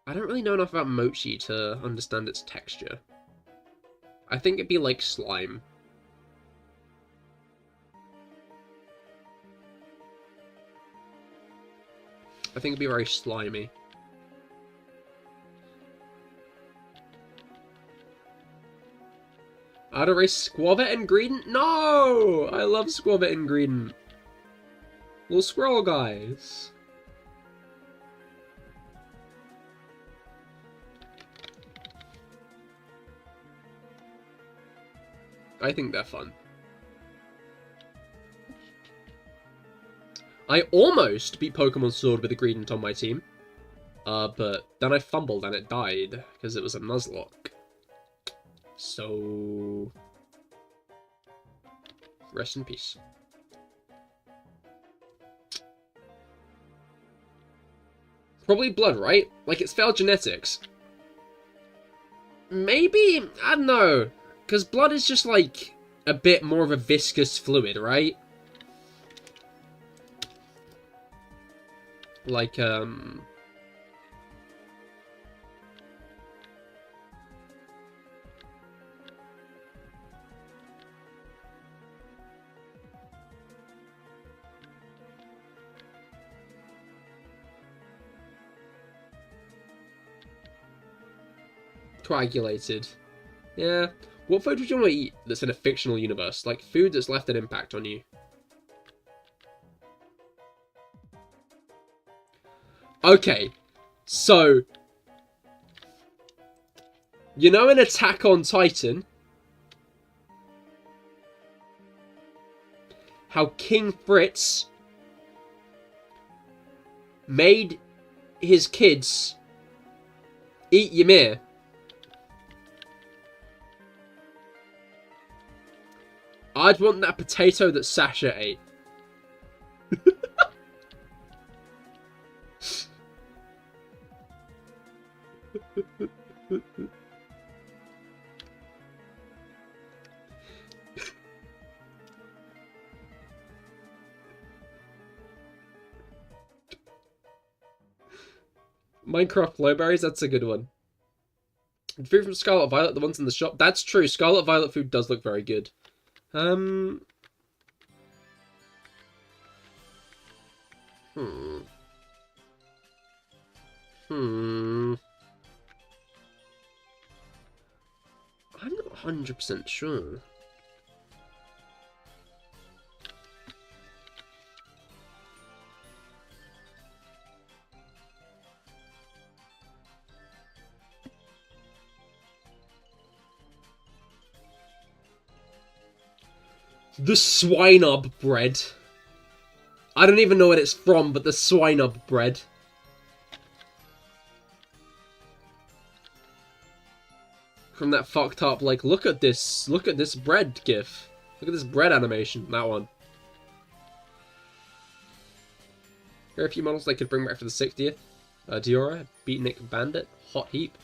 I don't really know enough about mochi to understand its texture. I think it'd be like slime. I think it'd be very slimy. I'd erase Squavet Ingredient? No! I love Squavet Ingredient. Little squirrel guys. I think they're fun. I almost beat Pokemon Sword with Ingredient on my team. But then I fumbled and it died, because it was a Nuzlocke. So... rest in peace. Probably blood, right? Like, it's failed genetics. Maybe? I don't know. Because blood is just, like, a bit more of a viscous fluid, right? Like, coagulated. Yeah. What food would you want to eat that's in a fictional universe? Like, food that's left an impact on you. Okay. So... you know in Attack on Titan... how King Fritz... made his kids... eat Ymir. I'd want that potato that Sasha ate. Minecraft Flowberries, that's a good one. Food from Scarlet Violet, the ones in the shop. That's true, Scarlet Violet food does look very good. I'm not 100% sure. The swine-up bread. I don't even know what it's from, but the swine-up bread. From that fucked up, like, look at this bread gif. Look at this bread animation, that one. Here are a few models they could bring back for the 60th. Diora, Beatnik Bandit, Hot Heap,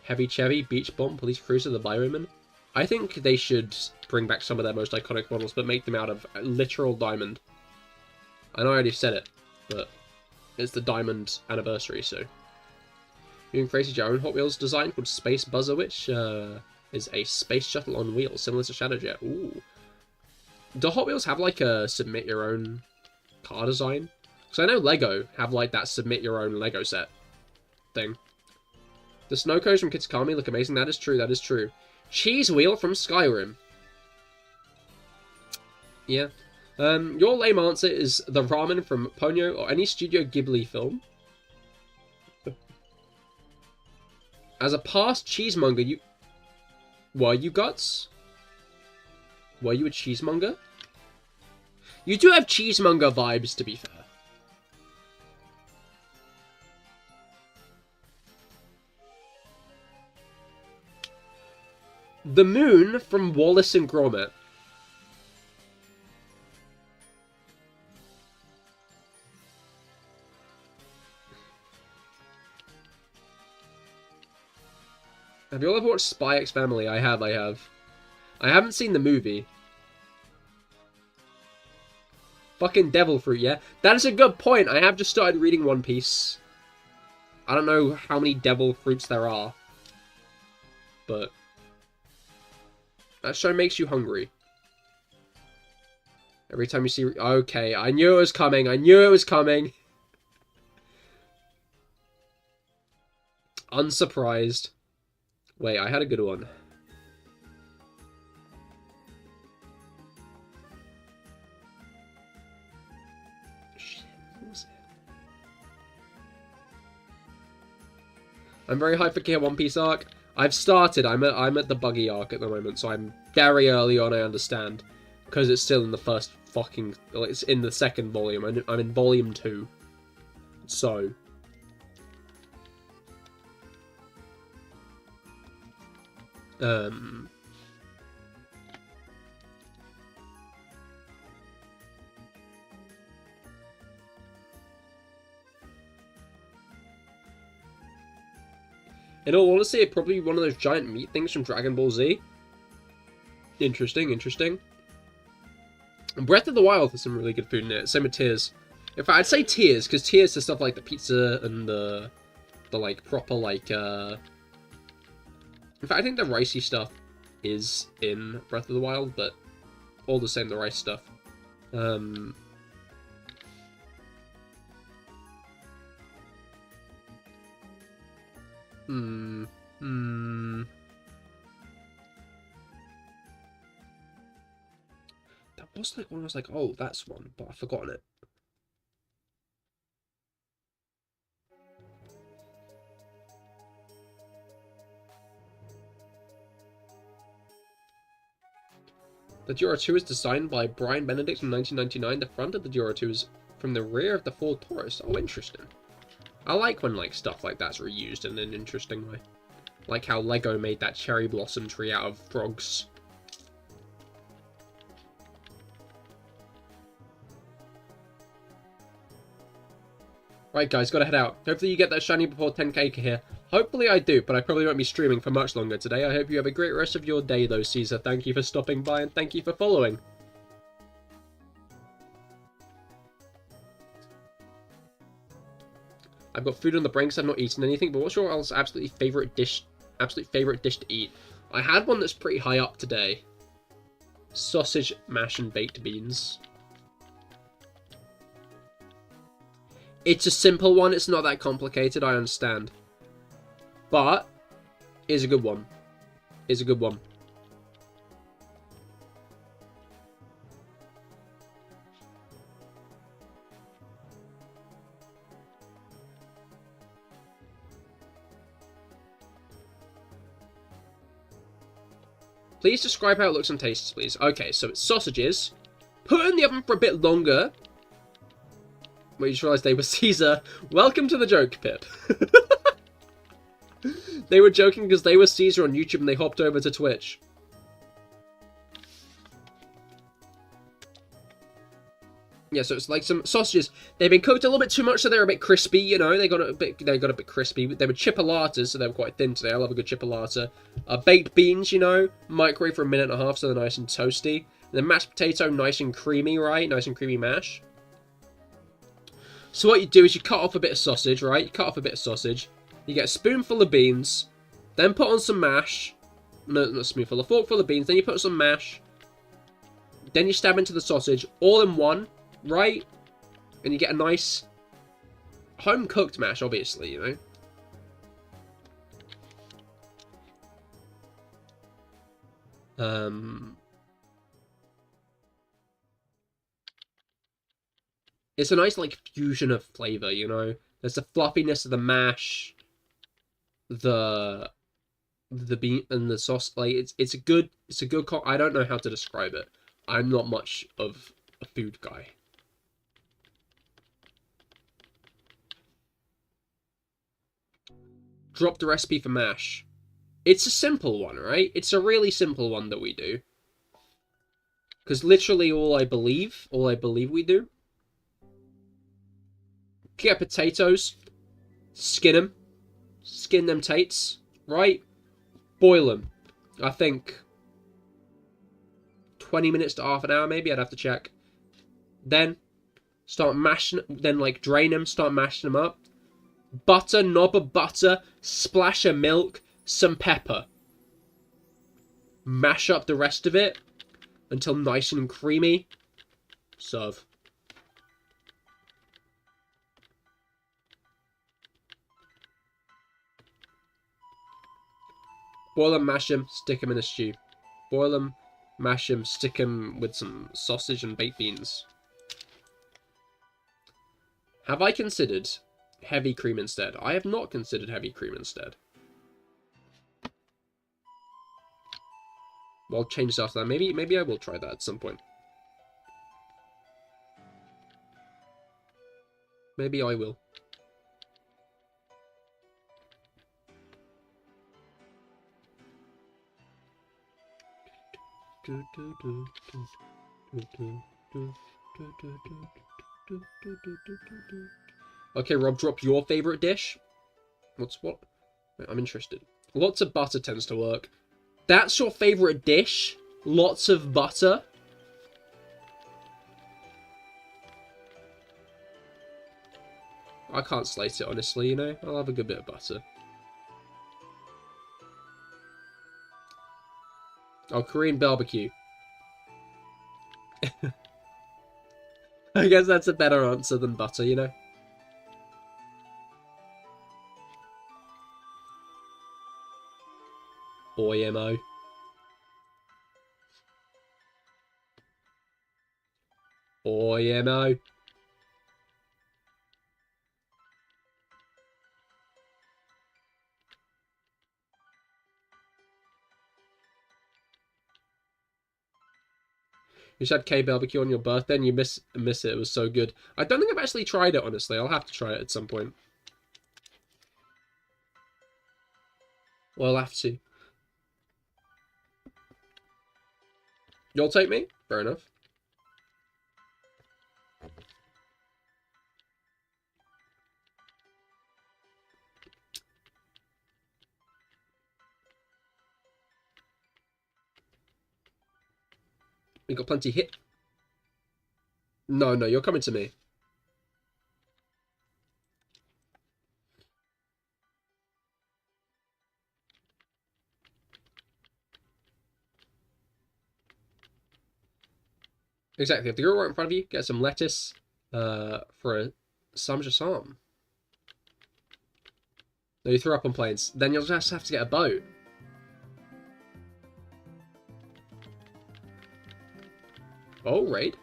Heavy Chevy, Beach Bomb, Police Cruiser, the Byroman. I think they should bring back some of their most iconic models, but make them out of literal diamond. I know I already said it, but it's the diamond anniversary, so. You can create your own Hot Wheels design called Space Buzzer, which is a space shuttle on wheels, similar to Shadowjet. Ooh. Do Hot Wheels have, like, a submit your own car design? Because I know Lego have, like, that submit your own Lego set thing. The snow cones from Kitskami look amazing. That is true, that is true. Cheese Wheel from Skyrim. Yeah. Your lame answer is the ramen from Ponyo or any Studio Ghibli film. As a past cheesemonger, you... Were you, Guts? Were you a cheesemonger? You do have cheesemonger vibes, to be fair. The moon from Wallace and Gromit. Have you all ever watched Spy X Family? I have. I haven't seen the movie. Fucking devil fruit, yeah? That is a good point. I have just started reading One Piece. I don't know how many devil fruits there are. But that show makes you hungry. Every time you see... Okay, I knew it was coming. I knew it was coming. Unsurprised. Wait, I had a good one. Shit, what was it? I'm very hyped for Cahir One Piece arc. I've started. I'm at the buggy arc at the moment, so I'm very early on. I understand, because it's still in the first fucking. It's in the second volume. I'm in volume 2. So. In all honesty, it'd probably be one of those giant meat things from Dragon Ball Z. Interesting, interesting. And Breath of the Wild has some really good food in it. Same with Tears. In fact, I'd say Tears, because Tears is stuff like the pizza and the like proper like in fact, I think the ricey stuff is in Breath of the Wild, but all the same, the rice stuff. That was like one I was like, oh, that's one, but I've forgotten it. The Dura 2 is designed by Brian Benedict in 1999. The front of the Dura 2 is from the rear of the Ford Taurus. Oh, interesting. I like when like stuff like that's reused in an interesting way. Like how Lego made that cherry blossom tree out of frogs. Right, guys, gotta head out. Hopefully you get that shiny before 10k here. Hopefully I do, but I probably won't be streaming for much longer today. I hope you have a great rest of your day, though, Caesar. Thank you for stopping by, and thank you for following. I've got food on the brain because I've not eaten anything, but what's your absolute favourite dish to eat? I had one that's pretty high up today. Sausage, mash, and baked beans. It's a simple one, it's not that complicated, I understand. But, it's a good one. It's a good one. Please describe how it looks and tastes, please. Okay, so it's sausages. Put in the oven for a bit longer. Wait, you just realised they were Caesar. Welcome to the joke, Pip. They were joking because they were Caesar on YouTube and they hopped over to Twitch. Yeah, so it's like some sausages. They've been cooked a little bit too much, so they're a bit crispy. You know, they got a bit crispy. They were chipolatas, so they were quite thin today. I love a good chipolata. Baked beans, you know, microwave for 1.5 minutes, so they're nice and toasty. And then mashed potato, nice and creamy, right? Nice and creamy mash. So what you do is you cut off a bit of sausage, right? You cut off a bit of sausage. You get a spoonful of beans, then put on some mash. No, not a spoonful, a forkful of beans. Then you put some mash. Then you stab into the sausage, all in one, right? And you get a nice home-cooked mash, obviously, you know? It's a nice, like, fusion of flavor, you know? There's the fluffiness of the mash, the bean and the sauce. Like, it's a good I don't know how to describe it. I'm not much of a food guy. Drop the recipe for mash. It's a simple one, right? It's a really simple one that we do. Because literally all I believe we do. Get potatoes, skin them tates, right? Boil them. I think 20 minutes to half an hour, maybe. I'd have to check. Then start mashing, then like drain them, start mashing them up. Butter, knob of butter, splash of milk, some pepper. Mash up the rest of it until nice and creamy. Serve. Boil them, mash them, stick them in a stew. Boil them, mash them, stick them with some sausage and baked beans. Have I considered heavy cream instead? I have not considered heavy cream instead. Well, I'll change this after that. Maybe I will try that at some point. Maybe I will. Okay, Rob, drop your favorite dish. What? I'm interested. Lots of butter tends to work. That's your favorite dish? Lots of butter? I can't slate it, honestly, you know? I'll have a good bit of butter. Oh, Korean barbecue. I guess that's a better answer than butter, you know? Boy, MO. Boy, MO. You just had K-barbecue on your birthday and you miss it. It was so good. I don't think I've actually tried it, honestly. I'll have to try it at some point. Well, I'll have to. You'll take me? Fair enough. We got plenty hit. No, you're coming to me. Exactly. If the girl right in front of you, get some lettuce for a samjasam. No, you throw up on planes. Then you'll just have to get a boat. Oh, raid.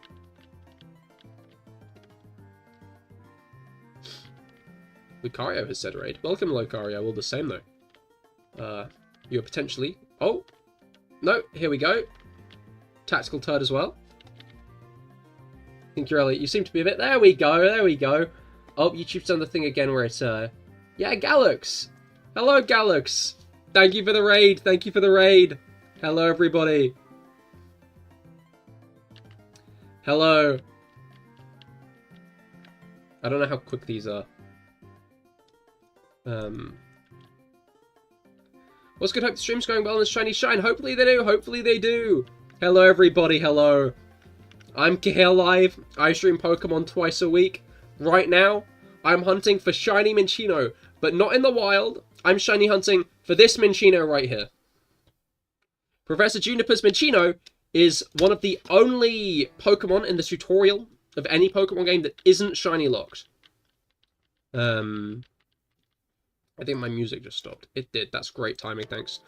Lucario has said raid. Welcome, Lucario. All the same, though. You're potentially... Oh! No, here we go. Tactical turd as well. Think you're early. You seem to be a bit... There we go. Oh, YouTube's done the thing again where it's... Yeah, Galax! Hello, Galax! Thank you for the raid! Hello, everybody! Hello! I don't know how quick these are. What's good? Hope the stream's going well in this shiny shine. Hopefully they do. Hopefully they do. Hello, everybody. Hello. I'm CahirLIVE. I stream Pokemon twice a week. Right now, I'm hunting for shiny Minccino, but not in the wild. I'm shiny hunting for this Minccino right here. Professor Juniper's Minccino is one of the only Pokemon in the tutorial of any Pokemon game that isn't shiny locked. I think my music just stopped. It did. That's great timing, thanks.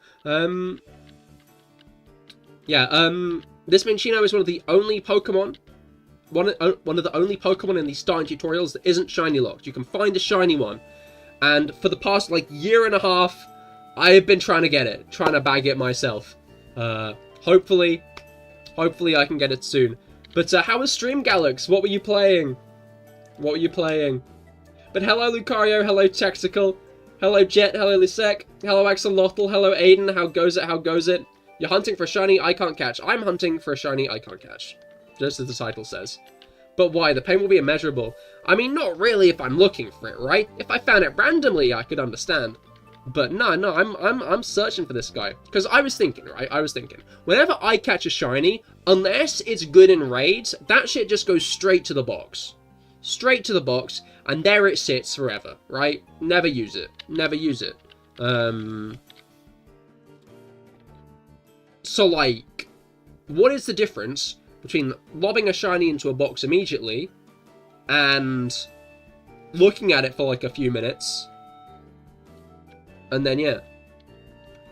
This Minccino is one of the only Pokemon, one of the only Pokemon in the starting tutorials that isn't shiny locked. You can find a shiny one, and for the past, like, year and a half, I have been trying to get it, trying to bag it myself. Hopefully I can get it soon. But how was stream, Galax? What were you playing? What were you playing? But hello, Lucario. Hello, Taxical. Hello, Jet. Hello, Lisek. Hello, Axolotl. Hello, Aiden. How goes it? How goes it? You're hunting for a shiny I can't catch. I'm hunting for a shiny I can't catch. Just as the title says. But why? The pain will be immeasurable. I mean, not really if I'm looking for it, right? If I found it randomly, I could understand. But no, I'm searching for this guy. Because I was thinking, right? I was thinking, whenever I catch a shiny, unless it's good in raids, that shit just goes straight to the box. Straight to the box, and there it sits forever, right? Never use it. Never use it. So, like, what is the difference between lobbing a shiny into a box immediately and looking at it for, like, a few minutes? And then, yeah.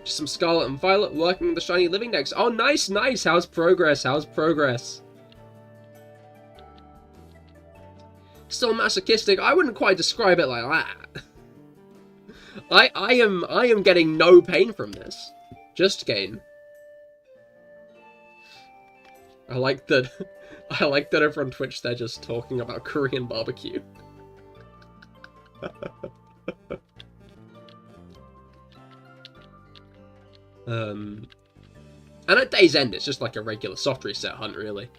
Just some Scarlet and Violet working with the shiny living decks. Oh, nice, nice. How's progress? How's progress? Still masochistic. I wouldn't quite describe it like that. I am getting no pain from this. Just gain. I like that over on Twitch they're just talking about Korean barbecue. And at day's end, it's just like a regular soft reset hunt, really.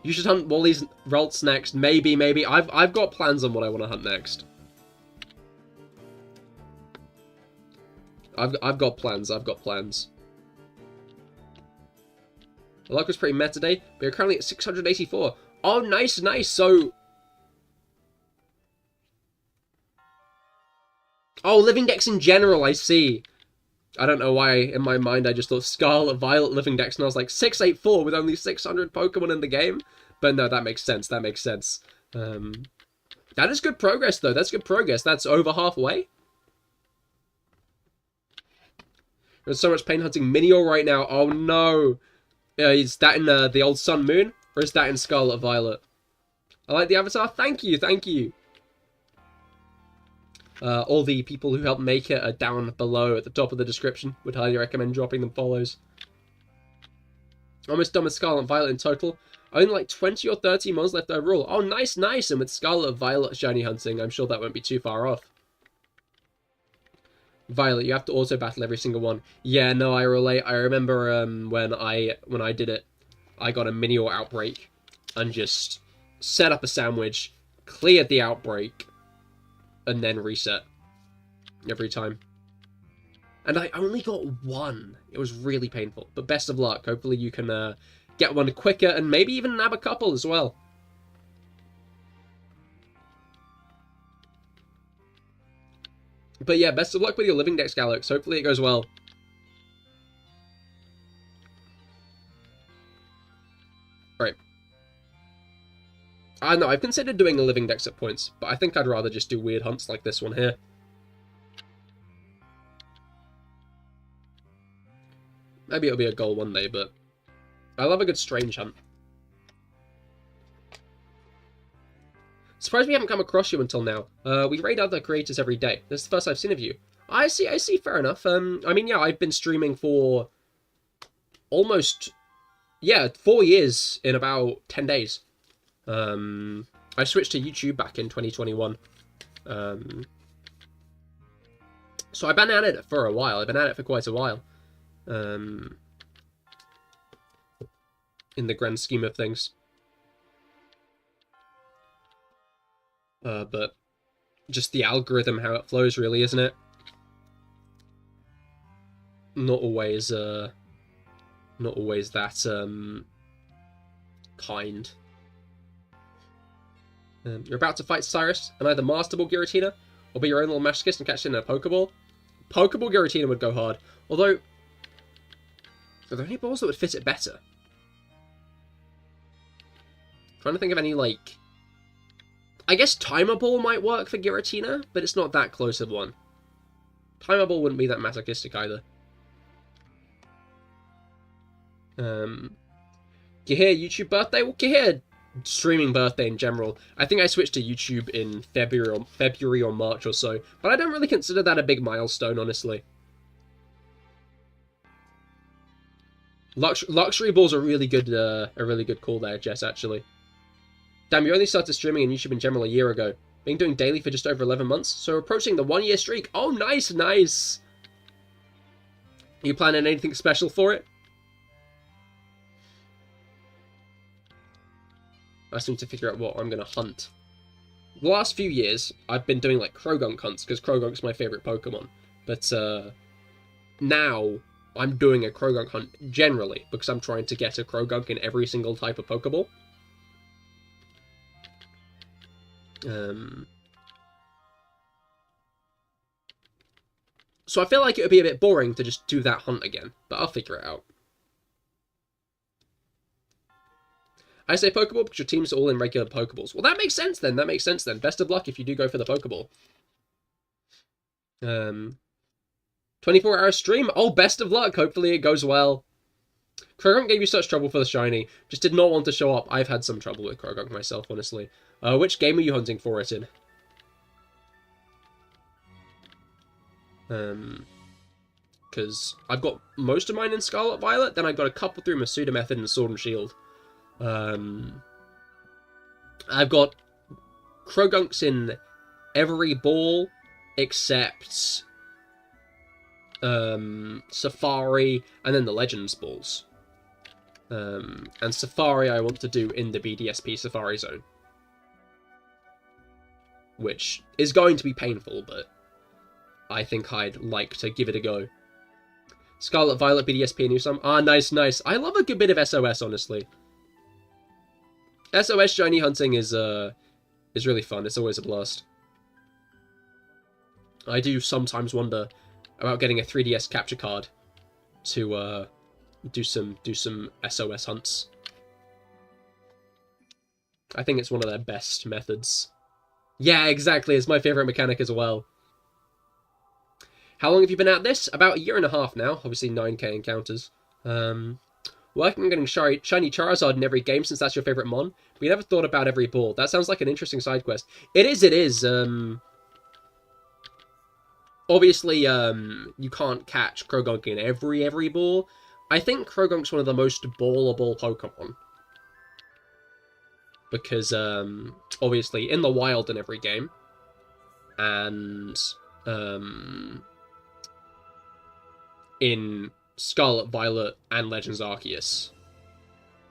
You should hunt Wally's Ralts next. Maybe. I've got plans on what I want to hunt next. I've got plans. The luck was pretty meta today, but you're currently at 684. Oh, nice, nice. So, oh, living decks in general, I see. I don't know why, in my mind, I just thought Scarlet, Violet, living decks, and I was like, 684 with only 600 Pokemon in the game? But no, that makes sense, that makes sense. That is good progress, though, that's good progress. That's over halfway. There's so much pain hunting Minior right now, oh no! Is that in the old Sun Moon, or is that in Scarlet Violet? I like the avatar, thank you, thank you! All the people who helped make it are down below at the top of the description. Would highly recommend dropping them follows. Almost done with Scarlet and Violet in total. Only like 20 or 30 mons left overall. Oh, nice, nice. And with Scarlet and Violet shiny hunting, I'm sure that won't be too far off. Violet, you have to auto battle every single one. Yeah, no, I relate. I remember when I did it, I got a Minior outbreak and just set up a sandwich, cleared the outbreak, and then reset every time. And I only got one. It was really painful. But best of luck. Hopefully you can get one quicker and maybe even nab a couple as well. But yeah, best of luck with your living decks, Galax. Hopefully it goes well. Right. I know, I've considered doing a living decks at points, but I think I'd rather just do weird hunts like this one here. Maybe it'll be a goal one day, but I love a good strange hunt. Surprised we haven't come across you until now. We raid other creators every day. This is the first I've seen of you. I see, fair enough. I mean, yeah, I've been streaming for almost, yeah, 4 years in about 10 days. I switched to YouTube back in 2021. So I've been at it for a while. I've been at it for quite a while. In the grand scheme of things. But just the algorithm, how it flows, really, isn't it? Not always that, kind. You're about to fight Cyrus, and either Masterable Giratina, or be your own little masochist and catch it in a Pokeball. Pokeball Giratina would go hard. Although, are there any balls that would fit it better? Trying to think of any, like... I guess Timer Ball might work for Giratina, but it's not that close of one. Timer Ball wouldn't be that masochistic either. Cahir YouTube birthday? Well, Cahir streaming birthday in general. I think I switched to YouTube in February or March or so, but I don't really consider that a big milestone, honestly. Luxury Ball's a really good call there, Jess, actually. Damn, you only started streaming on YouTube in general a year ago. Been doing daily for just over 11 months, so approaching the 1-year streak. Oh, nice, nice! You planning anything special for it? I just need to figure out what I'm going to hunt. The last few years, I've been doing, like, Krogunk hunts, because Krogunk's my favourite Pokemon. But, now, I'm doing a Krogunk hunt generally, because I'm trying to get a Krogunk in every single type of Pokeball. So I feel like it would be a bit boring to just do that hunt again, but I'll figure it out. I say Pokeball because your team's all in regular Pokeballs. Well, that makes sense then. That makes sense then. Best of luck if you do go for the Pokeball. 24-hour stream. Oh, best of luck. Hopefully it goes well. Krogunk gave you such trouble for the shiny. Just did not want to show up. I've had some trouble with Krogunk myself, honestly. Which game are you hunting for it in? Because I've got most of mine in Scarlet Violet, then I got a couple through Masuda Method and Sword and Shield. I've got Krogunks in every ball except Safari and then the Legends balls. And Safari I want to do in the BDSP Safari Zone. Which is going to be painful, but I think I'd like to give it a go. Scarlet Violet BDSP and Usam. Ah, nice, nice. I love a good bit of SOS, honestly. SOS shiny hunting is really fun. It's always a blast. I do sometimes wonder about getting a 3DS capture card to do some SOS hunts. I think it's one of their best methods. Yeah, exactly. It's my favorite mechanic as well. How long have you been at this? About a year and a half now. Obviously 9k encounters. Working on getting shiny Charizard in every game since that's your favorite mon. But you never thought about every ball. That sounds like an interesting side quest. It is, it is. Obviously, you can't catch Krogunk in every ball. I think Krogunk's one of the most ballable Pokemon. Because, obviously, in the wild in every game. And, in Scarlet Violet and Legends Arceus,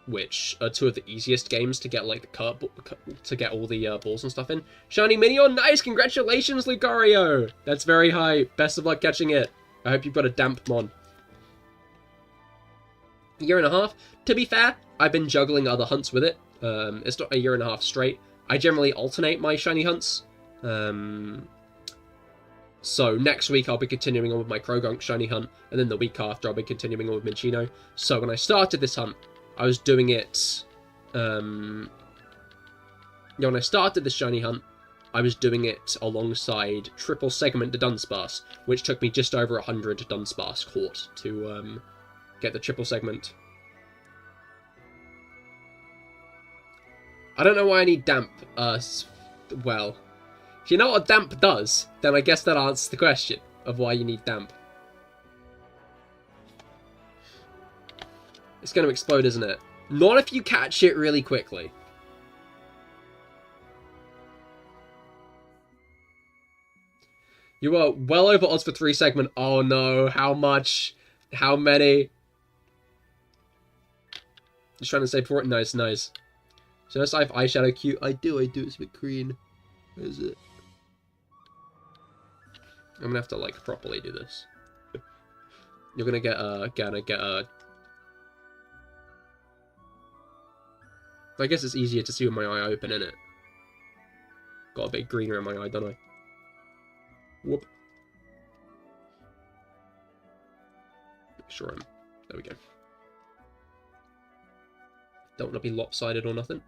which are two of the easiest games to get like to get all the balls and stuff in. Shiny Minion, nice! Congratulations, Lucario! That's very high. Best of luck catching it. I hope you've got a damp mon. A year and a half. To be fair, I've been juggling other hunts with it. It's not a year and a half straight. I generally alternate my shiny hunts. So next week I'll be continuing on with my Krogunk shiny hunt, and then the week after I'll be continuing on with Minccino. So when I started this hunt, I was doing it, when I started this shiny hunt, I was doing it alongside triple segment to Dunsparce, which took me just over 100 Dunsparce caught to get the triple segment. I don't know why I need damp, well... If you know what damp does, then I guess that answers the question of why you need damp. It's going to explode, isn't it? Not if you catch it really quickly. You are well over odds for 3 segment. Oh no, how much? How many? Just trying to say before it. Nice, nice. So I have eyeshadow cute. I do, it's a bit green. Is it? I'm gonna have to, like, properly do this. You're gonna get a... I guess it's easier to see with my eye open, innit? Got a bit greener in my eye, don't I? Whoop. Make sure I'm... There we go. Don't want to be lopsided or nothing.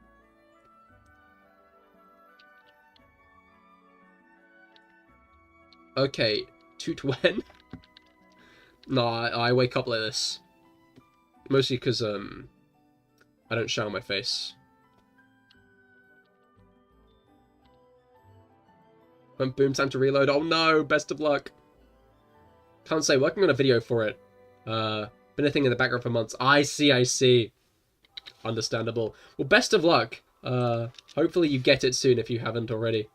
Okay, 2 to when? No, I wake up like this. Mostly because, I don't shower my face. When boom, time to reload. Oh no, best of luck. Can't say, working on a video for it. Been a thing in the background for months. I see. Understandable. Well, best of luck. Hopefully you get it soon if you haven't already.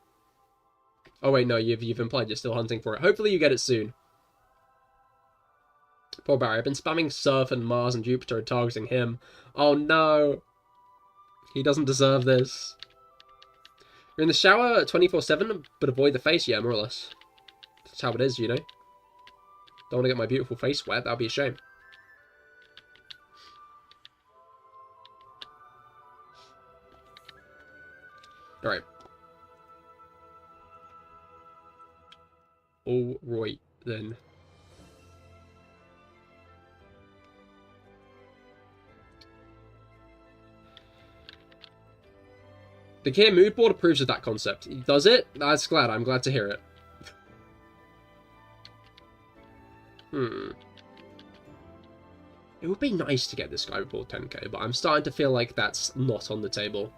Oh wait, no, you've implied you're still hunting for it. Hopefully you get it soon. Poor Barry, I've been spamming Surf and Mars and Jupiter and targeting him. Oh no. He doesn't deserve this. You're in the shower 24/7, but avoid the face, yeah, more or less. That's how it is, you know. Don't want to get my beautiful face wet, that'd be a shame. Alright. Alright, then. The Cahir mood board approves of that concept. Does it? That's glad. I'm glad to hear it. It would be nice to get this guy before 10k, but I'm starting to feel like that's not on the table.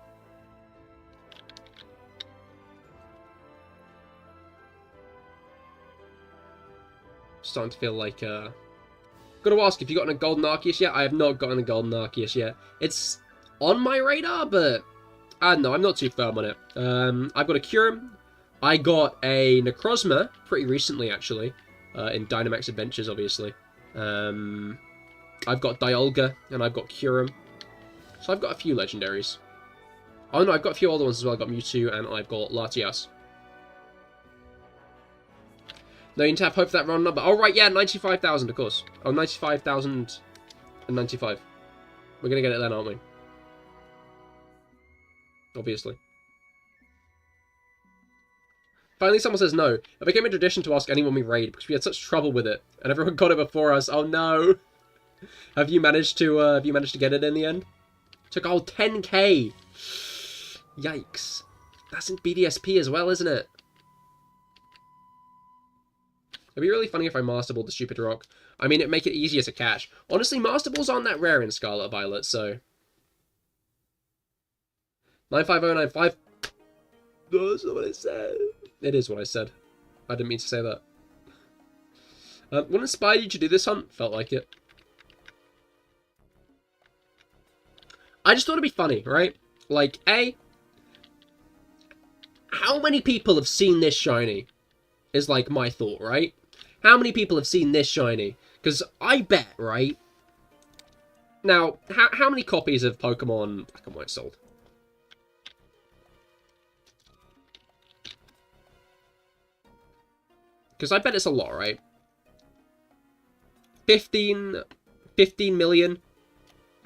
Starting to feel like, Gotta ask, if you gotten a Golden Arceus yet? I have not gotten a Golden Arceus yet. It's on my radar, but... no, I'm not too firm on it. I've got a Kyurem. I got a Necrozma pretty recently, actually. In Dynamax Adventures, obviously. I've got Dialga, and I've got Kyurem. So I've got a few legendaries. Oh no, I've got a few older ones as well. I've got Mewtwo, and I've got Latias. No, you need to have hope for that round number. Oh, right, yeah, 95,000, of course. Oh, 95,095. We're gonna get it then, aren't we? Obviously. Finally, someone says no. It became a tradition to ask anyone we raid because we had such trouble with it, and everyone got it before us. Oh no! Have you managed to get it in the end? Took a whole 10k. Yikes! That's in BDSP as well, isn't it? It'd be really funny if I Master Balled the stupid rock. I mean, it'd make it easier to catch. Honestly, Master Balls aren't that rare in Scarlet Violet, so. 95095. That's not what I said. It is what I said. I didn't mean to say that. What inspired you to do this hunt? Felt like it. I just thought it'd be funny, right? Like, how many people have seen this shiny? Is like my thought, right? How many people have seen this shiny? Because I bet, right? Now, how many copies of Pokemon Black and White sold? Because I bet it's a lot, right? 15 million,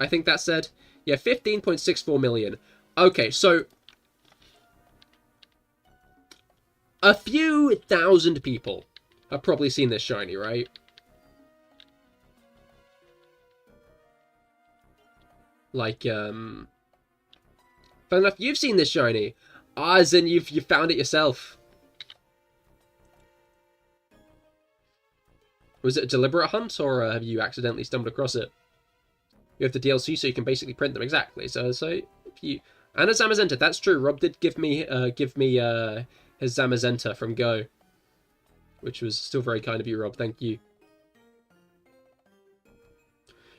I think that said. Yeah, 15.64 million. Okay, so a few thousand people have probably seen this shiny, right? Like, fair enough, you've seen this shiny. As in, you've found it yourself. Was it a deliberate hunt, or have you accidentally stumbled across it? You have the DLC, so you can basically print them exactly. So if you and a Zamazenta, that's true. Rob did give me his Zamazenta from Go, which was still very kind of you, Rob. Thank you.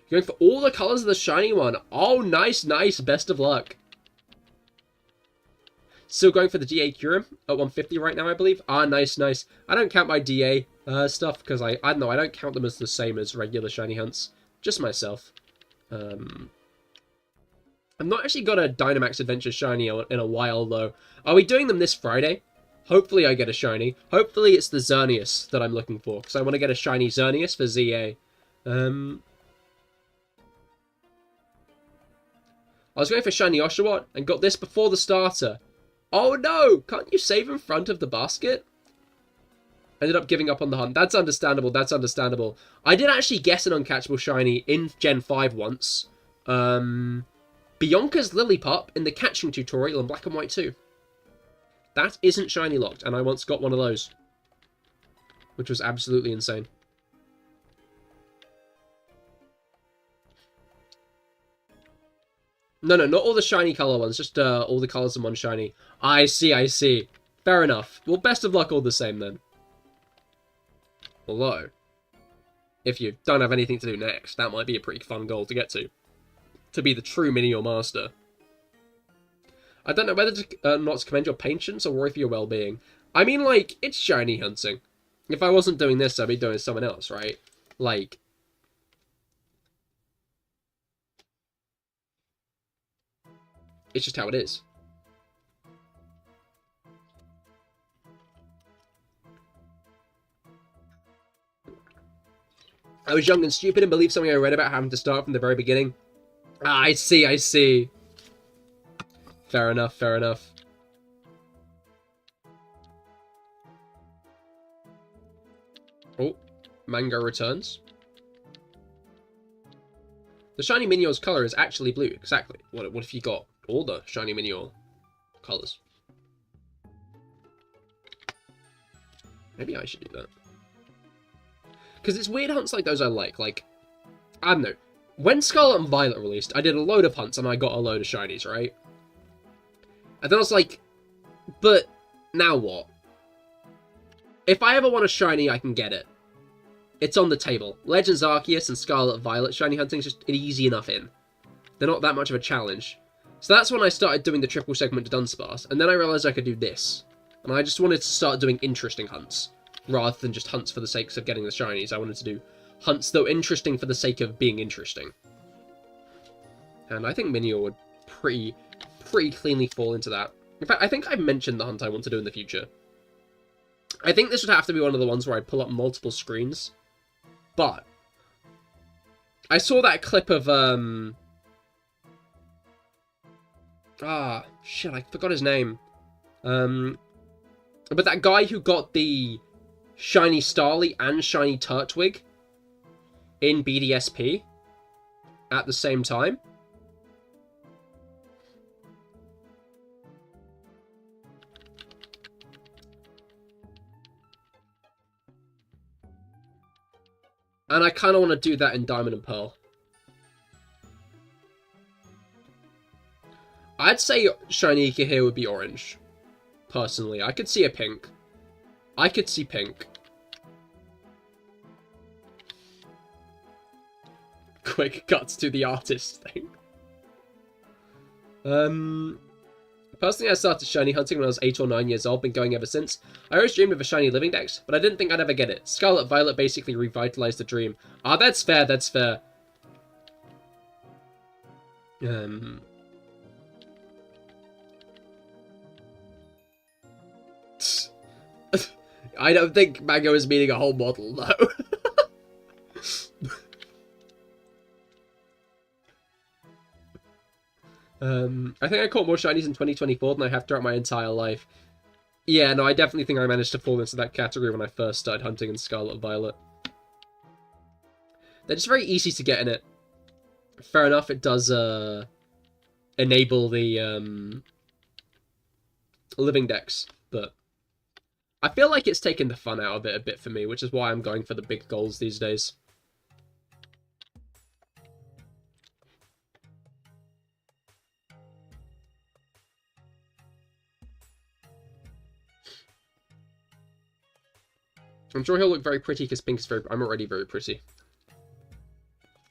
You're going for all the colors of the shiny one. Oh, nice, nice. Best of luck. Still going for the DA Kyurem at 150 right now, I believe. Ah, nice, nice. I don't count my DA stuff because I don't know. I don't count them as the same as regular shiny hunts. Just myself. I've not actually got a Dynamax Adventure shiny in a while, though. Are we doing them this Friday? Hopefully I get a shiny. Hopefully it's the Xerneas that I'm looking for, because I want to get a shiny Xerneas for ZA. I was going for shiny Oshawott and got this before the starter. Oh no! Can't you save in front of the basket? Ended up giving up on the hunt. That's understandable, that's understandable. I did actually guess an uncatchable shiny in Gen 5 once. Bianca's Lillipup in the catching tutorial in Black and White 2. That isn't shiny locked, and I once got one of those. Which was absolutely insane. No, not all the shiny color ones, just all the colors in one shiny. I see. Fair enough. Well, best of luck all the same then. Although, if you don't have anything to do next, that might be a pretty fun goal to get to. To be the true Minio Master. I don't know whether to not to commend your patience or worry for your well-being. I mean, like, it's shiny hunting. If I wasn't doing this, I'd be doing someone else, right? Like, it's just how it is. I was young and stupid and believed something I read about having to start from the very beginning. Ah, I see. Fair enough. Oh, Mango returns. The shiny Minio's color is actually blue. Exactly. What if you got all the shiny Minio colors? Maybe I should do that. Because it's weird hunts like those I like. Like, I don't know. When Scarlet and Violet released, I did a load of hunts and I got a load of shinies, right? And then I was like, but now what? If I ever want a shiny, I can get it. It's on the table. Legends Arceus and Scarlet Violet shiny hunting is just easy enough in. They're not that much of a challenge. So that's when I started doing the triple segment to Dunsparce, and then I realized I could do this. And I just wanted to start doing interesting hunts, rather than just hunts for the sake of getting the shinies. I wanted to do hunts that were interesting for the sake of being interesting. And I think Minio would pretty cleanly fall into that. In fact, I think I've mentioned the hunt I want to do in the future. I think this would have to be one of the ones where I pull up multiple screens. But I saw that clip of shit, I forgot his name. But that guy who got the shiny Starly and shiny Turtwig in BDSP at the same time. And I kind of want to do that in Diamond and Pearl. I'd say shiny Cahir would be orange. Personally, I could see a pink. I could see pink. Quick cuts to the artist thing. Personally, I started shiny hunting when I was 8 or 9 years old, been going ever since. I always dreamed of a shiny living dex, but I didn't think I'd ever get it. Scarlet Violet basically revitalized the dream. Ah, that's fair, that's fair. I don't think Mango is meaning a whole model, though. I think I caught more shinies in 2024 than I have throughout my entire life. Yeah, no, I definitely think I managed to fall into that category when I first started hunting in Scarlet Violet. They're just very easy to get in it. Fair enough, it does enable the living dex, but I feel like it's taken the fun out of it a bit for me, which is why I'm going for the big goals these days. I'm sure he'll look very pretty because pink is very... I'm already very pretty.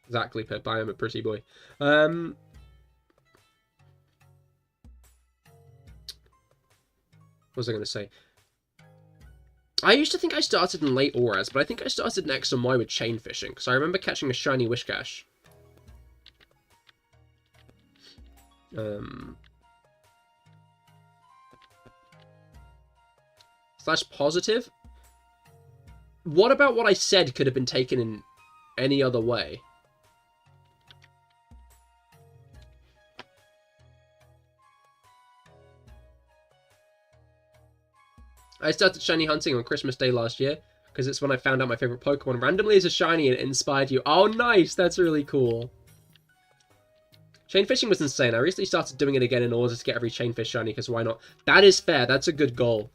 Exactly, Pip. I am a pretty boy. What was I going to say? I used to think I started in late Auras, but I think I started next on Y with chain fishing, because I remember catching a shiny Wishcash. slash positive. What about what I said could have been taken in any other way? I started shiny hunting on Christmas Day last year, because it's when I found out my favorite Pokemon randomly is a shiny and it inspired you. Oh, nice! That's really cool. Chain fishing was insane. I recently started doing it again in order to get every chainfish shiny, because why not? That is fair. That's a good goal.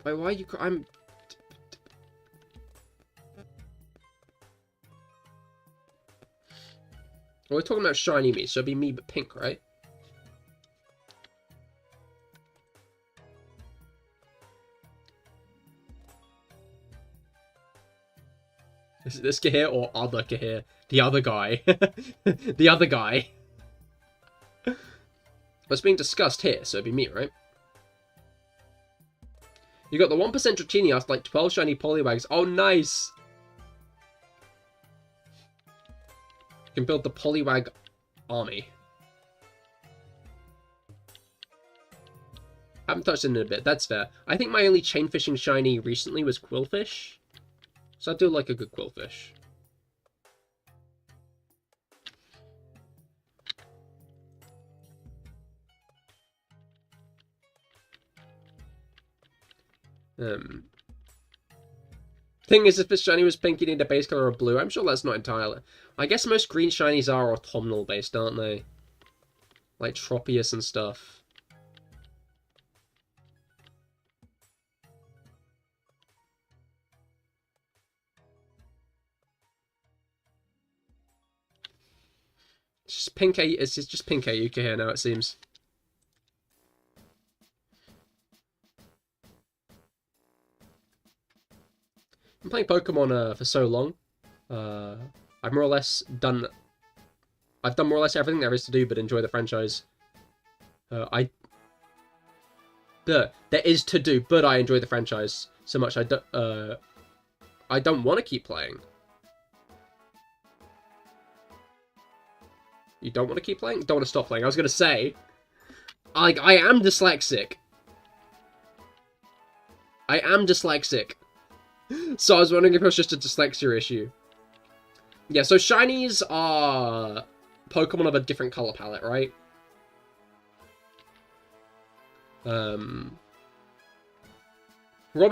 Wait, why are you... I'm... Well, we're talking about shiny me, so it'd be me but pink, right? Is it this Cahir or other Cahir? The other guy. The other guy. What's being discussed here, so it'd be me, right? You got the 1% Dratini after like 12 shiny Poliwags. Oh, nice! You can build the Poliwag army. Haven't touched it in a bit, that's fair. I think my only chain fishing shiny recently was Quillfish. So I do like a good Quillfish. Thing is, if this shiny was pink, you need a base color of blue. I'm sure that's not entirely. I guess most green shinies are autumnal based, aren't they? Like Tropius and stuff. It's just pink. It's just pink Ayuka here now, it seems. I'm playing Pokemon for so long. I've more or less done. I've done more or less everything there is to do, but enjoy the franchise. There is to do, but I enjoy the franchise so much. I don't want to keep playing. You don't want to keep playing? Don't want to stop playing. I was gonna say, I am dyslexic. I am dyslexic. So I was wondering if it was just a dyslexia issue. Yeah, so shinies are Pokemon of a different color palette, right? Rob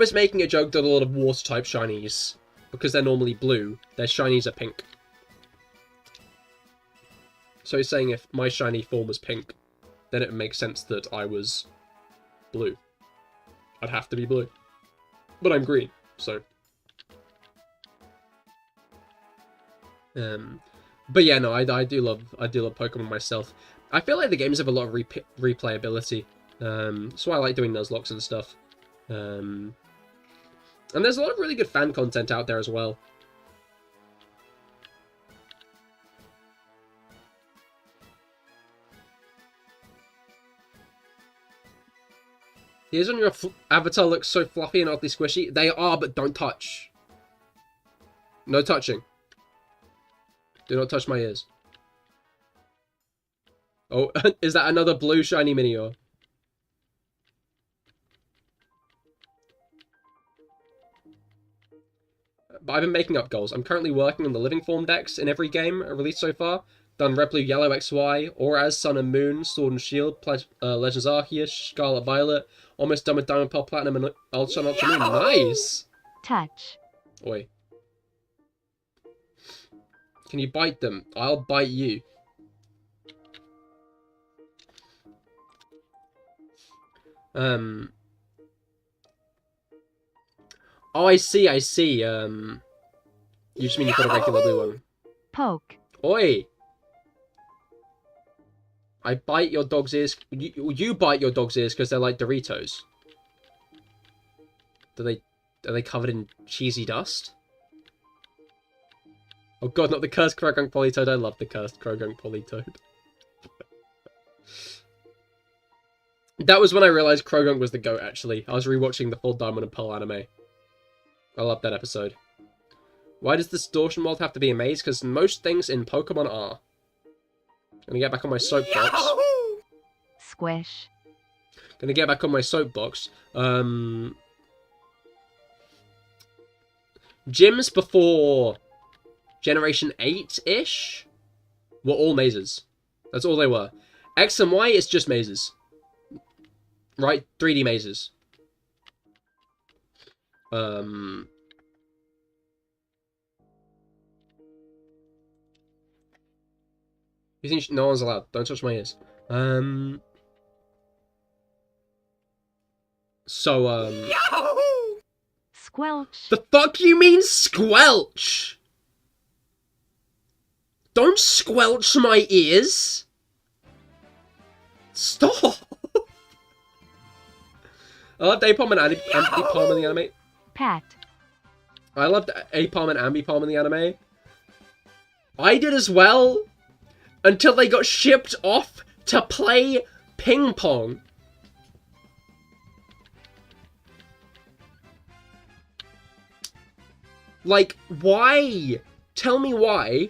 is making a joke that a lot of water-type shinies, because they're normally blue, their shinies are pink. So he's saying if my shiny form was pink, then it would make sense that I was blue. I'd have to be blue. But I'm green, so... But yeah, no, I do love Pokemon myself. I feel like the games have a lot of replayability. So I like doing Nuzlocke and stuff. And there's a lot of really good fan content out there as well. The ears on your avatar look so fluffy and oddly squishy. They are, but don't touch. No touching. Do not touch my ears. Oh, is that another blue shiny Minior? But I've been making up goals. I'm currently working on the living form decks in every game released so far. Done Red, Blue, Yellow, XY, Auraz, Sun and Moon, Sword and Shield, Legends Arceus, Scarlet Violet. Almost done with Diamond, Pearl, Platinum, and Ultra Sun, Ultra Moon. Nice! Touch. Oi. Can you bite them? I'll bite you. Oh, I see. You just mean you got a regular blue one. Poke. Oi! I bite your dog's ears. You bite your dog's ears because they're like Doritos. Are they covered in cheesy dust? Oh god, not the cursed Krogunk Politoed. I love the cursed Krogunk Politoed. That was when I realized Krogunk was the GOAT, actually. I was rewatching the full Diamond and Pearl anime. I love that episode. Why does the distortion world have to be a maze? Because most things in Pokemon are. I'm gonna get back on my soapbox. Squish. Gonna get back on my soapbox. Gyms before Generation 8-ish were all mazes. That's all they were. X and Y is just mazes. Right? 3D mazes. You think no one's allowed? Don't touch my ears. Squelch. The fuck you mean squelch? Don't squelch my ears. Stop. I loved Apom and Ambipom in the anime. Pat. I loved Apom and Ambipom in the anime. I did as well, until they got shipped off to play ping pong. Like, why? Tell me why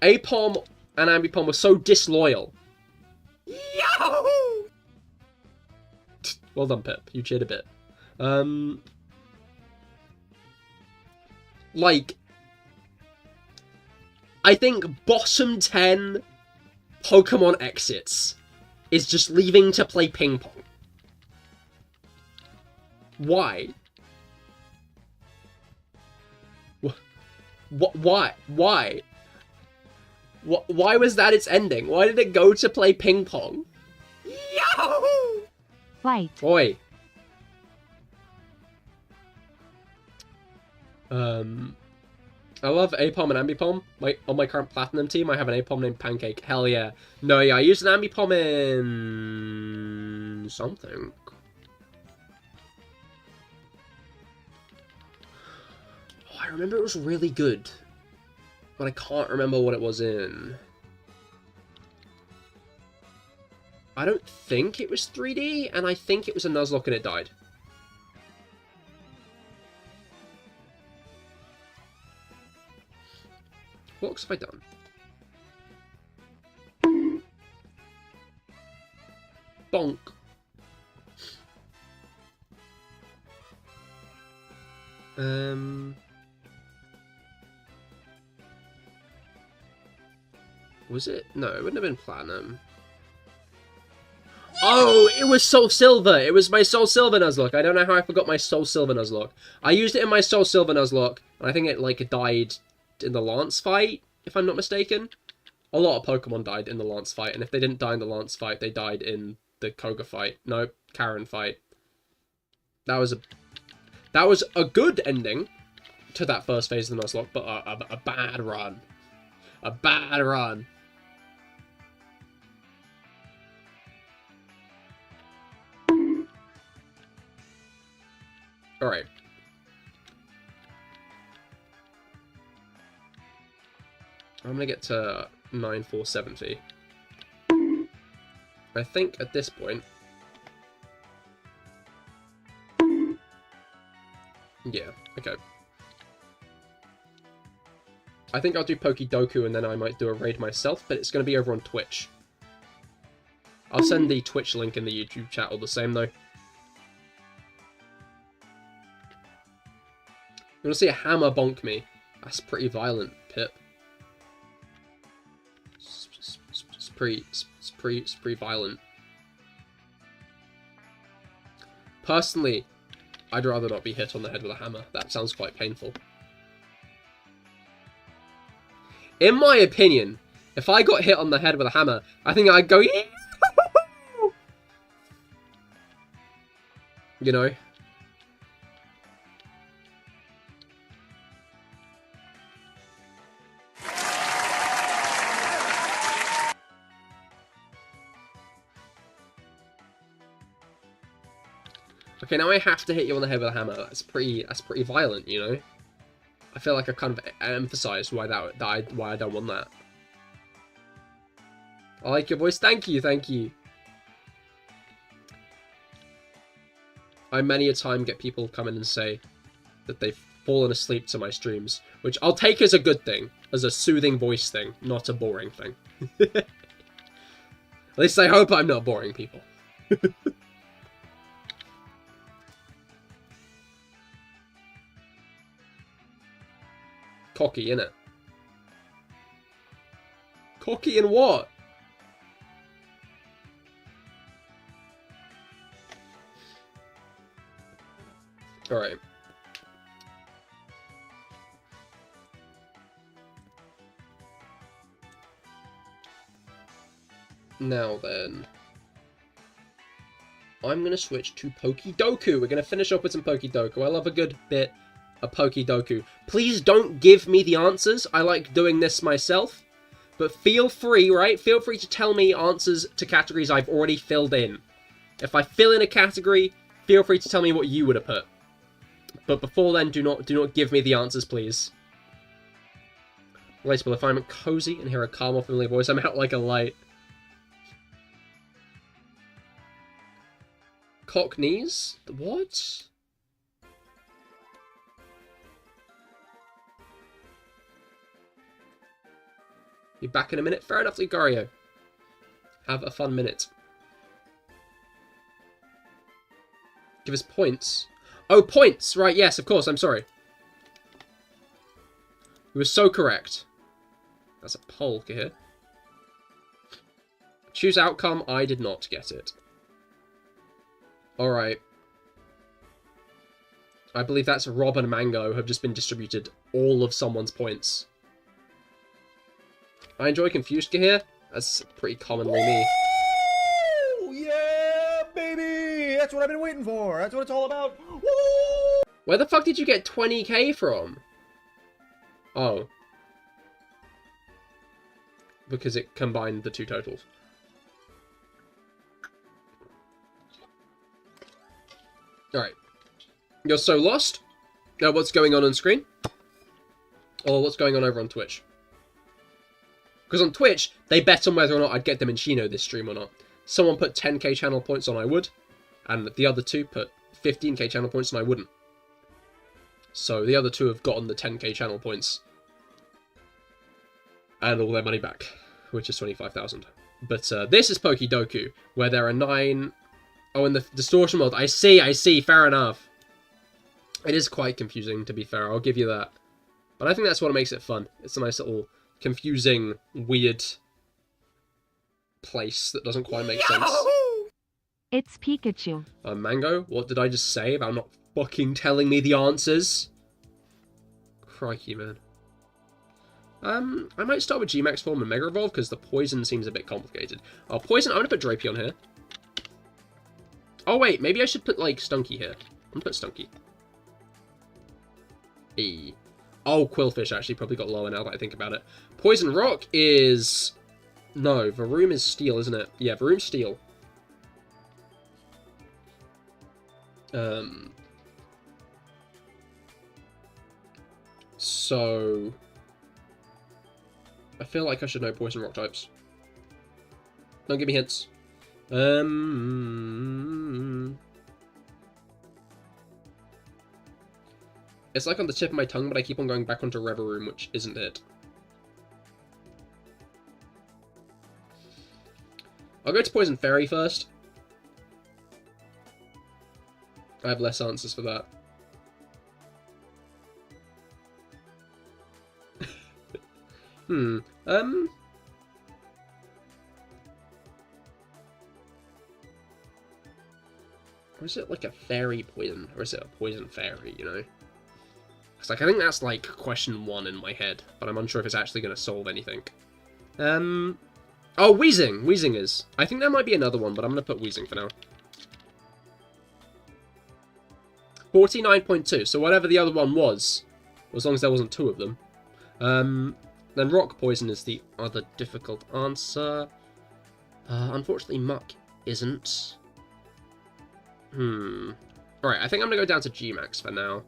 Apom and Ambipom were so disloyal. Yahoo! Well done, Pip. You cheered a bit. Like, I think bottom 10 Pokemon exits is just leaving to play ping pong. Why? Why? Why? Why was that its ending? Why did it go to play ping pong? Yahoo! Fight. Oi. I love Apom and Ambipom. On my current Platinum team, I have an Apom named Pancake. Hell yeah. No, yeah, I used an Ambipom in something. Oh, I remember it was really good, but I can't remember what it was in. I don't think it was 3D, and I think it was a Nuzlocke and it died. What else have I done? Bonk. Was it? No, it wouldn't have been Platinum. Oh, it was Soul Silver! It was my Soul Silver Nuzlocke. I don't know how I forgot my Soul Silver Nuzlocke. I used it in my Soul Silver Nuzlocke, and I think it, like, died in the Lance fight, if I'm not mistaken. A lot of Pokemon died in the Lance fight, and if they didn't die in the Lance fight, they died in the Koga fight. No, Karen fight. That was a good ending to that first phase of the Nuzlocke, but a bad run. A bad run. Alright. I'm gonna get to 9470. I think at this point... Yeah, okay. I think I'll do Pokedoku and then I might do a raid myself, but it's gonna be over on Twitch. I'll send the Twitch link in the YouTube chat all the same, though. You wanna see a hammer bonk me? That's pretty violent, Pip. It's pretty violent. Personally, I'd rather not be hit on the head with a hammer. That sounds quite painful. In my opinion, if I got hit on the head with a hammer, I think I'd go... You know? Okay, now I have to hit you on the head with a hammer. That's pretty violent, you know? I feel like I kind of emphasized why why I don't want that. I like your voice. Thank you, thank you. I many a time get people come in and say that they've fallen asleep to my streams, which I'll take as a good thing, as a soothing voice thing, not a boring thing. At least I hope I'm not boring people. Cocky, innit? Cocky in what? Alright. Now then. I'm going to switch to Pokidoku. We're going to finish up with some Pokidoku. I love a good bit of Pokidoku. Please don't give me the answers. I like doing this myself. But feel free, right? Feel free to tell me answers to categories I've already filled in. If I fill in a category, feel free to tell me what you would have put. But before then, do not give me the answers, please. Relatable, if I'm cozy and hear a calm or familiar voice, I'm out like a light. Cockneys? What? Be back in a minute? Fair enough, Lucario. Have a fun minute. Give us points. Oh, points! Right, yes, of course, I'm sorry. You were so correct. That's a poll, Cahir. Choose outcome, I did not get it. Alright. I believe that's Rob and Mango have just been distributed all of someone's points. I enjoy confused Cahir. That's pretty commonly me. Woo! Yeah, baby! That's what I've been waiting for. That's what it's all about. Woo! Where the fuck did you get 20k from? Oh. Because it combined the two totals. Alright. You're so lost? Now what's going on screen? Or what's going on over on Twitch? Because on Twitch, they bet on whether or not I'd get the Minccino this stream or not. Someone put 10k channel points on I would, and the other two put 15k channel points on I wouldn't. So the other two have gotten the 10k channel points. And all their money back, which is 25,000. But this is Pokidoku, where there are 9... Oh, in the distortion mode. I see, fair enough. It is quite confusing, to be fair, I'll give you that. But I think that's what makes it fun. It's a nice little confusing, weird place that doesn't quite make sense. It's Pikachu. Mango, what did I just say about not fucking telling me the answers? Crikey, man. I might start with G-Max form and Mega Evolve, because the poison seems a bit complicated. Oh, poison, I'm gonna put Drapion here. Oh, wait, maybe I should put, like, Stunky here. I'm gonna put Stunky. E. Oh, Quillfish actually probably got lower now that I think about it. Poison Rock is... No, Varoom is Steel, isn't it? Yeah, Varoom's Steel. So... I feel like I should know Poison Rock types. Don't give me hints. It's like on the tip of my tongue, but I keep on going back onto Reveroom, which isn't it. I'll go to Poison Fairy first. I have less answers for that. Or is it like a fairy poison? Or is it a poison fairy, you know? Because like, I think that's like question 1 in my head, but I'm unsure if it's actually going to solve anything. Oh, Wheezing! Wheezing is. I think there might be another one, but I'm going to put Wheezing for now. 49.2, so whatever the other one was, as long as there wasn't 2 of them. Then Rock Poison is the other difficult answer. Unfortunately, Muck isn't. Alright, I think I'm going to go down to G-Max for now.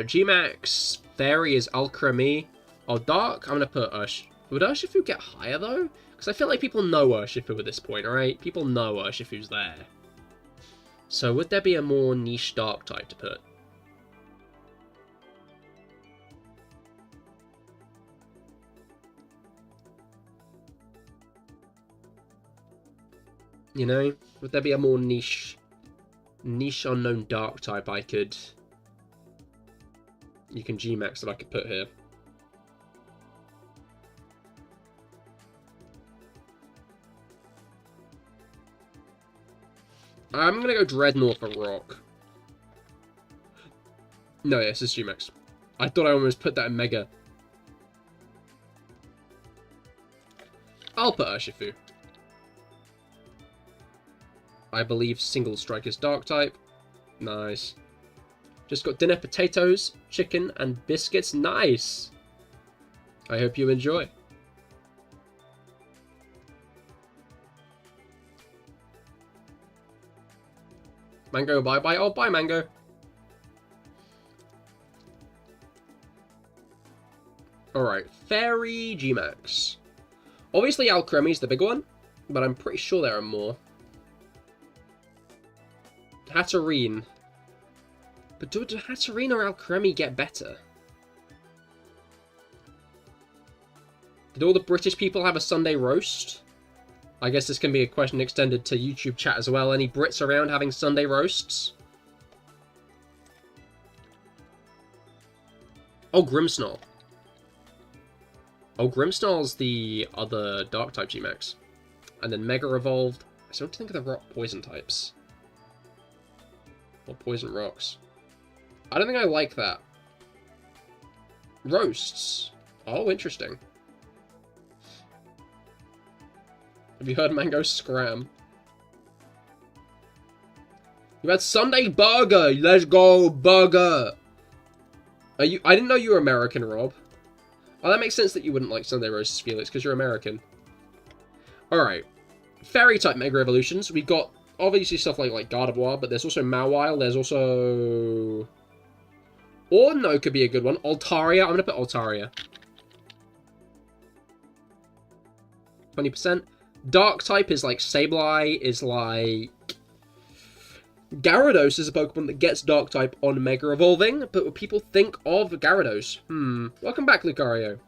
G-Max Fairy is Alcremie. Oh, Dark, I'm going to put Urshifu. Would Urshifu get higher, though? Because I feel like people know Urshifu at this point, right? People know Urshifu's there. So would there be a more niche Dark type to put? You know? Would there be a more niche unknown dark type I could... You can Gmax that I could put here. I'm gonna go Dreadnought for Rock. No, yes, it's Gmax. I thought I almost put that in Mega. I'll put Urshifu. I believe single strike is dark type. Nice. Just got dinner, potatoes, chicken, and biscuits. Nice. I hope you enjoy. Mango, bye-bye. Oh, bye, Mango. Alright, Fairy Gmax. Obviously, Alcremi's the big one, but I'm pretty sure there are more. Hatterene. But do Hatterene or Alcremi get better? Did all the British people have a Sunday roast? I guess this can be a question extended to YouTube chat as well. Any Brits around having Sunday roasts? Oh, Grimmsnarl. Oh, Grimmsnarl's the other Dark-type Gmax. And then Mega Evolved. I don't think of the rock poison types. Or poison rocks. I don't think I like that. Roasts. Oh, interesting. Have you heard Mango Scram? You had Sunday Burger! Let's go, Burger! Are you? I didn't know you were American, Rob. Oh, that makes sense that you wouldn't like Sunday Roasts, Felix, because you're American. Alright. Fairy-type Mega Evolutions. We've got, obviously, stuff like Gardevoir, but there's also Mawile. There's also... Ordino could be a good one. Altaria. I'm going to put Altaria. 20%. Dark-type is like Sableye, is like... Gyarados is a Pokemon that gets Dark-type on Mega Evolving, but what people think of Gyarados? Welcome back, Lucario.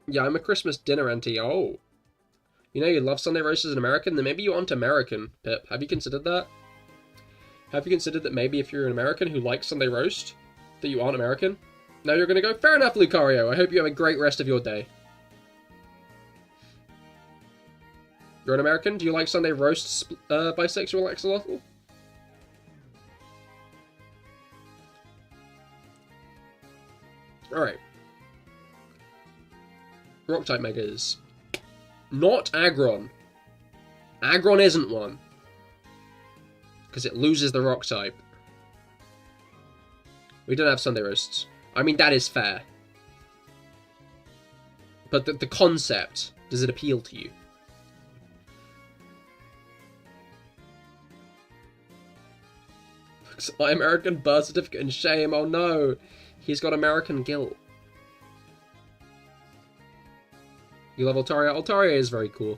Yeah, I'm a Christmas dinner auntie. Oh. You know you love Sunday roast as an American? Then maybe you aren't American, Pip. Have you considered that? Have you considered that maybe if you're an American who likes Sunday roast, that you aren't American? Now you're going to go, fair enough, Lucario. I hope you have a great rest of your day. You're an American? Do you like Sunday roasts, bisexual axolotl? Alright. Rock-type Megas. Not Aggron. Aggron isn't one. Because it loses the Rock-type. We don't have Sunday roasts. I mean, that is fair. But the concept, does it appeal to you? My American birth certificate and shame, oh no! He's got American guilt. You love Altaria? Altaria is very cool.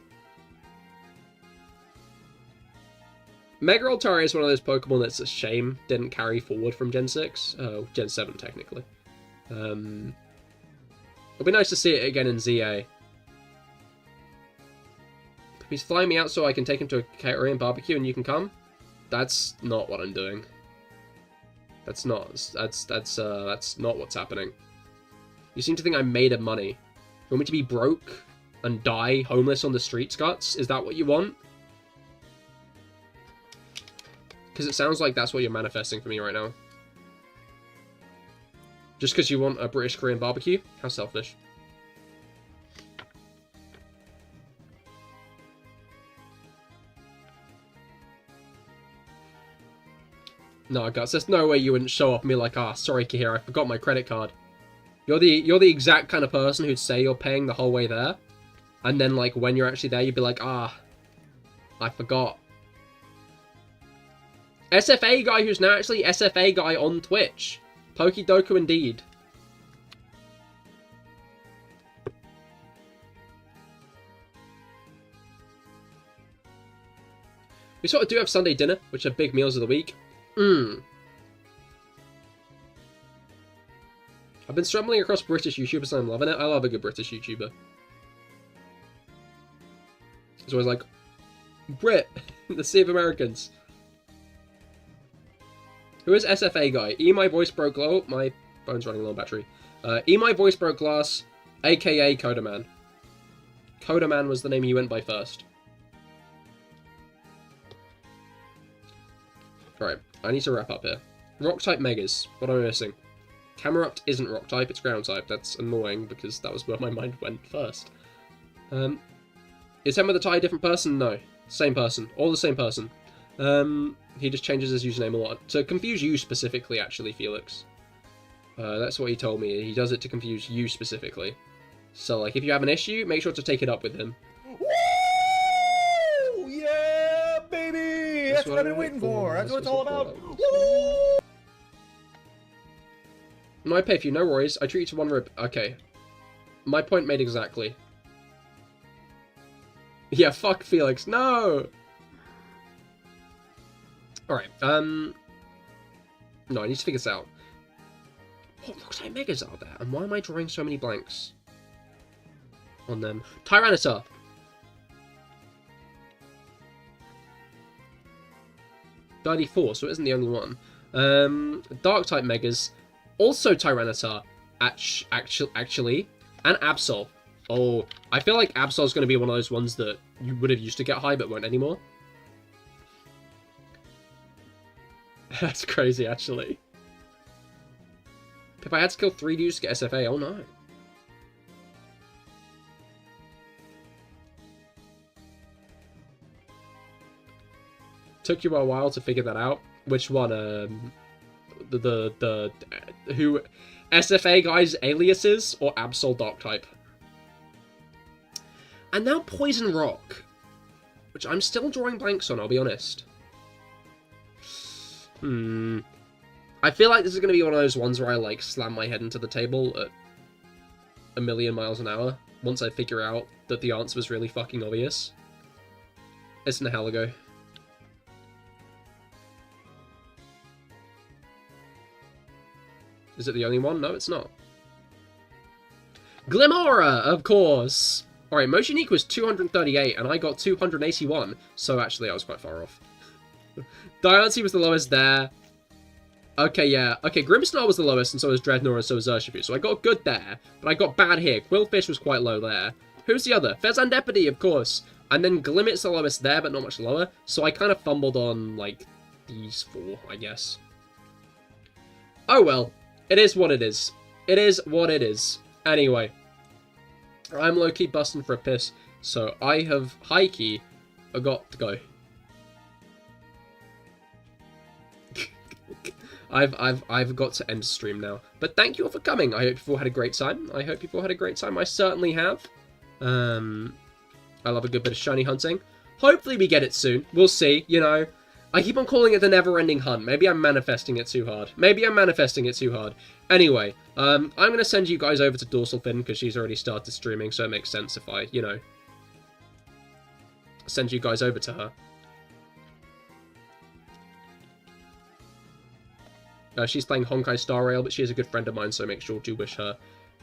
Mega Altaria is one of those Pokemon that's a shame didn't carry forward from Gen 6. Oh, Gen 7 technically. It'll be nice to see it again in ZA. He's flying me out so I can take him to a Korean barbecue and you can come? That's not what I'm doing. That's not what's happening. You seem to think I'm made of money. You want me to be broke and die homeless on the streets, Guts? Is that what you want? Because it sounds like that's what you're manifesting for me right now. Just because you want a British Korean barbecue? How selfish. No, Guts, there's no way you wouldn't show up and be like, ah, sorry, Cahir, I forgot my credit card. You're the exact kind of person who'd say you're paying the whole way there, and then, like, when you're actually there, you'd be like, ah, I forgot. SFA guy who's now actually SFA guy on Twitch. Pokedoku indeed. We sort of do have Sunday dinner, which are big meals of the week. I've been stumbling across British YouTubers and I'm loving it. I love a good British YouTuber. It's always like, Brit, the Sea of Americans. Who is SFA guy? My voice broke low. My phone's running low on battery. My voice broke glass, aka Codaman. Codaman was the name he went by first. Alright, I need to wrap up here. Rock type megas. What am I missing? Camerupt isn't rock type, it's ground type. That's annoying because that was where my mind went first. Is him with a tie a different person? No. Same person. All the same person. He just changes his username a lot. To confuse you specifically, actually, Felix. That's what he told me. He does it to confuse you specifically. So, like, if you have an issue, make sure to take it up with him. Woo! Yeah, baby! That's what I've been waiting for. That's what it's all about. Woo! No, I pay for you. No worries. I treat you to one rib. Okay. My point made exactly. Yeah, fuck Felix. No! Alright, no, I need to figure this out. What looks like megas are there? And why am I drawing so many blanks on them? Tyranitar! 34, so it isn't the only one. Dark-type megas. Also Tyranitar, actually. And Absol. Oh, I feel like Absol's going to be one of those ones that you would have used to get high, but won't anymore. That's crazy, actually. If I had to kill 3 dudes to get SFA, oh no. Took you a while to figure that out. Which one? Who SFA guys' aliases or Absol Dark type? And now Poison Rock, which I'm still drawing blanks on, I'll be honest. I feel like this is going to be one of those ones where I, like, slam my head into the table at a million miles an hour once I figure out that the answer was really fucking obvious. It's Nihilego. Is it the only one? No, it's not. Glimora, of course! Alright, most unique was 238, and I got 281, so actually I was quite far off. Diancie was the lowest there. Okay, yeah. Okay, Grimmsnarl was the lowest, and so was Dreadnought, and so was Urshifu. So I got good there, but I got bad here. Quillfish was quite low there. Who's the other? Fezandepity, of course. And then Glimmet's the lowest there, but not much lower. So I kind of fumbled on, like, these 4, I guess. Oh well. It is what it is. It is what it is. Anyway. I'm low-key busting for a piss, so I have high-key got to go. I've got to end stream now. But thank you all for coming. I hope you've all had a great time. I hope you've all had a great time. I certainly have. I love a good bit of shiny hunting. Hopefully we get it soon. We'll see, you know. I keep on calling it the never-ending hunt. Maybe I'm manifesting it too hard. Anyway, I'm going to send you guys over to Dorsalfin because she's already started streaming, so it makes sense if I, you know, send you guys over to her. She's playing Honkai Star Rail, but she is a good friend of mine, so make sure to wish her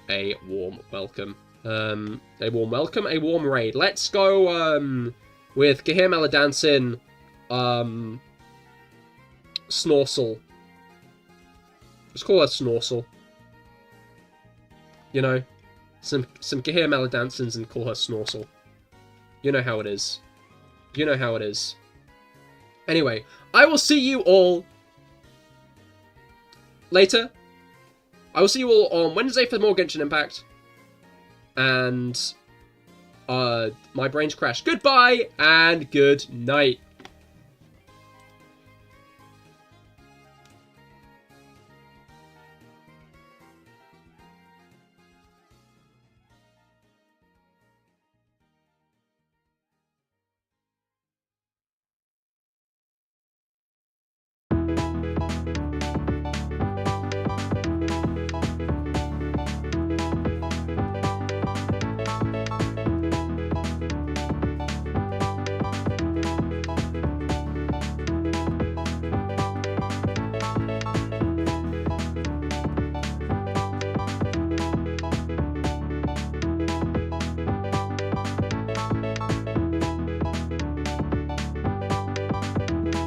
a warm welcome. A warm raid. Let's go, with Cahir Maladansin, Snorsel. Let's call her Snorsel. You know, some Cahir Maladansins and call her Snorsel. You know how it is. You know how it is. Anyway, I will see you all later. I will see you all on Wednesday for more Genshin Impact. And my brain's crashed. Goodbye and good night.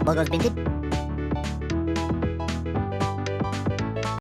Logos minted.